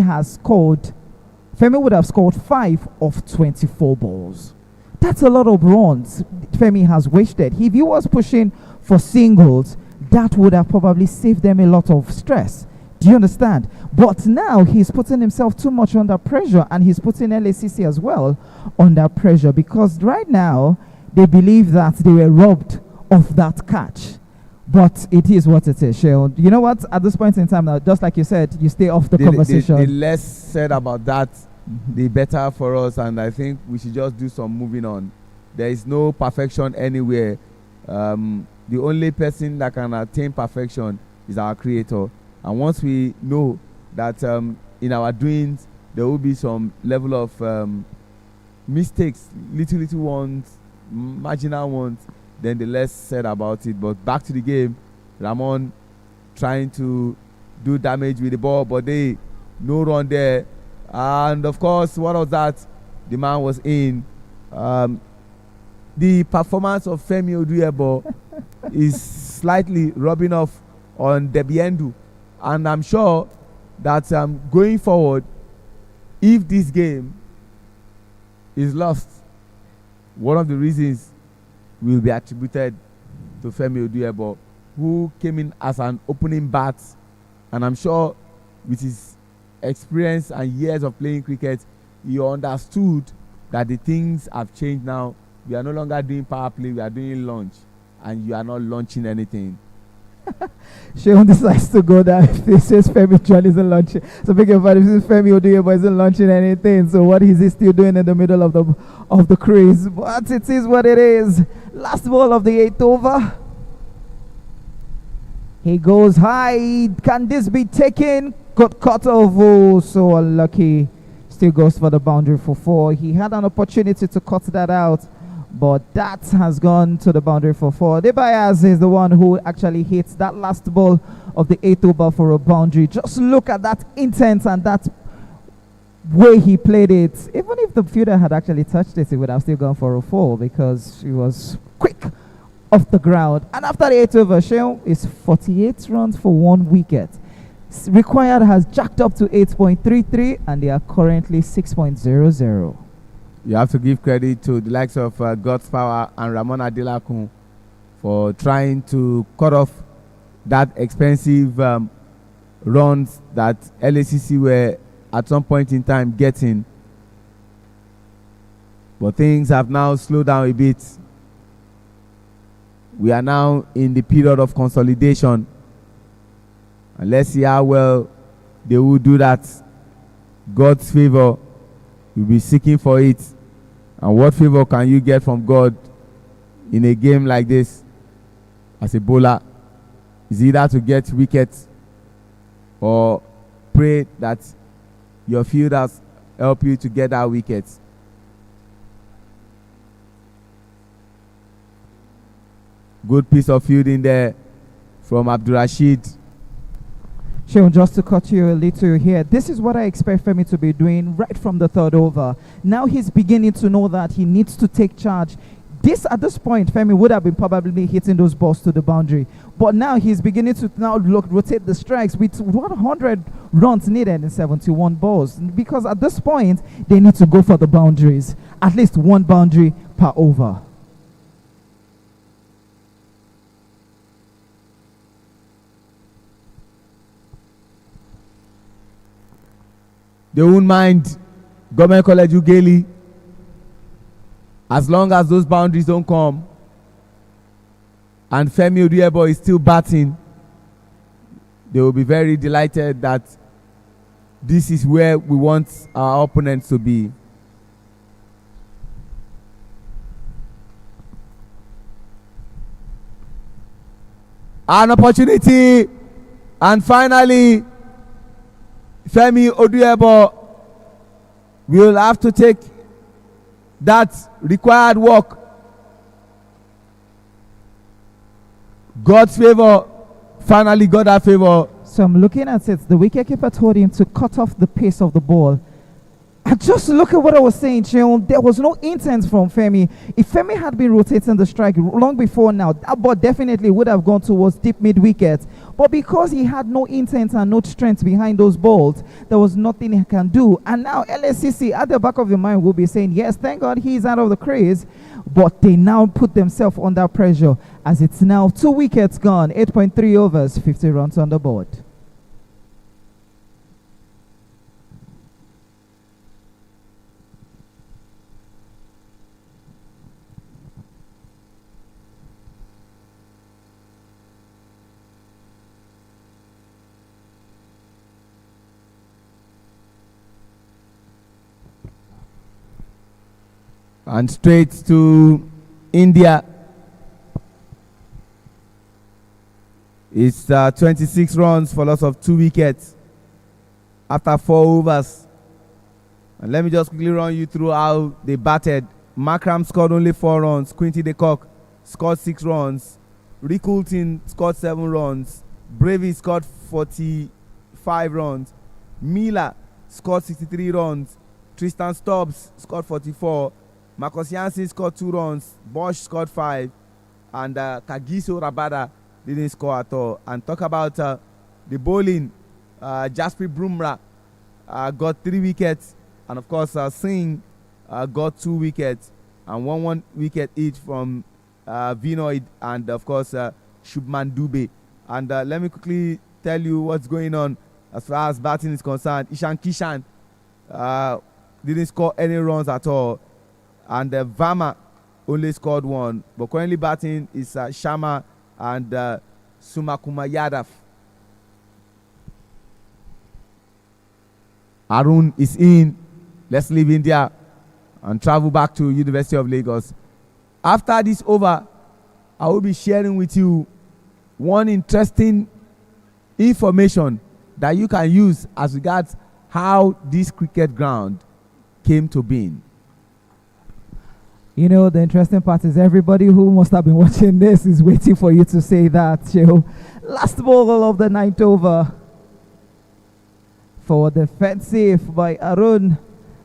would have scored 5 of 24 balls. That's a lot of runs Femi has wasted. If he was pushing for singles, that would have probably saved them a lot of stress. Do you understand? But now he's putting himself too much under pressure, and he's putting LACC as well under pressure, because right now they believe that they were robbed of that catch. But it is what it is, Sheldon. You know what? At this point in time now, just like you said, you stay off the conversation. The less said about that, the better for us, and I think we should just do some moving on. There is no perfection anywhere. The only person that can attain perfection is our Creator. And once we know that in our doings there will be some level of mistakes, little ones, marginal ones, then the less said about it. But back to the game, Ramon trying to do damage with the ball, but no run there. And of course, what was that? The man was in. The performance of Femi Odiebo is slightly rubbing off on Debiendu. And I'm sure that going forward, if this game is lost, one of the reasons will be attributed to Femi Odiebo, who came in as an opening bat. And I'm sure with his experience and years of playing cricket, he understood that the things have changed now. We are no longer doing power play, we are doing launch. and you are not launching anything. Sheon decides to go down. He says Femi John isn't launching. So big about it. This is Femi Oduyebo isn't launching anything. So what is he still doing in the middle of the cruise? But it is what it is. Last ball of the 8th over. He goes high. Can this be taken? Got cut off. Oh, so unlucky. Still goes for the boundary for 4. He had an opportunity to cut that out, but that has gone to the boundary for 4. Debayas is the one who actually hits that last ball of the 8th over for a boundary. Just look at that intent and that way he played it. Even if the fielder had actually touched it, he would have still gone for a 4 because he was quick off the ground. And after the 8th over, Sheon is 48 runs for 1 wicket. Required has jacked up to 8.33 and they are currently 6.00. You have to give credit to the likes of God's Power and Ramon Adelakun for trying to cut off that expensive runs that LACC were at some point in time getting. But things have now slowed down a bit. We are now in the period of consolidation. And let's see how well they will do that. God's favor, you'll be seeking for it. And what favor can you get from God in a game like this as a bowler? Is either to get wickets or pray that your fielders help you to get that wicket. Good piece of fielding there from Abdurrashid. Sheon, just to cut you a little here, this is what I expect Femi to be doing right from the 3rd over. Now he's beginning to know that he needs to take charge. At this point, Femi would have been probably hitting those balls to the boundary. But now he's beginning to rotate the strikes with 100 runs needed in 71 balls. Because at this point, they need to go for the boundaries. At least 1 boundary per over. They won't mind Government College UGHELI as long as those boundaries don't come and Femi Oduyebo is still batting. They will be very delighted that this is where we want our opponents to be. An opportunity, and finally Femi Oduyebo will have to take that required work. God's favor finally got that favor. So I'm looking at it. The wicketkeeper told him to cut off the pace of the ball. And just look at what I was saying, Sheon. There was no intent from Femi. If Femi had been rotating the strike long before now, that ball definitely would have gone towards deep mid-wicket. But because he had no intent and no strength behind those balls, there was nothing he can do. And now LACC, at the back of your mind, will be saying, yes, thank God he's out of the craze. But they now put themselves under pressure as it's now 2 wickets gone, 8.3 overs, 50 runs on the board. And straight to India. It's 26 runs for loss of 2 wickets after 4 overs. And let me just quickly run you through how they batted. Makram scored only 4 runs. Quinty de Kock scored 6 runs. Rick Hulton scored 7 runs. Bravey scored 45 runs. Miller scored 63 runs. Tristan Stubbs scored 44. Marcus Janssen scored 2 runs. Bosch scored 5. And Kagiso Rabada didn't score at all. And talk about the bowling. Jasprit Bumrah got 3 wickets. And of course, Singh got 2 wickets. And 1 wicket each from Vinoid and of course Shubman Dube. And let me quickly tell you what's going on as far as batting is concerned. Ishan Kishan didn't score any runs at all. And Vama only scored one. But currently batting is Sharma and Sumakuma Yadav. Arun is in. Let's leave India and travel back to University of Lagos. After this over, I will be sharing with you one interesting information that you can use as regards how this cricket ground came to being. You know, the interesting part is everybody who must have been watching this is waiting for you to say that, Joe. Last ball of the ninth over for defensive by Arun.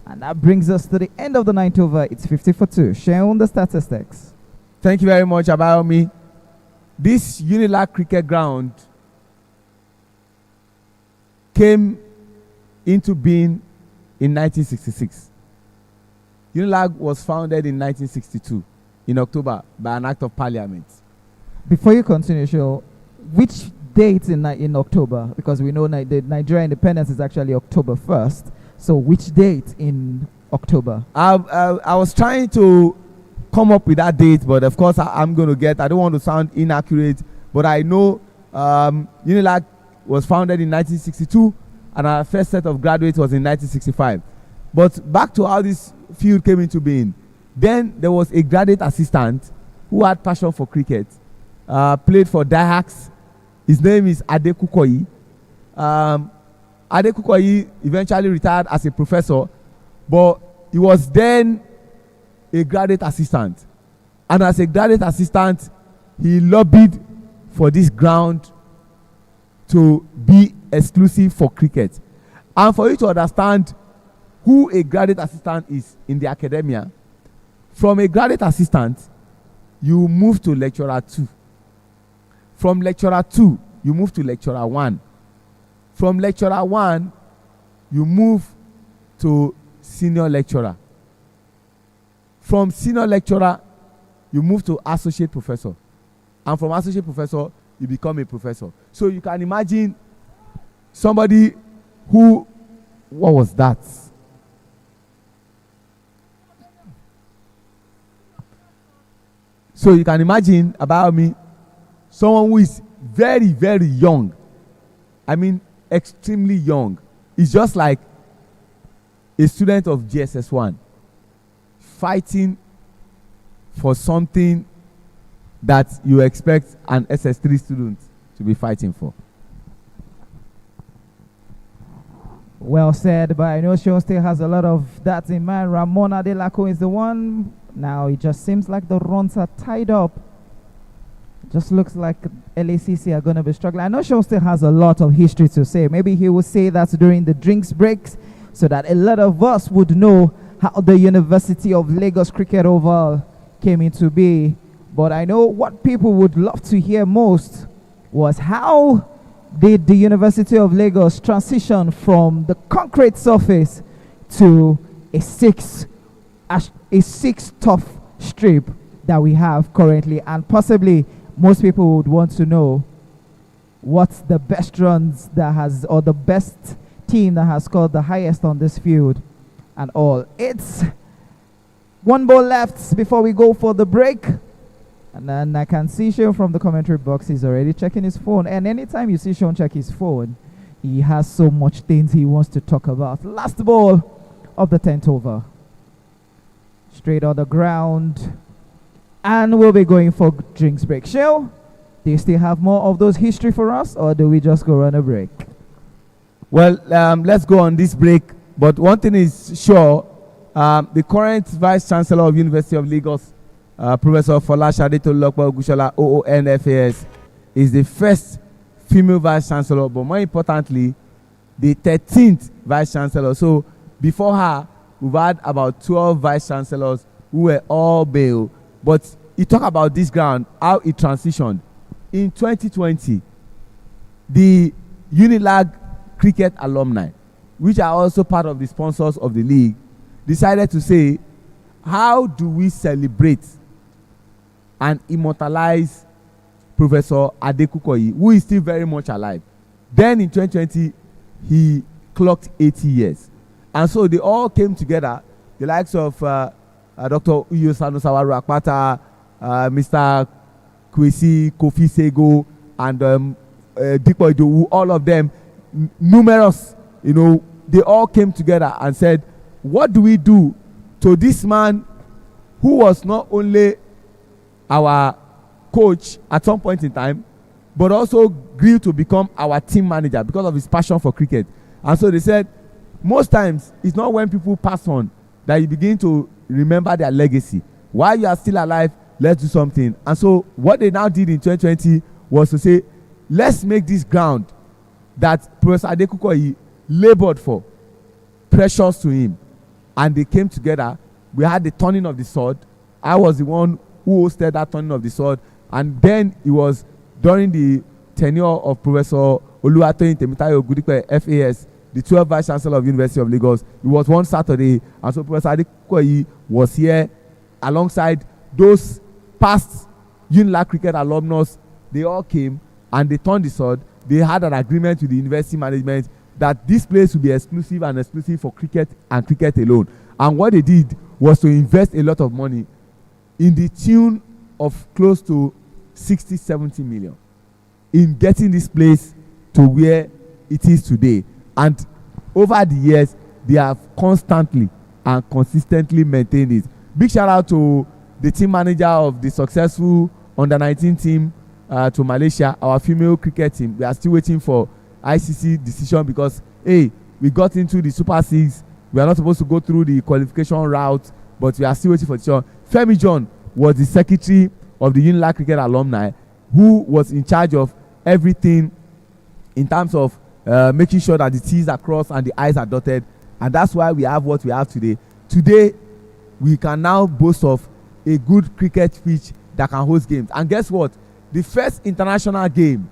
And that brings us to the end of the ninth over. It's 50-2. Share the statistics. Thank you very much, Abayomi. This UGHELI cricket ground came into being in 1966. UGHELI was founded in 1962 in October by an act of parliament. Before you continue, Joe, which date in October? Because we know the Nigerian independence is actually October 1st. So which date in October? I was trying to come up with that date, but of course I don't want to sound inaccurate, but I know UGHELI was founded in 1962 and our first set of graduates was in 1965. But back to how this field came into being. Then there was a graduate assistant who had passion for cricket, played for Daihax. His name is Adekukoyi. Adekukoyi eventually retired as a professor, but he was then a graduate assistant. And as a graduate assistant, he lobbied for this ground to be exclusive for cricket. And for you to understand who a graduate assistant is in the academia, from a graduate assistant, you move to lecturer 2. From lecturer 2, you move to lecturer 1. From lecturer 1, you move to senior lecturer. From senior lecturer, you move to associate professor. And from associate professor, you become a professor. So you can imagine somebody who, what was that? So you can imagine about me, someone who is very, very young. I mean, extremely young. It's just like a student of GSS1 fighting for something that you expect an SS3 student to be fighting for. Well said, but I know Sean still has a lot of that in mind. Ramon Adelako is the one. Now it just seems like the runs are tied up. Just looks like LACC are going to be struggling. I know Sean still has a lot of history to say. Maybe he will say that during the drinks breaks so that a lot of us would know how the University of Lagos Cricket Oval came into being. But I know what people would love to hear most was how did the University of Lagos transition from the concrete surface to a six tough strip that we have currently, and possibly most people would want to know what's the best runs that has, or the best team that has scored the highest on this field and all. It's one ball left before we go for the break. And then I can see Sean from the commentary box. He's already checking his phone. And anytime you see Sean check his phone, he has so much things he wants to talk about. Last ball of the 10th over. Straight on the ground. And we'll be going for drinks break. Sean, do you still have more of those history for us, or do we just go on a break? Well, let's go on this break. But one thing is sure, the current Vice Chancellor of University of Lagos, Professor Folashade Tolulokpa Ogushola, OONFAS, is the first female Vice Chancellor, but more importantly, the 13th Vice Chancellor. So before her, we've had about 12 Vice Chancellors who were all male. But you talk about this ground, how it transitioned. In 2020, the UNILAG cricket alumni, which are also part of the sponsors of the league, decided to say, how do we celebrate and immortalize Professor Adekukoyi, who is still very much alive? Then in 2020, he clocked 80 years. And so they all came together, the likes of Dr. Uyo Sanusawaru Akpata, Mr. Kwesi Kofi Sego, and Dipo Idowu, all of them, numerous, they all came together and said, what do we do to this man who was not only our coach at some point in time, but also grew to become our team manager because of his passion for cricket. And so they said, most times, it's not when people pass on that you begin to remember their legacy. While you are still alive, let's do something. And so what they now did in 2020 was to say, let's make this ground that Professor Adekukoyi labored for precious to him. And they came together. We had the turning of the sword. I was the one who hosted that turning of the sword. And then it was during the tenure of Professor Oluwatoyin Temitayo Ogudipe, FAS, the 12th Vice Chancellor of University of Lagos. It was one Saturday, and so Professor Adekukoyi was here alongside those past UGHELI cricket alumnus. They all came and they turned the sword. They had an agreement with the university management that this place will be exclusive and exclusive for cricket and cricket alone. And what they did was to invest a lot of money in the tune of close to 60-70 million in getting this place to where it is today. And over the years, they have constantly and consistently maintained it. Big shout out to the team manager of the successful under-19 team to Malaysia, our female cricket team. We are still waiting for ICC decision because, hey, we got into the Super 6. We are not supposed to go through the qualification route, but we are still waiting for decision. Femi John was the secretary of the UGHELI cricket alumni who was in charge of everything in terms of making sure that the T's are crossed and the I's are dotted. And that's why we have what we have today. Today, we can now boast of a good cricket pitch that can host games. And guess what? The first international game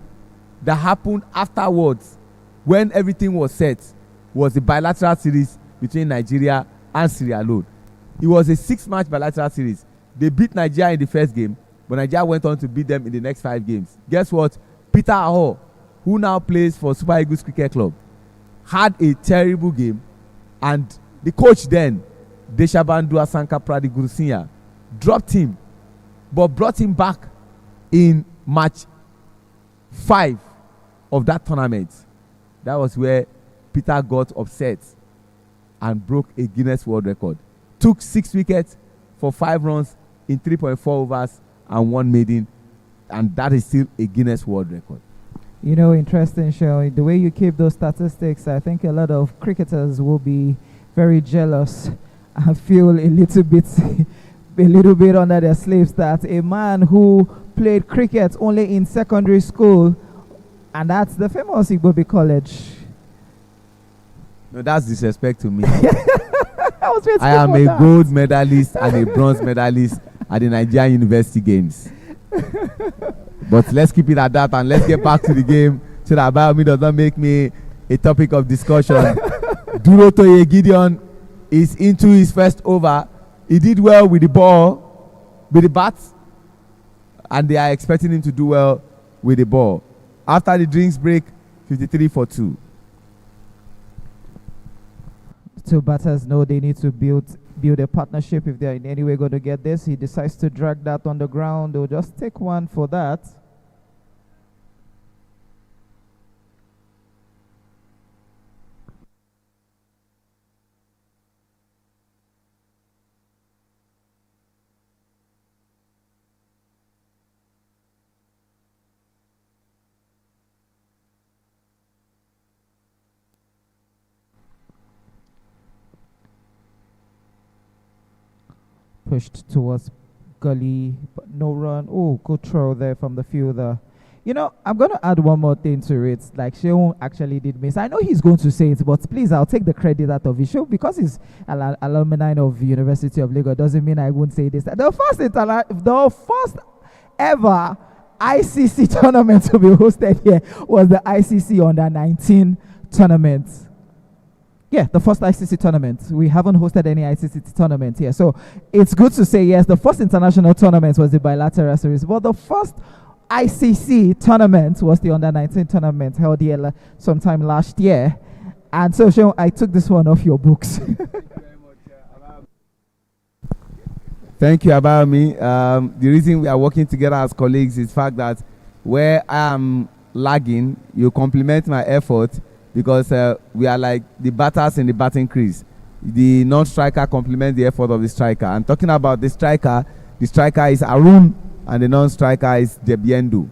that happened afterwards, when everything was set, was the bilateral series between Nigeria and Sierra Leone. It was a 6-match bilateral series. They beat Nigeria in the first game, but Nigeria went on to beat them in the next 5 games. Guess what? Peter Aho, who now plays for Super Eagles Cricket Club, had a terrible game, and the coach then, Deshabandu Asanka Pradigursinya, dropped him, but brought him back in match 5 of that tournament. That was where Peter got upset and broke a Guinness World Record. Took 6 wickets for 5 runs in 3.4 overs and 1 maiden, and that is still a Guinness World Record. Interesting, Shell. The way you keep those statistics, I think a lot of cricketers will be very jealous and feel a little bit under their sleeves that a man who played cricket only in secondary school, and that's the famous Igbobi College. No, that's disrespect to me. I am a gold medalist and a bronze medalist at the Nigerian University Games. But let's keep it at that, and let's get back to the game so that Abayomi does not make me a topic of discussion. Durotoye Gideon is into his first over. He did well with the ball, with the bat, and they are expecting him to do well with the ball. After the drinks break, 53 for 2. Two batters know they need to build a partnership if they're in any way going to get this. He decides to drag that on the ground. They'll just take one for that. Pushed towards gully, but no run. Oh, good throw there from the fielder. I'm going to add one more thing to it. Like, Sheon actually did miss. I know he's going to say it, but please, I'll take the credit out of it. Sheon, because he's alumni of University of Lagos, doesn't mean I won't say this. The first ever ICC tournament to be hosted here was the ICC Under-19 tournament. Yeah, the first ICC tournament. We haven't hosted any ICC tournament here. So it's good to say, yes, the first international tournament was the bilateral series, but the first ICC tournament was the Under-19 tournament held here sometime last year. And so, Sean, I took this one off your books. Thank you very much. Thank you, Abayomi. The reason we are working together as colleagues is the fact that where I am lagging, you compliment my effort because we are like the batters in the batting crease. The non-striker complements the effort of the striker. And talking about the striker is Arun and the non-striker is Debiendu.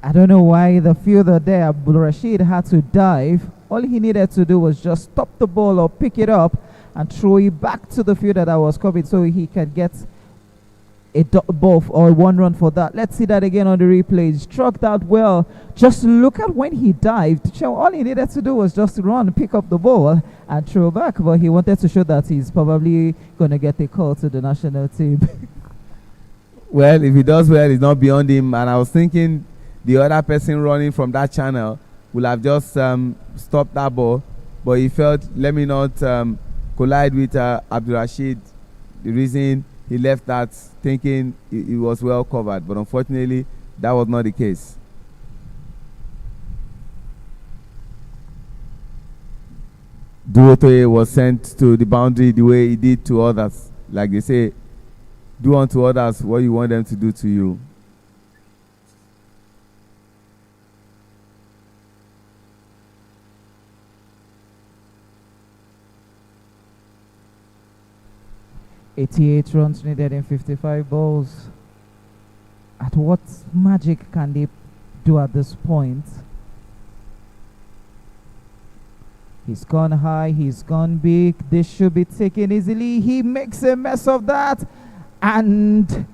I don't know why the fielder there, Abdul Rashid, had to dive. All he needed to do was just stop the ball or pick it up and throw it back to the fielder that was coming so he can get a ball or 1 run for that. Let's see that again on the replay. He struck that well. Just look at when he dived. All he needed to do was just run, pick up the ball and throw back. But he wanted to show that he's probably going to get a call to the national team. Well, if he does well, it's not beyond him. And I was thinking the other person running from that channel will have just stopped that ball, but he felt, let me not collide with Abdul Rashid. The reason he left that thinking he was well covered, but unfortunately that was not the case. Duotoye was sent to the boundary the way he did to others. Like they say, do unto others what you want them to do to you. "88 runs needed in 55 balls. At what magic can they do at this point? He's gone high, he's gone big. This should be taken easily. He makes a mess of that. And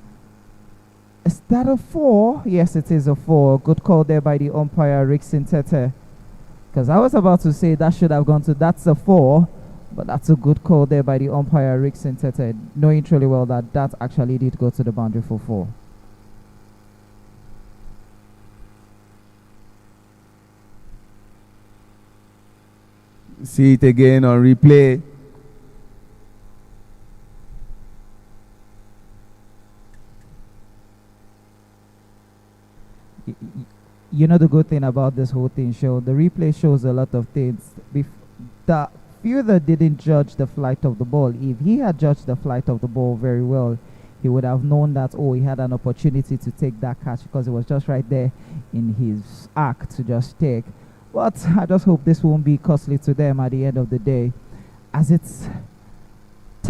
is that a 4? Yes, it is a 4. Good call there by the umpire, Rick Sintete. Because I was about to say that should have gone to, that's a 4. But that's a good call there by the umpire, Rick Sintete, knowing truly well that that actually did go to the boundary for 4. See it again on replay. You know the good thing about this whole thing show, the replay shows a lot of things. The fielder didn't judge the flight of the ball. If he had judged the flight of the ball very well, he would have known that, oh, he had an opportunity to take that catch because it was just right there in his arc to just take. But I just hope this won't be costly to them at the end of the day, as it's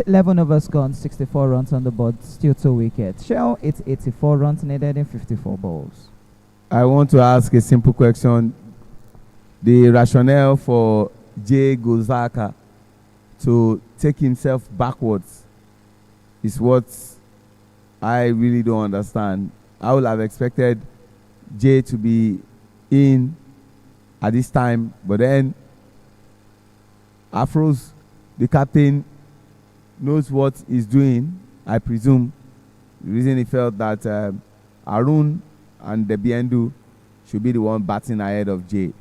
11 overs gone, 64 runs on the board, still 2 wickets. Shell, it's 84 runs needed in 54 balls. I want to ask a simple question. The rationale for Jay Gozaka to take himself backwards is what I really don't understand. I would have expected Jay to be in at this time, but then Afros, the captain, knows what he's doing, I presume. The reason he felt that Arun and Debiendu should be the one batting ahead of Jay.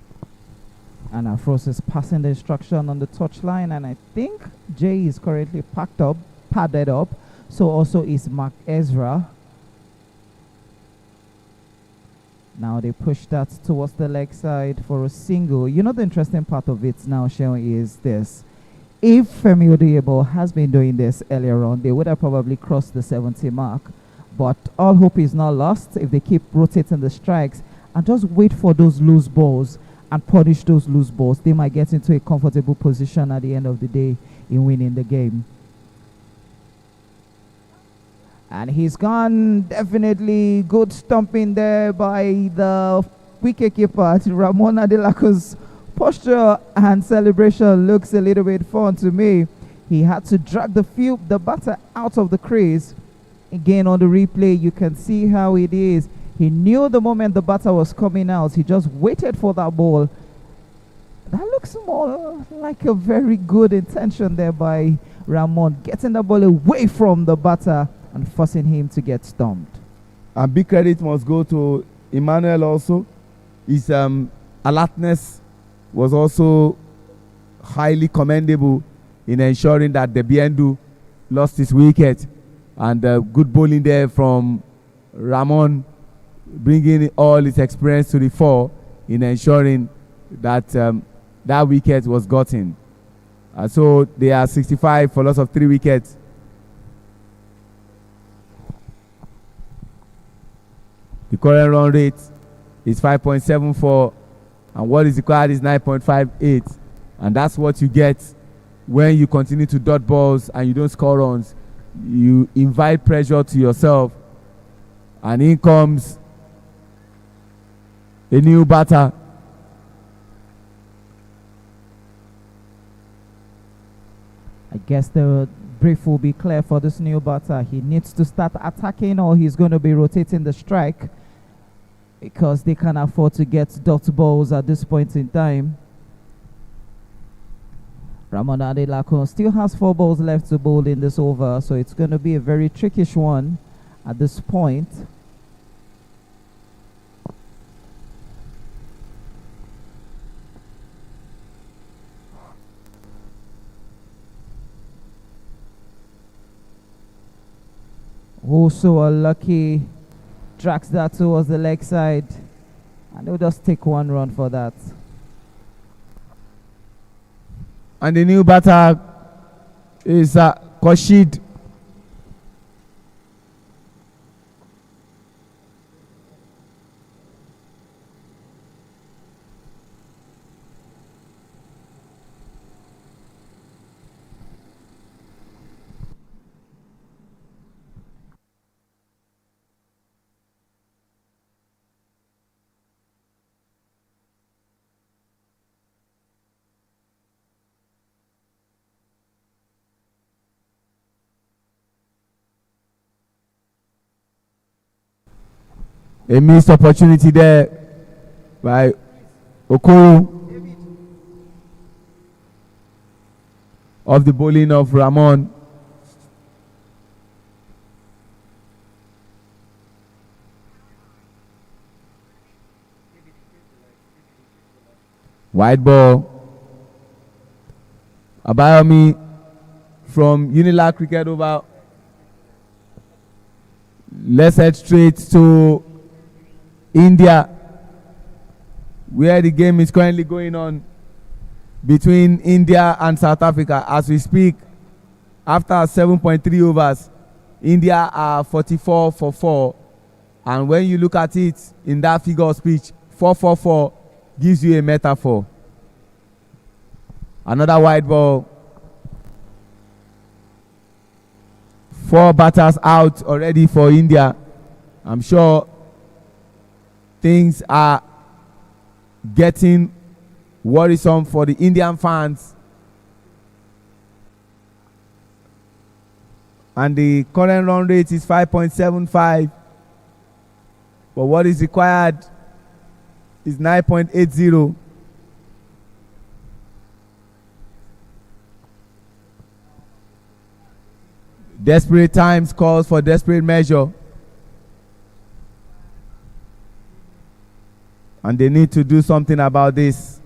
And Afros is passing the instruction on the touchline, and I think Jay is currently padded up. So also is Mark Ezra. Now they push that towards the leg side for a single. You know the interesting part of it now, Sean, is this. If Femi Odoyebo has been doing this earlier on, they would have probably crossed the 70 mark. But all hope is not lost if they keep rotating the strikes and just wait for those loose balls and punish those loose balls. They might get into a comfortable position at the end of the day in winning the game. And he's gone. Definitely good stomping there by the wicketkeeper. Ramon Adelako's posture and celebration looks a little bit fun to me. He had to drag the batter out of the crease. Again on the replay, you can see how it is. He knew the moment the batter was coming out. He just waited for that ball. That looks more like a very good intention there by Ramon, getting the ball away from the batter and forcing him to get stumped. And big credit must go to Emmanuel also. His alertness was also highly commendable in ensuring that Debiendu lost his wicket. And good bowling there from Ramon, bringing all his experience to the fore in ensuring that that wicket was gotten. So they are 65 for loss of 3 wickets. The current run rate is 5.74, and what is required is 9.58. And that's what you get when you continue to dot balls and you don't score runs. You invite pressure to yourself, and in comes a new batter. I guess the brief will be clear for this new batter. He needs to start attacking, or he's going to be rotating the strike, because they can afford to get dot balls at this point in time. Ramon Adelakun still has 4 balls left to bowl in this over, so it's going to be a very trickish one at this point. Also unlucky, tracks that towards the leg side, and they'll just take 1 run for that. And the new batter is Koshid. A missed opportunity there by Okoro of the bowling of Ramon. Wide ball. Abayomi from UGHELI Cricket over. Let's head straight to India, where the game is currently going on between India and South Africa as we speak. After 7.3 overs, India are 44 for 4, and when you look at it in that figure of speech, 4-4-4 gives you a metaphor. Another wide ball. 4 batters out already for India. I'm sure things are getting worrisome for the Indian fans. And the current run rate is 5.75. But what is required is 9.80. Desperate times calls for desperate measure. And they need to do something about this.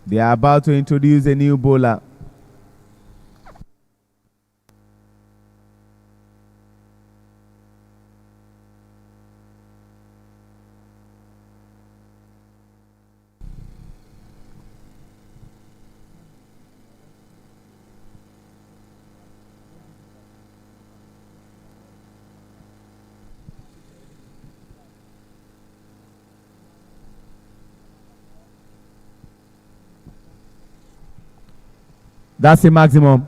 They are about to introduce a new bowler. That's a maximum.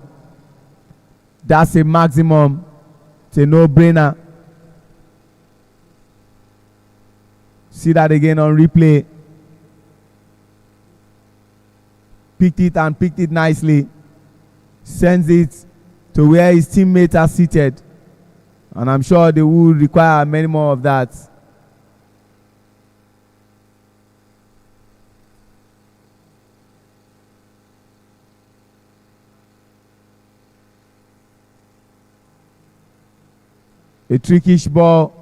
That's a maximum. It's a no-brainer. See that again on replay. Picked it and picked it nicely. Sends it to where his teammates are seated. And I'm sure they will require many more of that. A trickish ball.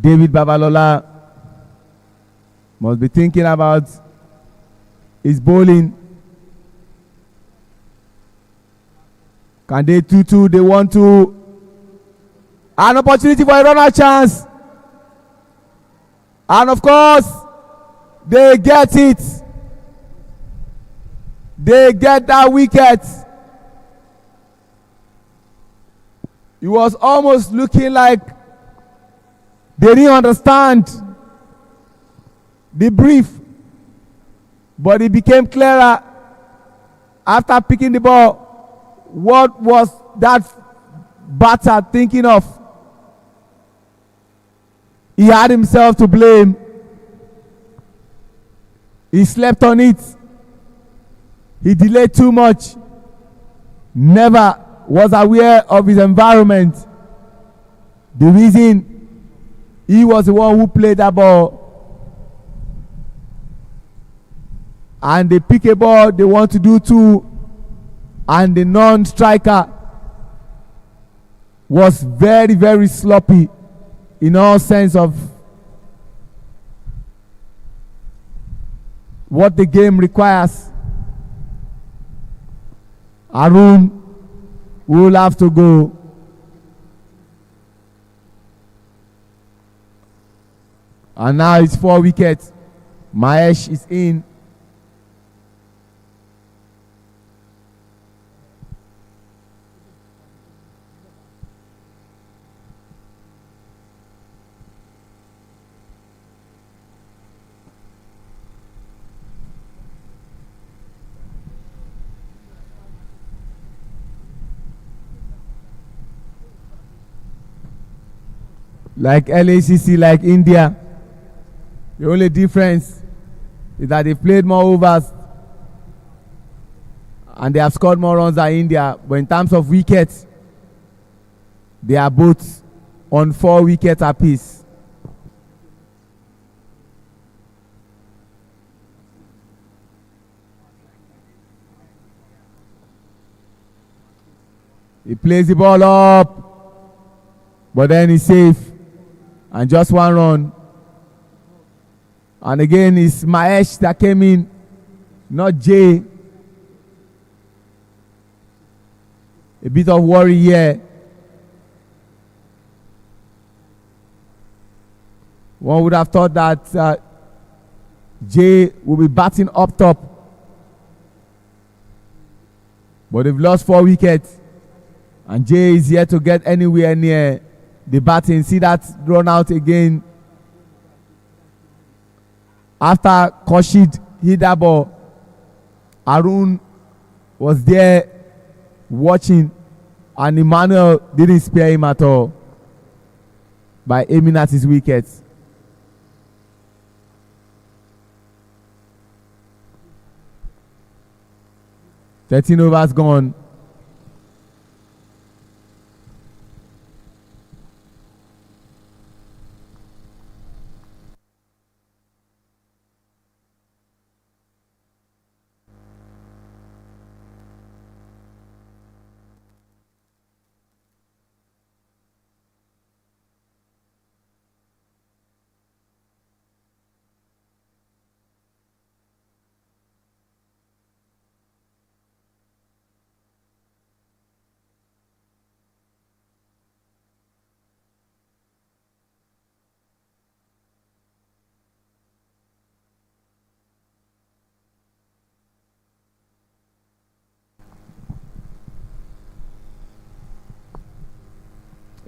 David Babalola must be thinking about his bowling. Can they 2-2? They want to. An opportunity for a runner chance. And of course, they get it. They get that wicket. It was almost looking like they didn't understand the brief, but it became clearer after picking the ball. What was that batter thinking of? He had himself to blame. He slept on it. He delayed too much. Never was aware of his environment. The reason he was the one who played that ball. And they pick a ball, they want to do two, and the non-striker was very, very sloppy in all sense of what the game requires. Arun will have to go. And now it's 4 wickets. Mahesh is in. Like LACC, like India, the only difference is that they played more overs and they have scored more runs than India. But in terms of wickets, they are both on 4 wickets apiece. He plays the ball up, but then he's safe. And just 1 run. And again, it's Mahesh that came in, not Jay. A bit of worry here. One would have thought that Jay will be batting up top. But they've lost 4 wickets. And Jay is yet to get anywhere near the batting. See that run out again. After Khurshid hit that ball, Arun was there watching, and Emmanuel didn't spare him at all by aiming at his wickets. Thirteen overs gone.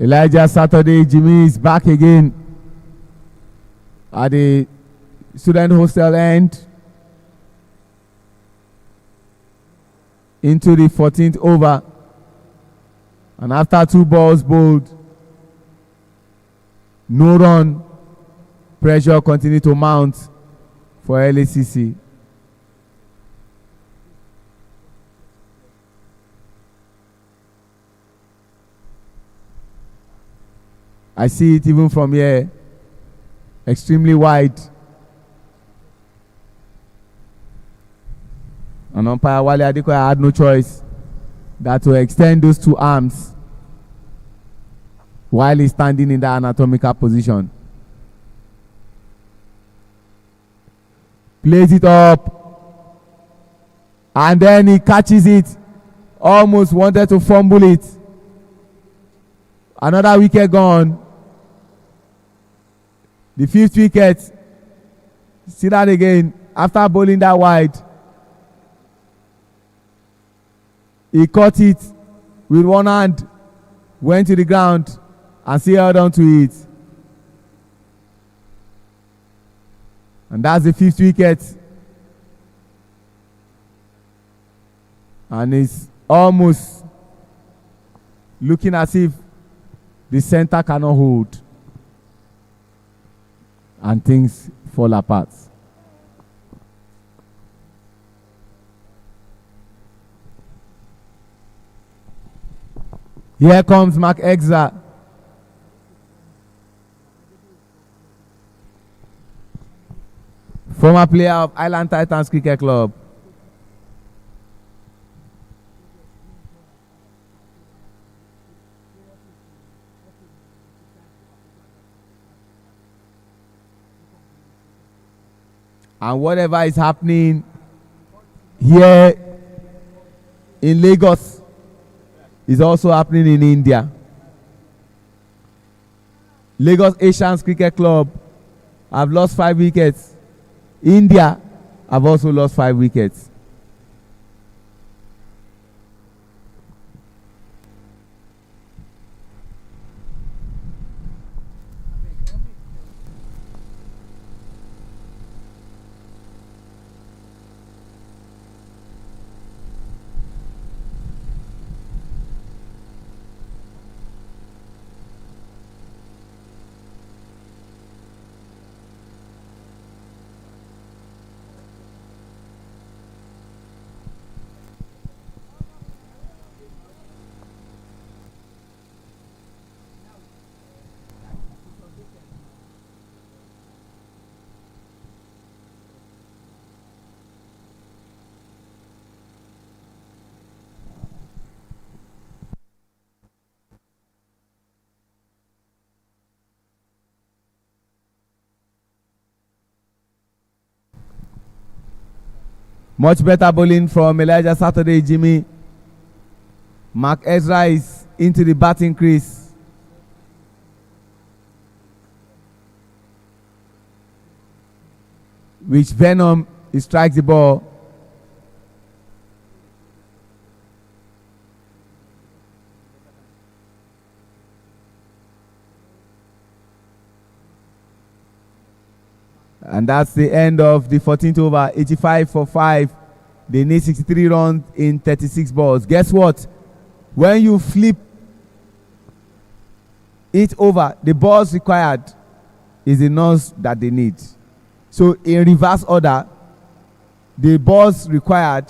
Elijah Saturday, Jimmy is back again at the student hostel end into the 14th over. And after 2 balls bowled, no run, pressure continued to mount for LACC. I see it even from here, extremely wide. And umpire Wale Adekoya had no choice that to extend those 2 arms while he's standing in that anatomical position. Plays it up. And then he catches it. Almost wanted to fumble it. Another wicket gone. The 5th wicket. See that again. After bowling that wide, he caught it with one hand, went to the ground, and still held on to it. And that's the 5th wicket. And it's almost looking as if the center cannot hold. And things fall apart. Here comes Mark Exer. Former player of Island Titans Cricket Club. And whatever is happening here in Lagos is also happening in India. Lagos Asians Cricket Club have lost 5 wickets. India have also lost 5 wickets. Much better bowling from Elijah Saturday, Jimmy. Mark Ezra is into the batting crease. Which Venom, he strikes the ball. And that's the end of the 14th over. 85 for 5. They need 63 runs in 36 balls. Guess what? When you flip it over, the balls required is the runs that they need. So in reverse order, the balls required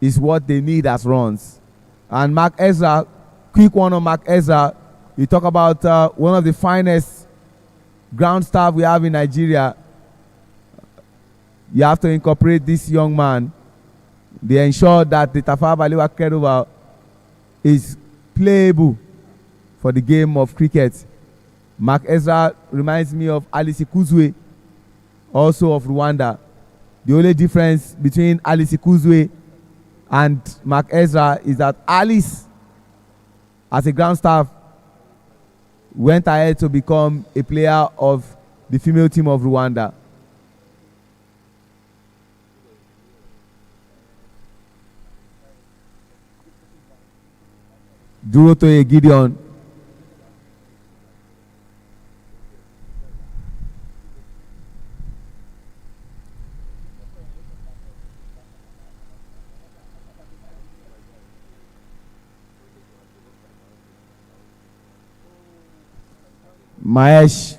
is what they need as runs. And Mark Ezra, quick one on Mark Ezra. You talk about one of the finest ground staff we have in Nigeria. You have to incorporate this young man. They ensure that the Tafawa Balewa Keruba is playable for the game of cricket. Mark Ezra reminds me of Alice Kuzwe, also of Rwanda. The only difference between Alice Kuzwe and Mark Ezra is that Alice, as a ground staff, went ahead to become a player of the female team of Rwanda. Durotoye Gideon. Mahesh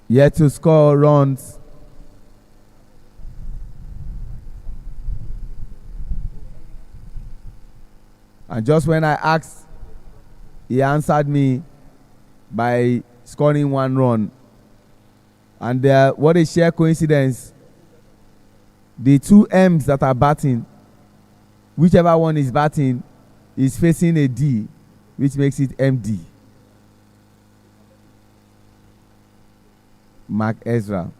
yet to score runs. And just when I asked, he answered me by scoring 1 run. And what a sheer coincidence. The 2 M's that are batting, whichever one is batting, is facing a D, which makes it MD. Mark Ezra.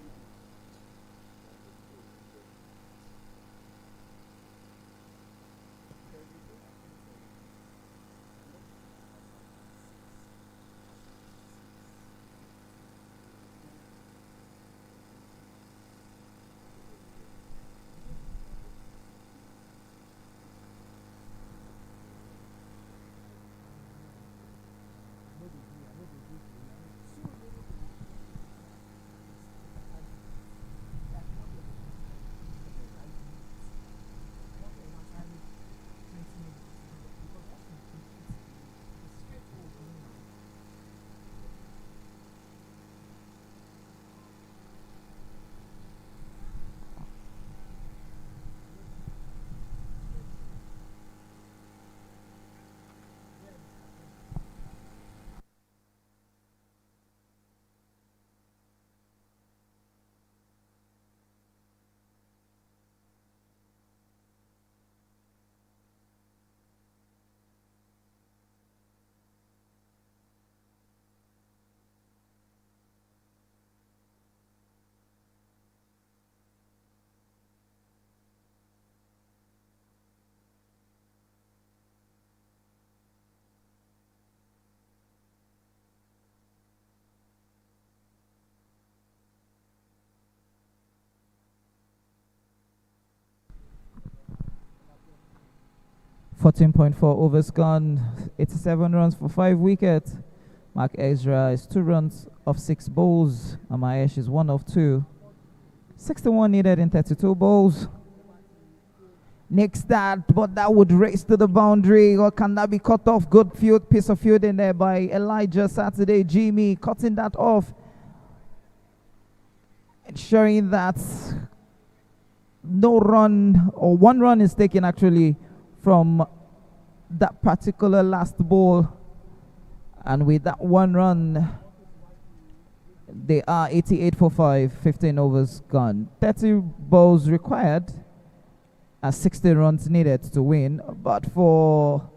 14.4 overs gone, 87 runs for 5 wickets. Mark Ezra is 2 runs off 6 balls. Amayesh is 1 of 2. 61 needed in 32 balls. Next that, but that would race to the boundary, or can that be cut off? Good piece of fielding there by Elijah Saturday. Jimmy cutting that off, ensuring that no run, or 1 run is taken actually from that particular last ball. And with that 1 run, they are 88 for 5, 15 overs gone. 30 balls required, 60 runs needed to win. But for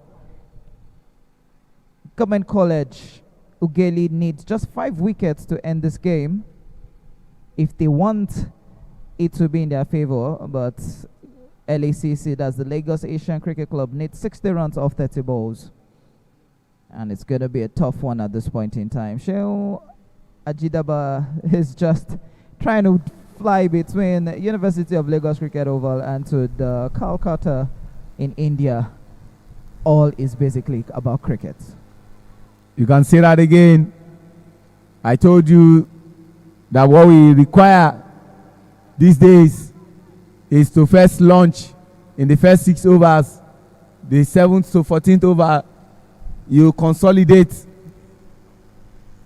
Government College, UGHELI needs just 5 wickets to end this game if they want it to be in their favor. But LACC, that's the Lagos Asian Cricket Club, needs 60 runs off 30 balls. And it's going to be a tough one at this point in time. Shehu Ajidaba is just trying to fly between University of Lagos Cricket Oval and to the Calcutta in India. All is basically about cricket. You can say that again. I told you that what we require these days is to first launch in the first 6 overs, the 7th to 14th over, you consolidate.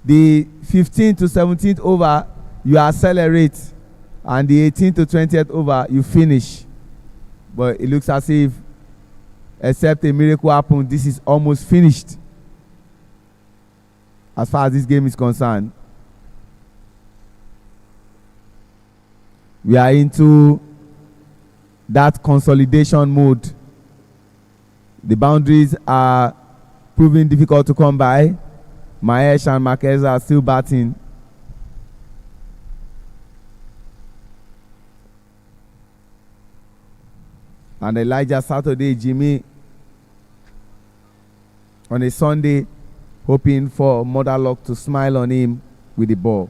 The 15th to 17th over, you accelerate. And the 18th to 20th over, you finish. But it looks as if, except a miracle happened, this is almost finished as far as this game is concerned. We are into that consolidation mode. The boundaries are proving difficult to come by. Mahesh and Marquez are still batting. And Elijah Saturday, Jimmy on a Sunday, hoping for Mother Luck to smile on him with the ball.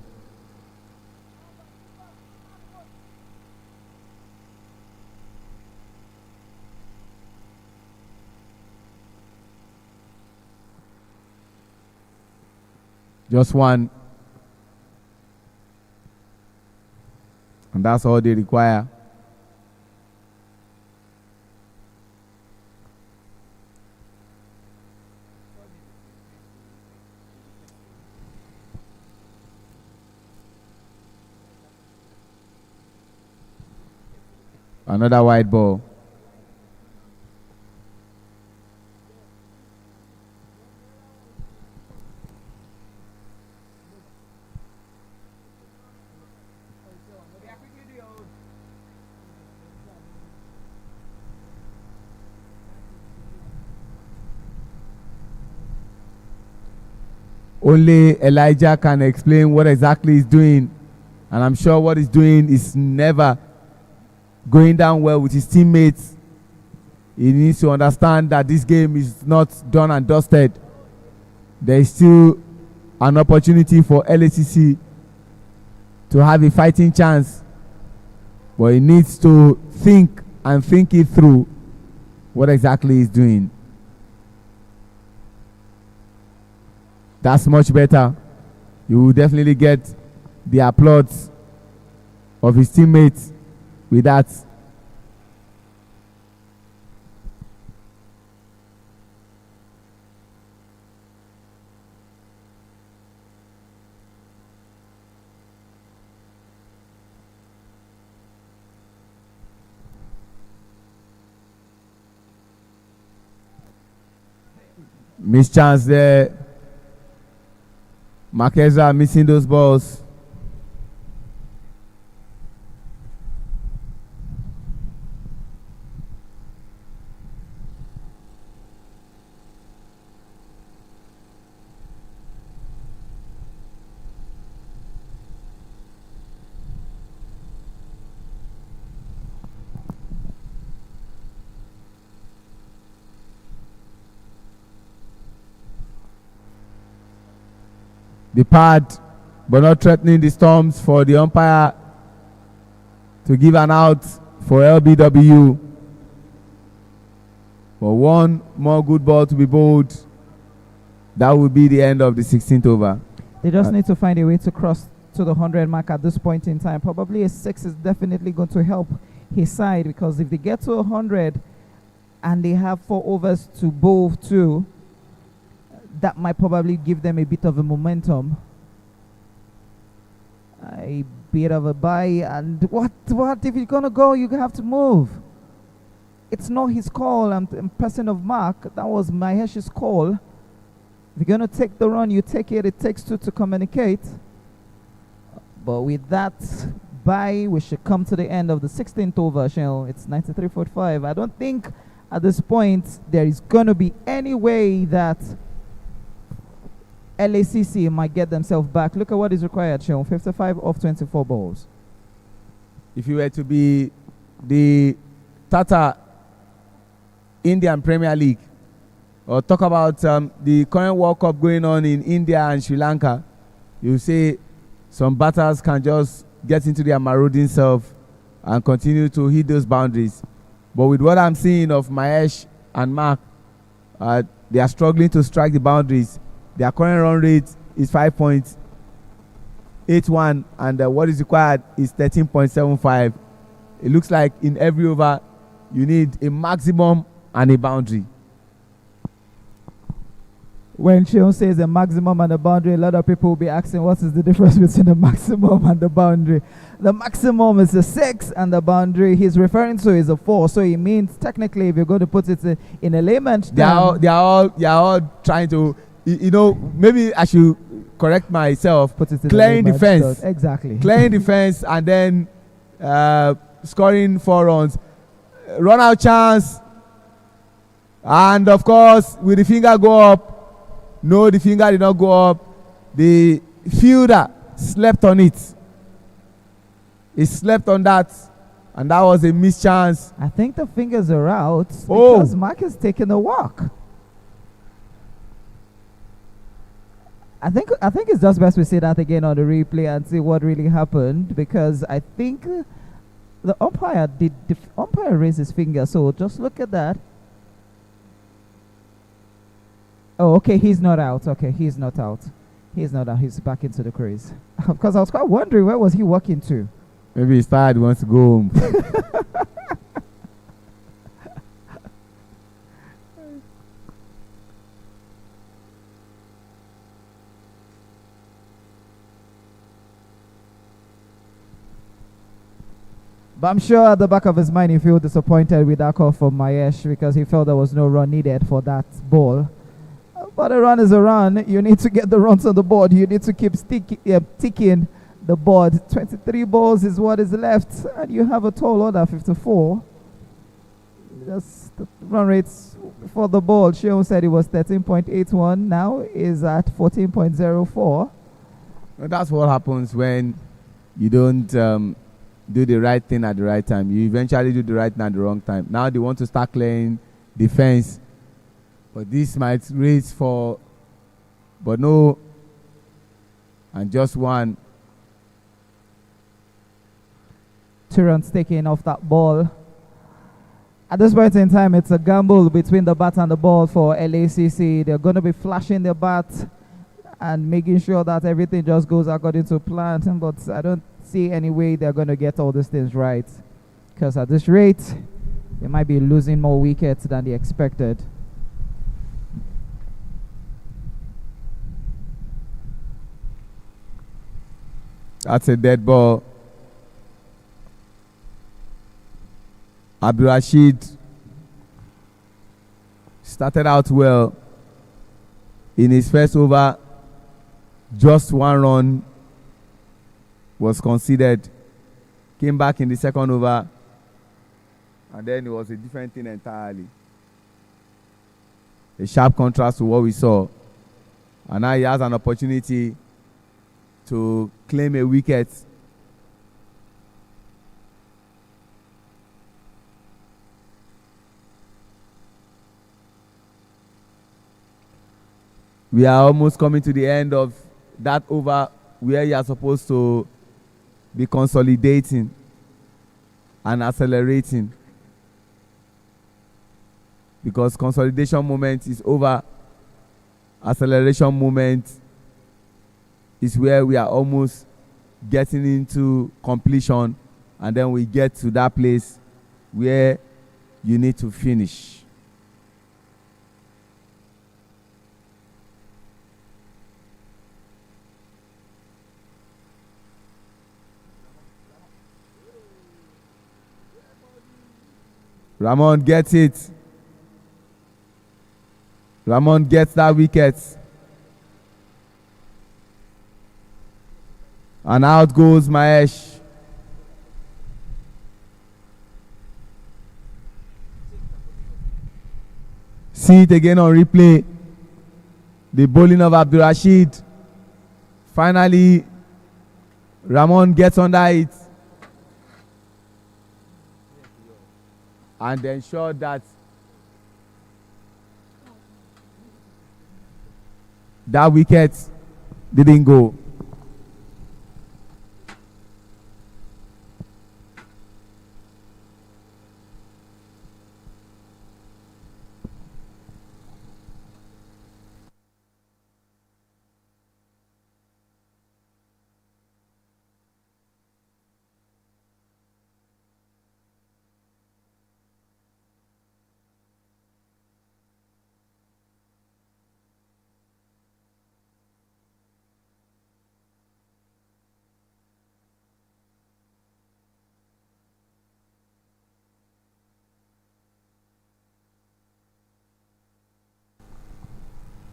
Just one. And that's all they require. Another wide ball. Only Elijah can explain what exactly he's doing. And I'm sure what he's doing is never going down well with his teammates. He needs to understand that this game is not done and dusted. There is still an opportunity for LACC to have a fighting chance. But he needs to think and think it through what exactly he's doing. That's much better. You will definitely get the applause of his teammates with that. Miss chance there. Marquez are missing those balls. The pad, but not threatening the Storms for the umpire to give an out for LBW. For one more good ball to be bowled, that will be the end of the 16th over. They just need to find a way to cross to the 100 mark at this point in time. Probably a 6 is definitely going to help his side, because if they get to 100 and they have 4 overs to bowl to, that might probably give them a bit of a momentum. A bit of a buy, and what if you're gonna go, you have to move. It's not his call. I'm person of mark. That was Mahesh's call. If you're gonna take the run, you take it. It takes 2 to communicate. But with that buy, we should come to the end of the 16th over. It's 93.45. I don't think at this point there is gonna be any way that LACC might get themselves back. Look at what is required, 55 off 24 balls. If you were to be the Tata Indian Premier League, or talk about the current World Cup going on in India and Sri Lanka, you say some batters can just get into their marauding self and continue to hit those boundaries. But with what I'm seeing of Mahesh and Mark, they are struggling to strike the boundaries. Their current run rate is 5.81, and what is required is 13.75. It looks like in every over you need a maximum and a boundary. When Sheon says the maximum and the boundary, a lot of people will be asking what is the difference between the maximum and the boundary. The maximum is a 6 and the boundary he's referring to is a 4. So it means technically, if you're going to put it in a layman's term, they are all trying to, maybe I should correct myself. Put it in clearing defense. Exactly. Clearing defense and then scoring 4 runs. Run out chance. And of course, will the finger go up? No, the finger did not go up. The fielder slept on it. He slept on that. And that was a missed chance. I think the fingers are out because Mark is taking a walk. I think it's just best we see that again on the replay and see what really happened, because I think the umpire raised his finger. So just look at that. Oh, okay, he's not out. Okay, he's not out. He's not out. He's back into the crease. Because I was quite wondering, where was he walking to? Maybe he's tired, he wants to go home. But I'm sure at the back of his mind he feels disappointed with that call from Mahesh, because he felt there was no run needed for that ball. But a run is a run. You need to get the runs on the board. You need to keep ticking the board. 23 balls is what is left, and you have a tall order 54. Just the run rates for the ball. Sheon said it was 13.81. Now is at 14.04. Well, that's what happens when you don't do the right thing at the right time. You eventually do the right thing at the wrong time. Now they want to start clearing defense. But this might raise for, but no, and just 1. 2 runs taken off that ball. At this point in time, it's a gamble between the bat and the ball for LACC. They're going to be flashing their bat and making sure that everything just goes according to plan. But I don't see any way they're going to get all these things right, because at this rate, they might be losing more wickets than they expected. That's a dead ball. Abdul Rashid started out well in his first over. Just 1 run was conceded. Came back in the second over, and then it was a different thing entirely. A sharp contrast to what we saw. And now he has an opportunity to claim a wicket. We are almost coming to the end of that over where you are supposed to be consolidating and accelerating. because consolidation moment is over. Acceleration moment is where we are almost getting into completion, and then we get to that place where you need to finish. Ramon gets it. Ramon gets that wicket. And out goes Mahesh. See it again on replay. The bowling of Abdul Rashid. Finally, Ramon gets under it. And ensure that that wicket didn't go.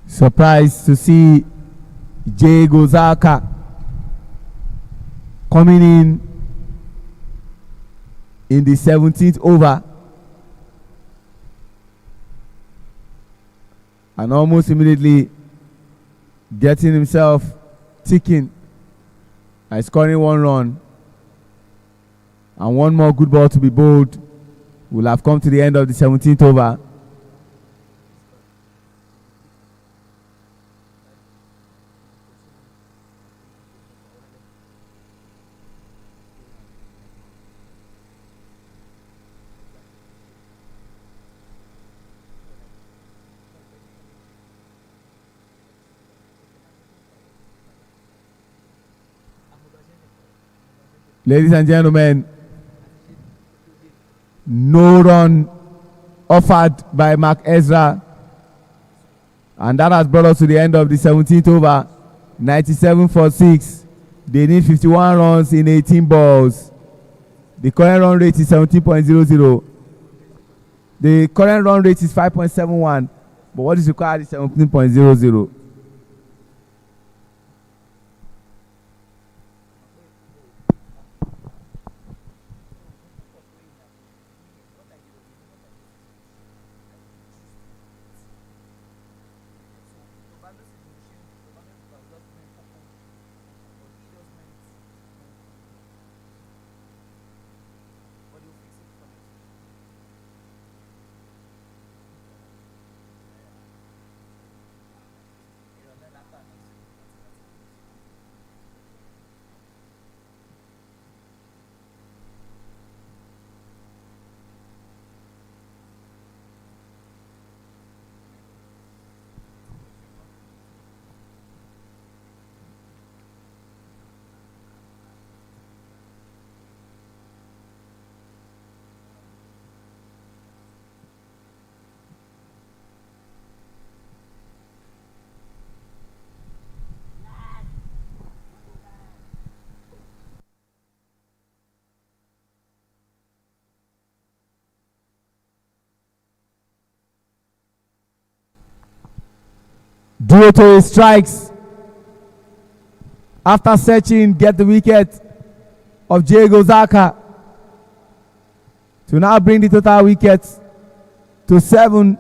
Surprised to see Jay Gozaka coming in the 17th over, and almost immediately getting himself ticking and scoring 1 run, and 1 more good ball to be bowled will have come to the end of the 17th over. Ladies and gentlemen, no run offered by Mark Ezra, and that has brought us to the end of the 17th over. 97 for 6. They need 51 runs in 18 balls. The current run rate is 17.00. The current run rate is 5.71, but what is required is 17.00. Duoto strikes after searching, get the wicket of Jay Gozaka to now bring the total wickets to 7.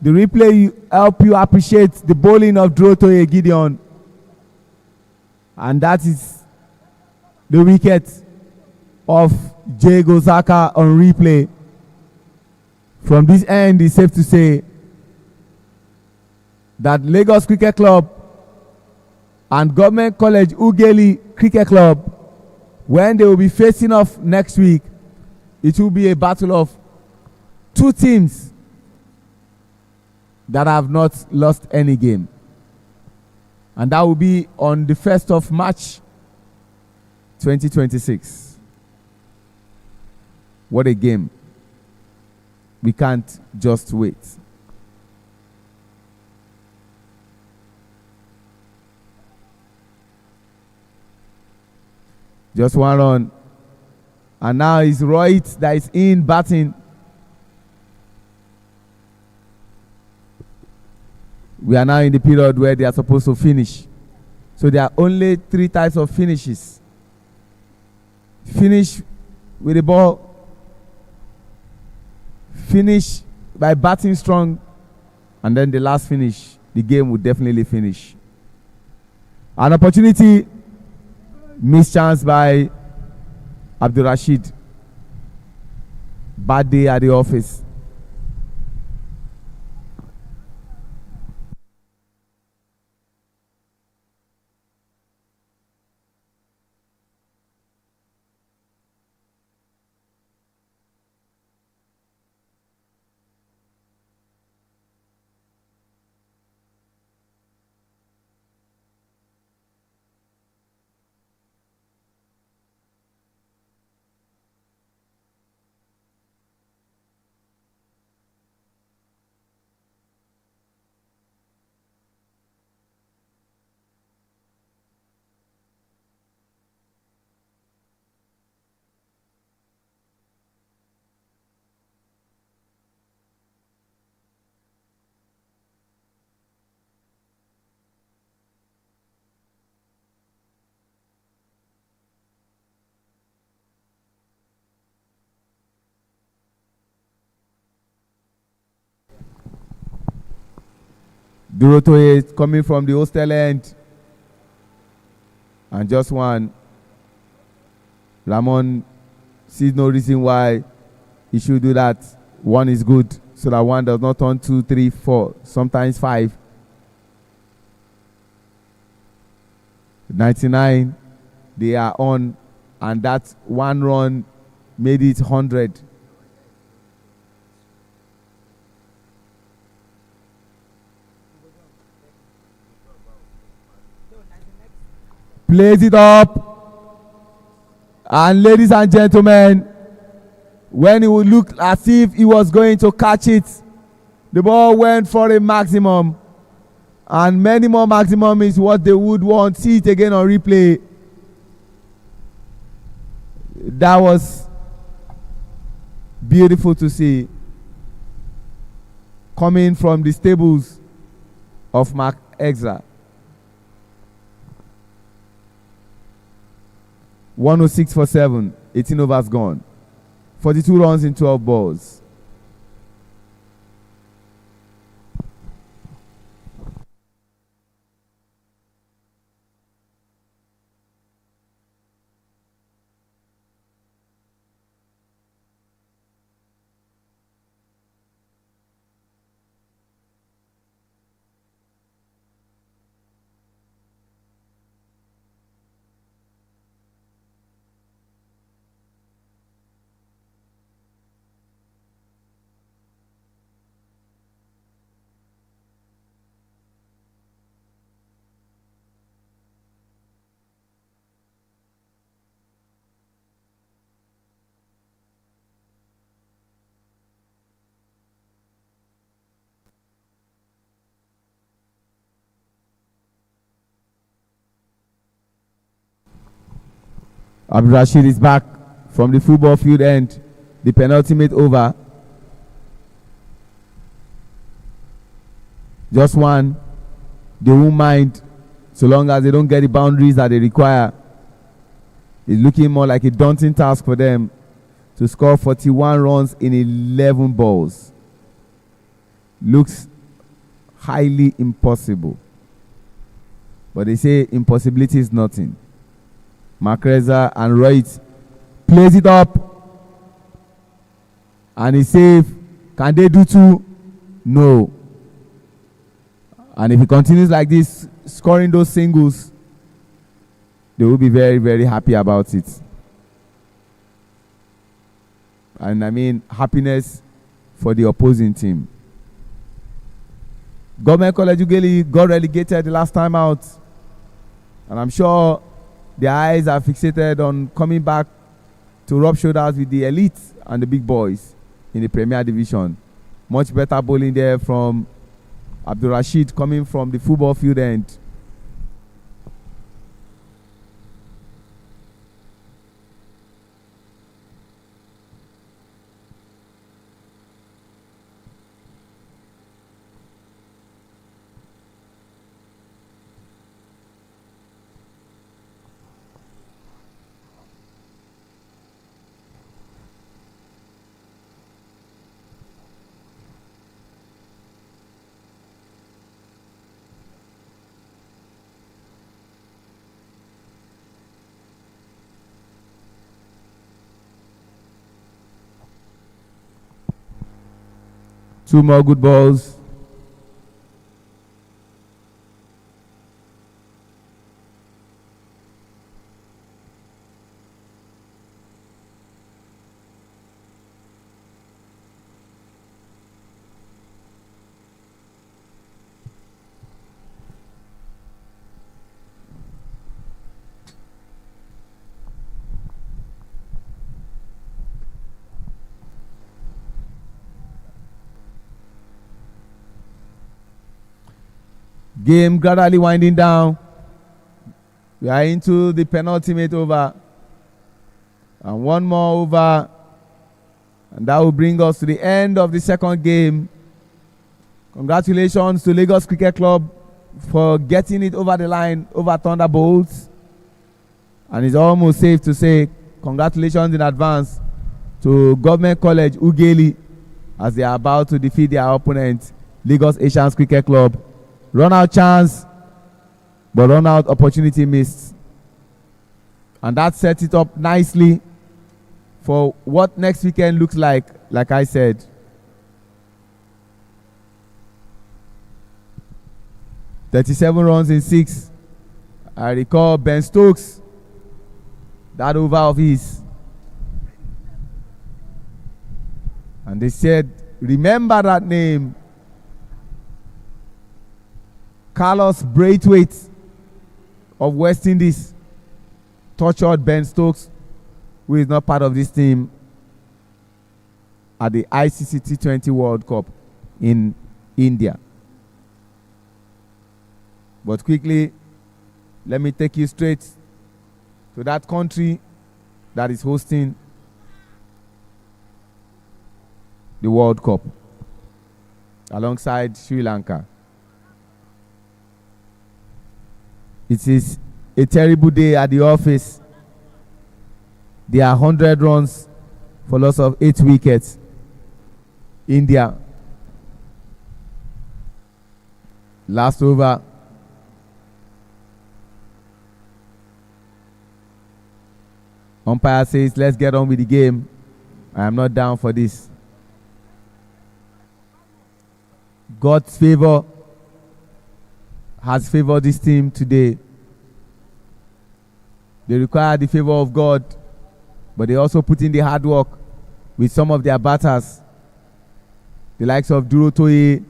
The replay help you appreciate the bowling of Duoto Gideon, and that is the wicket of Jay Gozaka on replay. From this end, it's safe to say that Lagos Cricket Club and Government College UGHELI Cricket Club, when they will be facing off next week, it will be a battle of 2 teams that have not lost any game. And that will be on the 1st of March 2026. What a game. We can't just wait. Just one run. And now it's Rohit that is in batting. We are now in the period where they are supposed to finish. So there are only 3 types of finishes. Finish with the ball. Finish by batting strong. And then the last finish, the game will definitely finish. An opportunity, missed chance by Abdul Rashid. Bad day at the office. Durotoye coming from the hostel end. And just one. Ramon sees no reason why he should do that. 1 is good, so that 1 does not turn 2, 3, 4, sometimes 5. 99, they are on, and that 1 run made it 100. Plays it up. And ladies and gentlemen, when he would look as if he was going to catch it, the ball went for a maximum. And many more maximum is what they would want. See it again on replay. That was beautiful to see. Coming from the stables of Mark Exra. 106 for 7. 18 overs gone. 42 runs in 12 balls. Abdul Rashid is back from the football field end. The penultimate over. Just 1. They won't mind so long as they don't get the boundaries that they require. It's looking more like a daunting task for them to score 41 runs in 11 balls. Looks highly impossible. But they say impossibility is nothing. Makreza and Rohit plays it up. And he's safe. Can they do 2? No. And if he continues like this, scoring those singles, they will be very, very happy about it. And I mean, happiness for the opposing team. Government College UGHELI got relegated the last time out, and I'm sure their eyes are fixated on coming back to rub shoulders with the elites and the big boys in the Premier Division. Much better bowling there from Abdul Rashid coming from the football field end. Two more good balls. Game gradually winding down. We are into the penultimate over. And one more over. And that will bring us to the end of the second game. Congratulations to Lagos Cricket Club for getting it over the line over Thunderbolts. And it's almost safe to say congratulations in advance to Government College UGHELI as they are about to defeat their opponent, Lagos Asians Cricket Club. Run out chance, but run out opportunity missed. And that sets it up nicely for what next weekend looks like I said. "37 runs in 6. I recall Ben Stokes, that over of his. And they said, remember that name. Carlos Braithwaite of West Indies tortured Ben Stokes, who is not part of this team, at the ICC T20 World Cup in India. But quickly, let me take you straight to that country that is hosting the World Cup alongside Sri Lanka. It is a terrible day at the office. There are 100 runs for loss of 8 wickets. India. Last over. Umpire says, let's get on with the game. I am not down for this. God's favor has favored this team today. They require the favor of God, but they also put in the hard work with some of their batters. The likes of Duro Toye,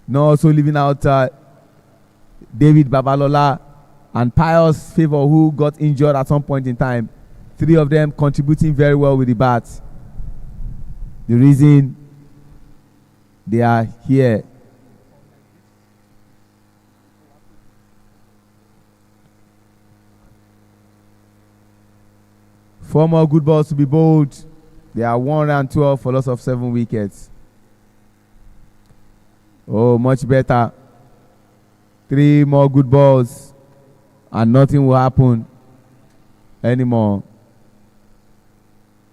now also leaving out David Babalola and Pius Favor, who got injured at some point in time. 3 of them contributing very well with the bat. The reason they are here. Four more good balls to be bowled. They are 112 for loss of 7 wickets. Oh, much better. 3 more good balls and nothing will happen anymore.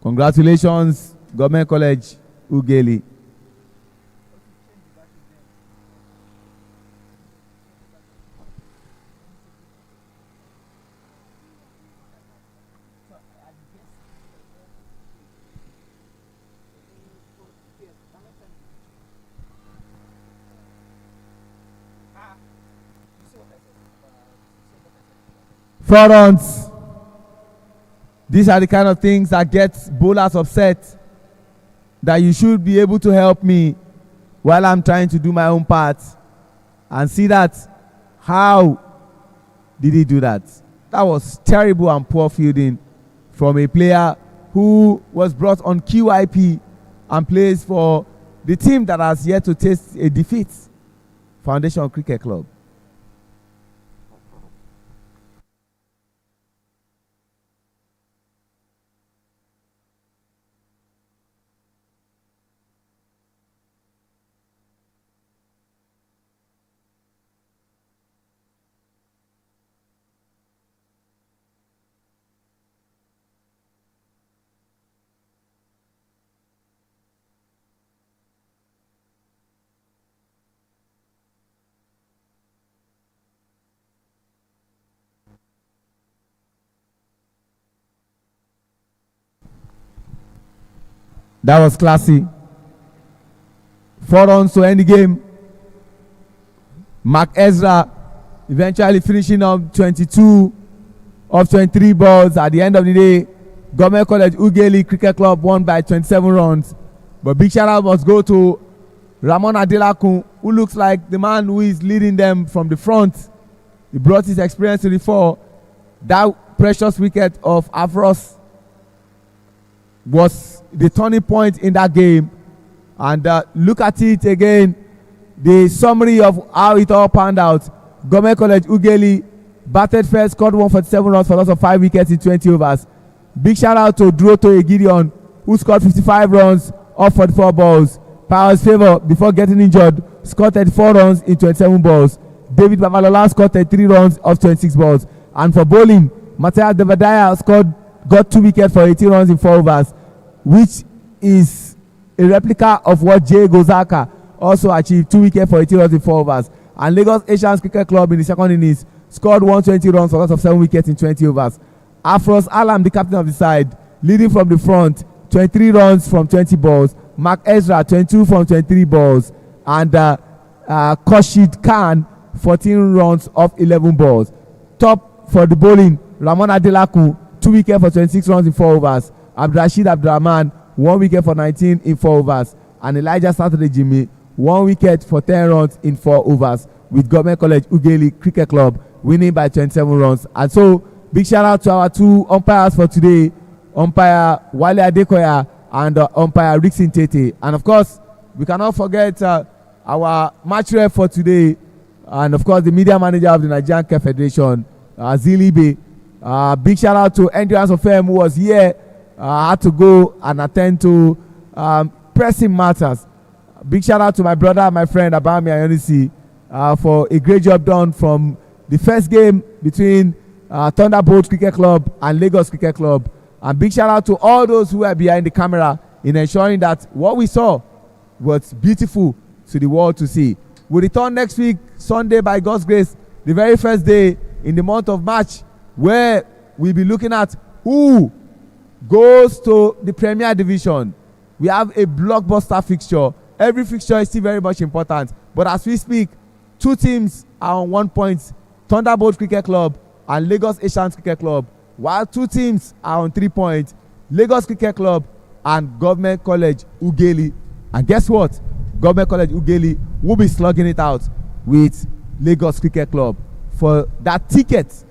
Congratulations, Government College UGHELI. Four runs. These are the kind of things that get bowlers upset. That you should be able to help me while I'm trying to do my own part. And see that, how did he do that? That was terrible and poor fielding from a player who was brought on QIP and plays for the team that has yet to taste a defeat, Foundation Cricket Club. That was classy. 4 runs to end the game. Mark Ezra eventually finishing up 22 of 23 balls. At the end of the day, Government College UGHELI Cricket Club won by 27 runs. But big shout out must go to Ramon Adelakun, who looks like the man who is leading them from the front. He brought his experience to the fore. That precious wicket of Afros was the turning point in that game. And look at it again, the summary of how it all panned out. Government College UGHELI batted first, scored 147 runs for loss of 5 wickets in 20 overs. Big shout out to Durotoye Gideon, who scored 55 runs off 44 balls. Pius Favour, before getting injured, scored 34 runs in 27 balls. David Babalola scored 33 runs off 26 balls. And for bowling, Matthias Devadaya got 2 wickets for 18 runs in 4 overs, which is a replica of what Jay Gozaka also achieved, 2 wickets for 18 runs in 4 overs. And Lagos Asians Cricket Club in the second innings scored 120 runs for loss of 7 wickets in 20 overs. Afros Alam, the captain of the side, leading from the front, 23 runs from 20 balls. Mark Ezra, 22 from 23 balls. And Koshid Khan, 14 runs off 11 balls. Top for the bowling, Ramon Adelakun, 2 wickets for 26 runs in 4 overs. Abdurrashid Abdurrahman, 1 wicket for 19 in 4 overs. And Elijah Saturday Jimmy, 1 wicket for 10 runs in 4 overs, with Government College UGHELI Cricket Club winning by 27 runs. And so, big shout out to our 2 umpires for today, umpire Wale Adekoya and umpire Rickson Tete. And of course, we cannot forget our match ref for today, and of course the media manager of the Nigerian Cricket Federation, Zilibe. Big shout out to Endurance of FEB, who was here, had to go and attend to pressing matters. Big shout out to my brother and my friend Abami Ayonisi for a great job done from the first game between Thunderbolt Cricket Club and Lagos Cricket Club. And big shout out to all those who were behind the camera in ensuring that what we saw was beautiful to the world to see. We'll return next week, Sunday, by God's grace, the very first day in the month of March, where we'll be looking at who goes to the Premier Division. We have a blockbuster fixture. Every fixture is still very much important. But as we speak, 2 teams are on 1 point, Thunderbolt Cricket Club and Lagos Asians Cricket Club, while 2 teams are on 3 points, Lagos Cricket Club and Government College UGHELI. And guess what? Government College UGHELI will be slugging it out with Lagos Cricket Club for that ticket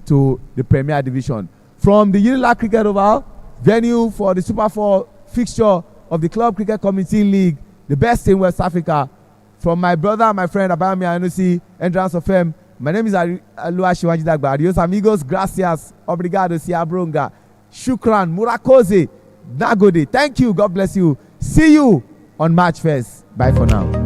to the Premier Division. From the UGHELI Cricket Oval, venue for the Super 4 fixture of the Club Cricket Community League, the best in West Africa. From my brother and my friend Abami Anusi, Entrance of FEM, my name is Alua Shiwajidagba. Adios amigos, gracias, obrigado, siabronga, shukran, murakoze, nagode. Thank you, God bless you. See you on March 1st. Bye for now.